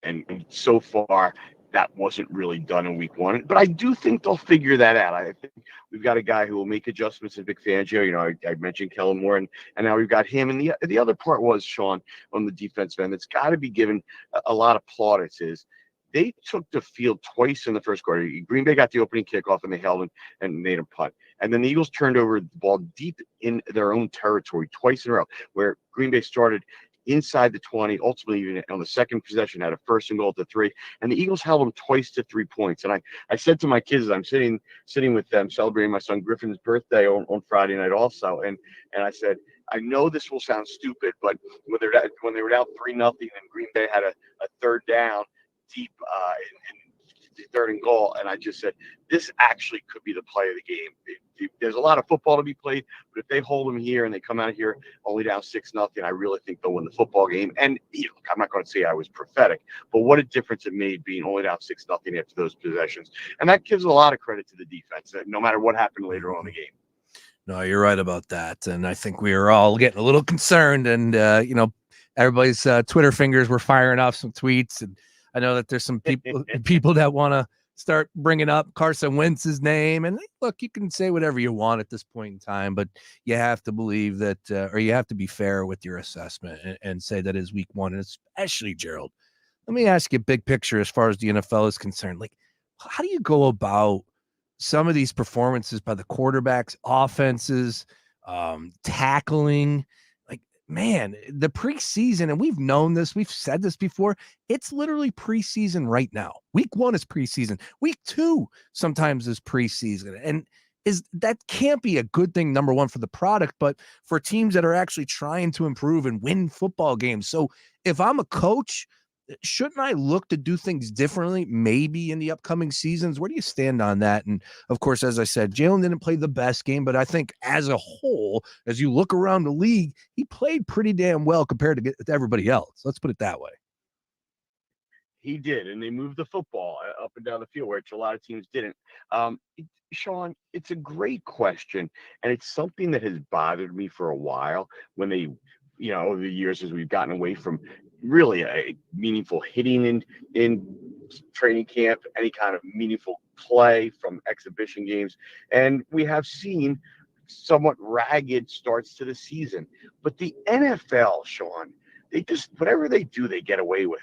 And so far, that wasn't really done in week 1, but I do think they'll figure that out. I think we've got a guy who will make adjustments in Vic Fangio. I mentioned Kellen Moore, and now we've got him. And the other part was, Sean, on the defense end, that's got to be given a lot of plaudits is they took the field twice in the first quarter. Green Bay got the opening kickoff, and they held him and made a punt. And then the Eagles turned over the ball deep in their own territory twice in a row, where Green Bay started inside the 20, ultimately even on the second possession had a 1st and goal at the 3, and the Eagles held them twice to 3 points. And I said to my kids, I'm sitting with them celebrating my son Griffin's birthday on Friday night also, and I said, I know this will sound stupid, but when they were down 3-0 and Green Bay had a 3rd down deep in 3rd and goal, and I just said, this actually could be the play of the game. There's a lot of football to be played, but if they hold them here and they come out here only down 6-0, I really think they'll win the football game. And I'm not going to say I was prophetic, but what a difference it made being only down 6-0 after those possessions. And that gives a lot of credit to the defense, no matter what happened later on in the game. No, you're right about that. And I think we were all getting a little concerned, and, everybody's Twitter fingers were firing off some tweets. And I know that there's some people that want to start bringing up Carson Wentz's name. And look, you can say whatever you want at this point in time, but you have to believe that, or you have to be fair with your assessment and say that is week 1. And especially, Jerrold, let me ask you a big picture as far as the NFL is concerned. How do you go about some of these performances by the quarterbacks, offenses, tackling? Man, the preseason, and we've known this, we've said this before, it's literally preseason right now. Week 1 is preseason. Week 2 sometimes is preseason. And is that can't be a good thing, number one, for the product, but for teams that are actually trying to improve and win football games. So if I'm a coach, shouldn't I look to do things differently, maybe in the upcoming seasons? Where do you stand on that? And of course, as I said, Jalen didn't play the best game, but I think as a whole, as you look around the league, he played pretty damn well compared to everybody else. Let's put it that way. He did, and they moved the football up and down the field, which a lot of teams didn't. Sean, it's a great question, and it's something that has bothered me for a while when they, over the years as we've gotten away from really a meaningful hitting in training camp, any kind of meaningful play from exhibition games, and we have seen somewhat ragged starts to the season. But the NFL, Sean, they just, whatever they do, they get away with.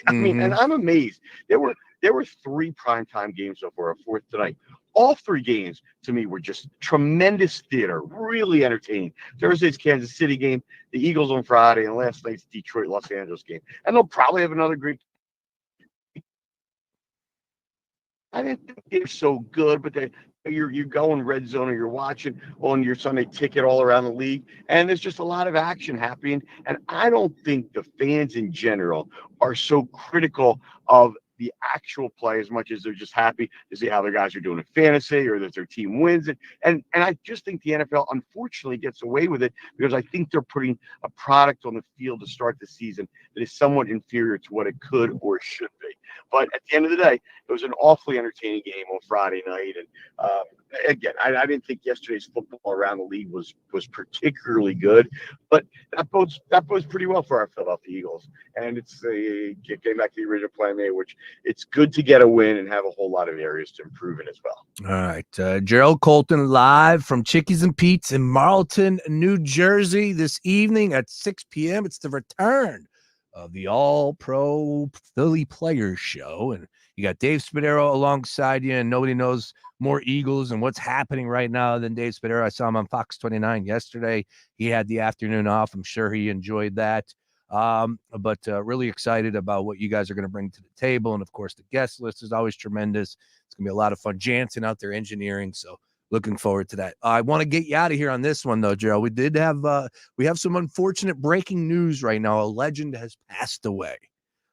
I mean, and I'm amazed. There were 3 primetime games so far, a fourth tonight. All 3 games to me were just tremendous theater, really entertaining. Thursday's Kansas City game, the Eagles on Friday, and last night's Detroit Los Angeles game. And they'll probably have another great. I didn't think they were so good, but you're going red zone, or you're watching on your Sunday ticket all around the league, and there's just a lot of action happening. And I don't think the fans in general are so critical of the actual play as much as they're just happy to see how their guys are doing in fantasy or that their team wins. And I just think the NFL unfortunately gets away with it because I think they're putting a product on the field to start the season that is somewhat inferior to what it could or should be. But at the end of the day, it was an awfully entertaining game on Friday night. And again, I didn't think yesterday's football around the league was particularly good, but that bodes pretty well for our Philadelphia Eagles. And it's getting back to the original plan there, which it's good to get a win and have a whole lot of areas to improve in as well. All right. Jerrold Colton live from Chickies and Pete's in Marlton, New Jersey this evening at 6 p.m. It's the return of the All-Pro Philly Players Show. And you got Dave Spadaro alongside you, and nobody knows more Eagles and what's happening right now than Dave Spadaro. I saw him on Fox 29 yesterday. He had the afternoon off. I'm sure he enjoyed that. But really excited about what you guys are going to bring to the table. And, of course, the guest list is always tremendous. It's going to be a lot of fun. Jansen out there engineering, so looking forward to that. I want to get you out of here on this one, though, Jerrold. We have some unfortunate breaking news right now. A legend has passed away.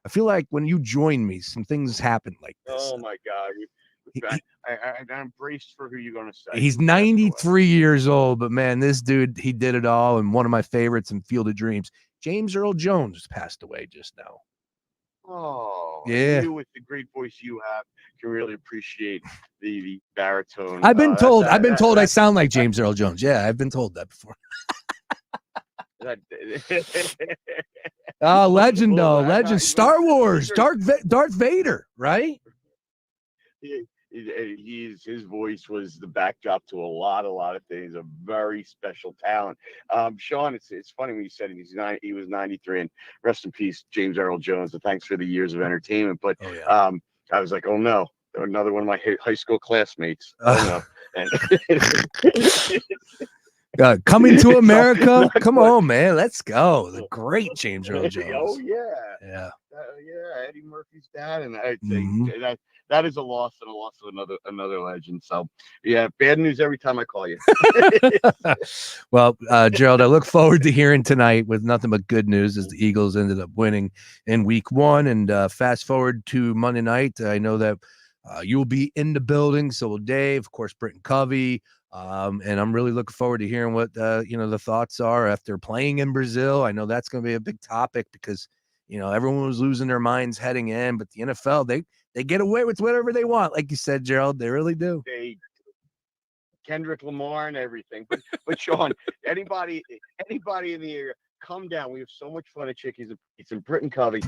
I feel like when you join me, some things happen like this. Oh, my God. I'm braced for who you're going to say. He's 93 years old, but, man, this dude, he did it all, and one of my favorites in Field of Dreams. James Earl Jones passed away just now. Oh, yeah. You with the great voice you have can really appreciate the baritone. I've been told I sound like James Earl Jones. Yeah, I've been told that before. Legend, though. Legend. Star Wars. Darth Vader, right? His voice was the backdrop to a lot of things. A very special talent. Sean, it's funny when you said he was 93, and rest in peace, James Earl Jones. And thanks for the years of entertainment. But I was like, oh no, another one of my high school classmates. Oh no. Coming to America. Come on, man. Let's go. The great James Earl Jones. Oh yeah. Yeah. Eddie Murphy's dad, and I'd say that is a loss and a loss of another legend. So yeah, bad news every time I call you. Well, Jerrold, I look forward to hearing tonight with nothing but good news as the Eagles ended up winning in week 1. And fast forward to Monday night, I know that you'll be in the building. So will Dave, of course, Britton Covey. And I'm really looking forward to hearing what the thoughts are after playing in Brazil. I know that's going to be a big topic because everyone was losing their minds heading in, but the NFL, they get away with whatever they want, like you said, Jerrold. They really do. Kendrick Lamar and everything. But Sean, anybody in the area, come down. We have so much fun at Chickies and Pete's. And Britton Covey,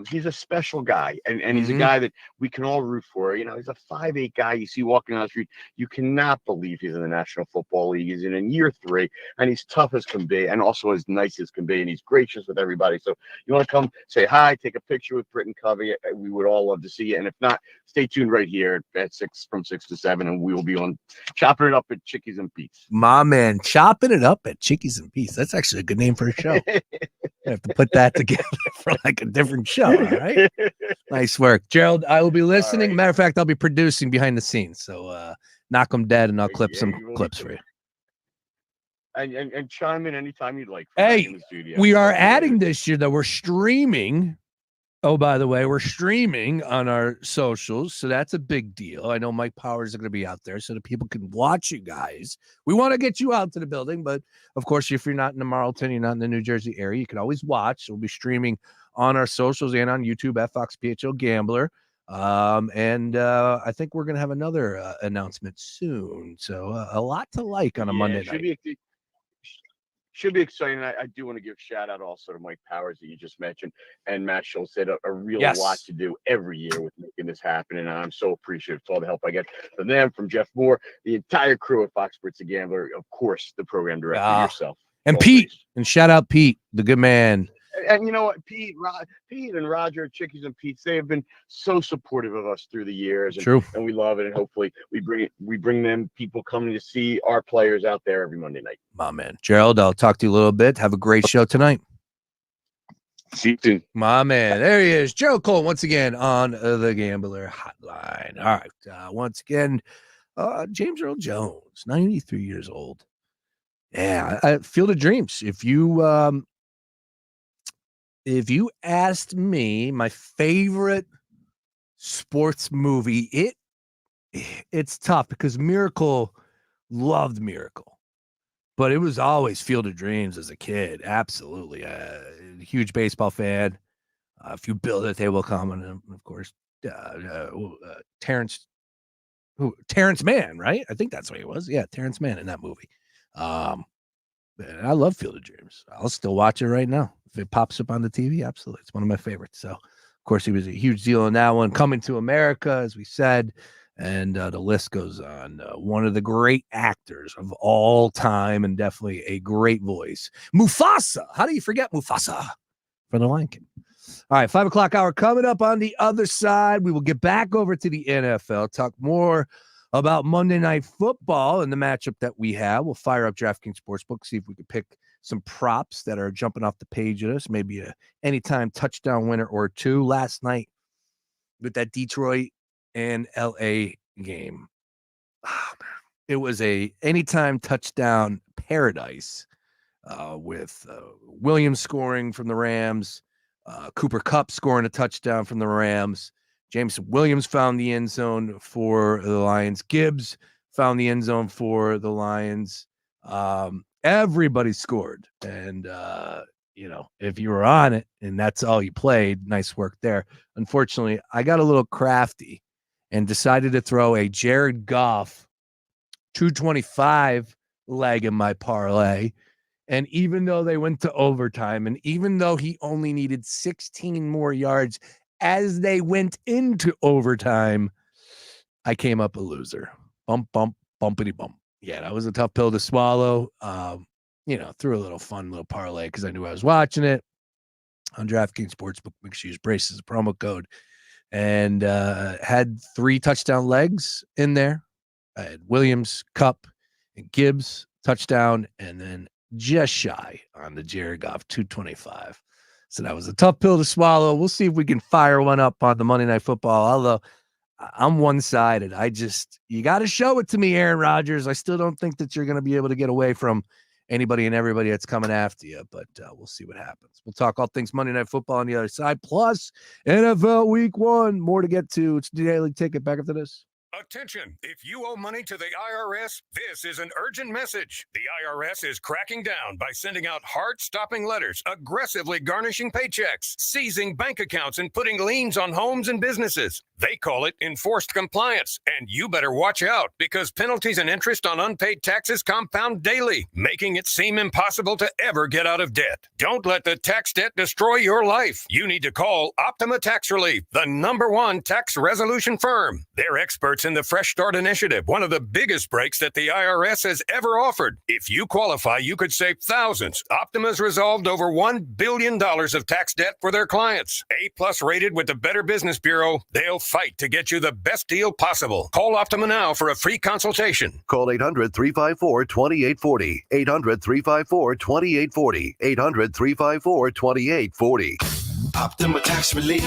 he's a special guy, and he's a guy that we can all root for. He's a 5'8" guy you see walking down the street. You cannot believe he's in the National Football League. He's in year 3, and he's tough as can be, and also as nice as can be, and he's gracious with everybody. So you want to come say hi, take a picture with Britton Covey. We would all love to see you. And if not, stay tuned right here at 6 from 6 to 7, and we will be on chopping it up at Chickies and Pete's. My man, chopping it up at Chickies and Pete's. That's actually a good name for a show. show. I have to put that together for like a different show. All right. Nice work, Jerrold. I will be listening. Matter of fact, I'll be producing behind the scenes. So knock them dead, and I'll clip some clips for you. And chime in anytime you'd like. Hey, we are adding this year, though. We're streaming. Oh, by the way, we're streaming on our socials, so that's a big deal. I know Mike Powers is going to be out there so that people can watch you guys. We want to get you out to the building, but of course, if you're not in the Marlton, you're not in the New Jersey area, you can always watch. We'll be streaming on our socials and on YouTube at Fox PHL Gambler. And I think we're going to have another announcement soon. So a lot to like on a Monday night. Should be exciting. I do want to give shout out also to Mike Powers that you just mentioned, and Matt Schultz had a real lot to do every year with making this happen, and I'm so appreciative for all the help I get from them, from Jeff Moore, the entire crew at Fox Sports The Gambler, of course, the program director yourself, and Pete, and shout out Pete, the good man. And you know what, Pete and Roger, Chickies and Pete, they have been so supportive of us through the years. And, True. And we love it. And hopefully we bring them people coming to see our players out there every Monday night. My man. Jerrold, I'll talk to you a little bit. Have a great show tonight. See you soon. My man. There he is. Jerrold Colton once again on the Gambler Hotline. All right. Once again, James Earl Jones, 93 years old. Yeah. Field of Dreams. If you asked me my favorite sports movie, it's tough because Miracle loved Miracle, but it was always Field of Dreams as a kid. Absolutely. Huge baseball fan. If you build it, they will come. And of course, Terrence Mann, right? I think that's what he was. Yeah, Terrence Mann in that movie. And I love Field of Dreams. I'll still watch it right now. If it pops up on the TV, absolutely. It's one of my favorites. So, of course, he was a huge deal in that one. Coming to America, as we said, and the list goes on. One of the great actors of all time and definitely a great voice. Mufasa. How do you forget Mufasa from The Lion King? All right, 5 o'clock hour coming up on the other side. We will get back over to the NFL, talk more about Monday Night Football and the matchup that we have. We'll fire up DraftKings Sportsbook, see if we can pick some props that are jumping off the page at us, maybe a anytime touchdown winner or two. Last night with that Detroit and LA game, it was a anytime touchdown paradise with Williams scoring from the Rams, Cooper Kupp scoring a touchdown from the Rams. Jameson Williams found the end zone for the Lions. Gibbs found the end zone for the Lions. Everybody scored. And, if you were on it and that's all you played, nice work there. Unfortunately, I got a little crafty and decided to throw a Jared Goff 225 leg in my parlay. And even though they went to overtime, and even though he only needed 16 more yards as they went into overtime, I came up a loser. Bump, bump, bumpity bump. Yeah, that was a tough pill to swallow. Threw a little fun little parlay because I knew I was watching it on DraftKings Sportsbook. Make sure you use Brace as a promo code. And had 3 touchdown legs in there. I had Williams, Kupp, and Gibbs touchdown, and then just shy on the Jared Goff 225. So that was a tough pill to swallow. We'll see if we can fire one up on the Monday Night Football. Although I'm one-sided. You got to show it to me, Aaron Rodgers. I still don't think that you're going to be able to get away from anybody and everybody that's coming after you, but we'll see what happens. We'll talk all things Monday Night Football on the other side, plus NFL Week 1. More to get to. It's the Daily Ticket. Back after this. Attention, if you owe money to the IRS, this is an urgent message. The IRS is cracking down by sending out heart-stopping letters, aggressively garnishing paychecks, seizing bank accounts, and putting liens on homes and businesses. They call it enforced compliance, and you better watch out because penalties and interest on unpaid taxes compound daily, making it seem impossible to ever get out of debt. Don't let the tax debt destroy your life. You need to call Optima Tax Relief, the #1 tax resolution firm. Their experts experts in the Fresh Start Initiative, one of the biggest breaks that the IRS has ever offered. If you qualify, you could save thousands. Optima's resolved over $1 billion of tax debt for their clients. A-plus rated with the Better Business Bureau, they'll fight to get you the best deal possible. Call Optima now for a free consultation. Call 800-354-2840. 800-354-2840. 800-354-2840. Optima Tax Relief.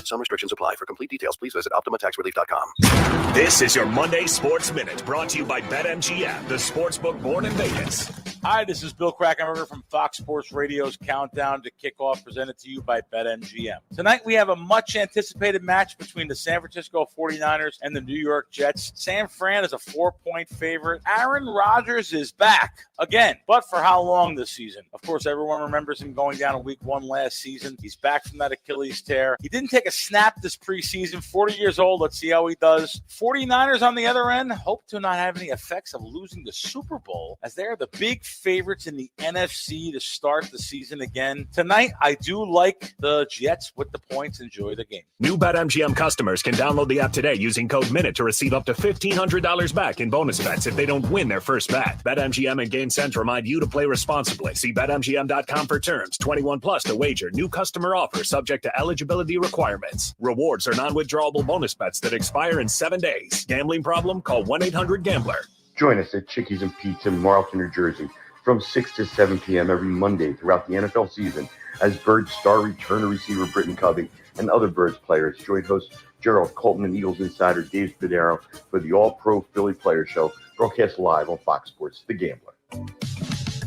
Some restrictions apply. For complete details, please visit OptimaTaxRelief.com. This is your Monday Sports Minute, brought to you by BetMGM, the sportsbook born in Vegas. Hi, this is Bill Krakenberger from Fox Sports Radio's Countdown to Kickoff, presented to you by BetMGM. Tonight, we have a much-anticipated match between the San Francisco 49ers and the New York Jets. San Fran is a 4-point favorite. Aaron Rodgers is back again, but for how long this season? Of course, everyone remembers him going down in Week 1 last season. He's back from that Achilles tear. He didn't take a snap this preseason. 40 years old. Let's see how he does. 49ers on the other end hope to not have any effects of losing the Super Bowl, as they're the big favorites in the NFC to start the season again. Tonight, I do like the Jets with the points. Enjoy the game. New BetMGM customers can download the app today using code MINUTE to receive up to $1,500 back in bonus bets if they don't win their first bet. BetMGM and GameSense remind you to play responsibly. See BetMGM.com for terms. 21 plus to wager. New customer offer subject to eligibility requirements. Rewards are non-withdrawable bonus bets that expire in 7 days. Gambling problem? Call 1-800-GAMBLER. Join us at Chickies and Pete's in Marlton, New Jersey, from 6 to 7 p.m. every Monday throughout the NFL season, as Birds star returner receiver Britton Covey and other Birds players join host Jerrold Colton and Eagles insider Dave Spadaro for the All-Pro Philly Player Show, broadcast live on Fox Sports The Gambler.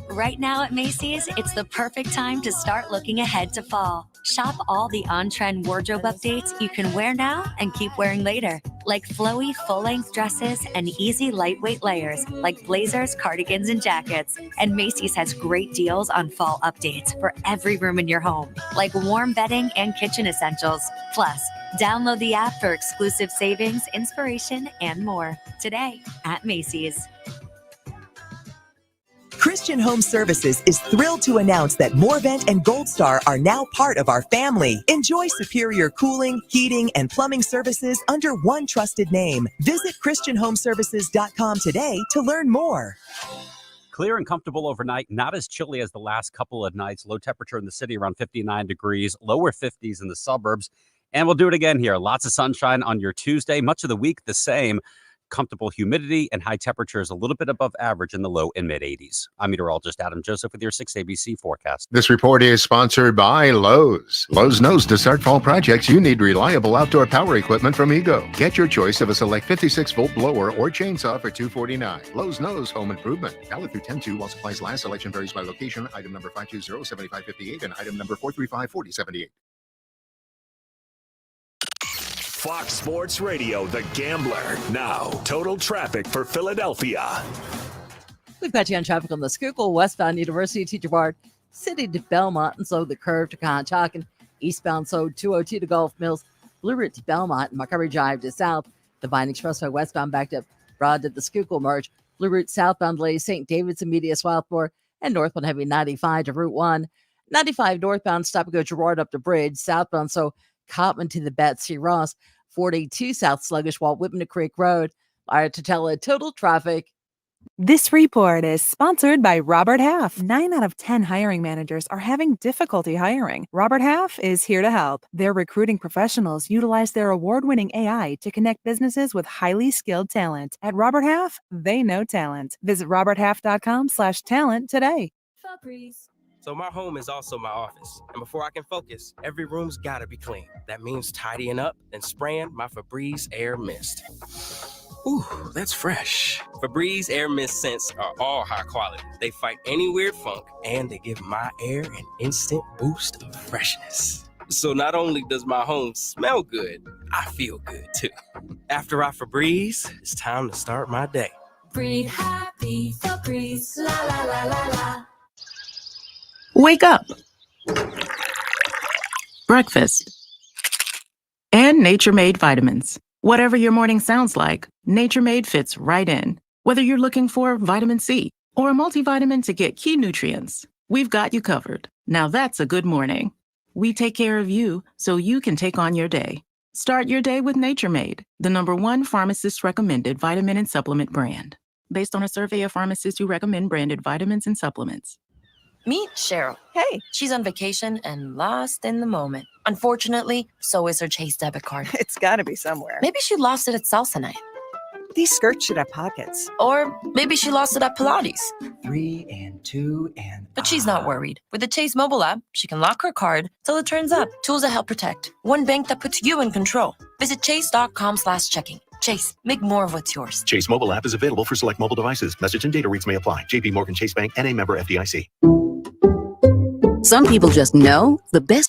Right now at Macy's, it's the perfect time to start looking ahead to fall. Shop all the on-trend wardrobe updates you can wear now and keep wearing later, like flowy full-length dresses and easy lightweight layers like blazers, cardigans, and jackets. And Macy's has great deals on fall updates for every room in your home, like warm bedding and kitchen essentials. Plus, download the app for exclusive savings, inspiration, and more today at Macy's. Christian Home Services is thrilled to announce that Morvent and Gold Star are now part of our family. Enjoy superior cooling, heating, and plumbing services under one trusted name. Visit ChristianHomeservices.com today to learn more. Clear and comfortable overnight, not as chilly as the last couple of nights. Low temperature in the city around 59 degrees, lower 50s in the suburbs. And we'll do it again here. Lots of sunshine on your Tuesday. Much of the week the same. Comfortable humidity and high temperatures a little bit above average in the low and mid 80s. I'm meteorologist Adam Joseph with your 6 ABC forecast. This report is sponsored by Lowe's. Lowe's knows to start fall projects, you need reliable outdoor power equipment from Ego. Get your choice of a select 56-volt blower or chainsaw for $249. Lowe's knows home improvement. Valid through 10/2 while supplies last. Selection varies by location. Item number 520-7558 and item number 435-4078. Fox Sports Radio, The Gambler. Now, total traffic for Philadelphia. We've got you on traffic on the Schuylkill, westbound University to Girard, City to Belmont, and so the curve to Conshohocken, eastbound, so 202 to Gulf Mills, Blue Route to Belmont, and Montgomery Drive to South. The Vine Expressway westbound backed up Broad to the Schuylkill merge. Blue Route southbound delays St. David's and Media Swarthmore, and northbound heavy 95 to Route 1. 95 northbound stop and go Girard up the bridge, southbound, so Cotman to the Betsy Ross, 42 South Sluggish Walt Whitman to Creek Road. To tell total traffic. This report is sponsored by Robert Half. 9 out of 10 hiring managers are having difficulty hiring. Robert Half is here to help. Their recruiting professionals utilize their award-winning AI to connect businesses with highly skilled talent. At Robert Half, they know talent. Visit roberthalf.com/talent today. Febreze. So my home is also my office. And before I can focus, every room's gotta be clean. That means tidying up and spraying my Febreze Air Mist. Ooh, that's fresh. Febreze Air Mist scents are all high quality. They fight any weird funk, and they give my air an instant boost of freshness. So not only does my home smell good, I feel good too. After I Febreze, it's time to start my day. Breathe happy, Febreze, la la la la la. Wake up. Breakfast. And Nature Made vitamins. Whatever your morning sounds like, Nature Made fits right in. Whether you're looking for vitamin C or a multivitamin to get key nutrients, we've got you covered. Now that's a good morning. We take care of you so you can take on your day. Start your day with Nature Made, the #1 pharmacist recommended vitamin and supplement brand, based on a survey of pharmacists who recommend branded vitamins and supplements. Meet Cheryl. Hey. She's on vacation and lost in the moment. Unfortunately, so is her Chase debit card. It's gotta be somewhere. Maybe she lost it at salsa night. These skirts should have pockets. Or maybe she lost it at Pilates. 3 and 2 and... But she's not worried. With the Chase mobile app, she can lock her card till it turns up. Tools that help protect. One bank that puts you in control. Visit chase.com/checking. Chase, make more of what's yours. Chase mobile app is available for select mobile devices. Message and data rates may apply. JP Morgan Chase Bank, N.A. member FDIC. Some people just know the best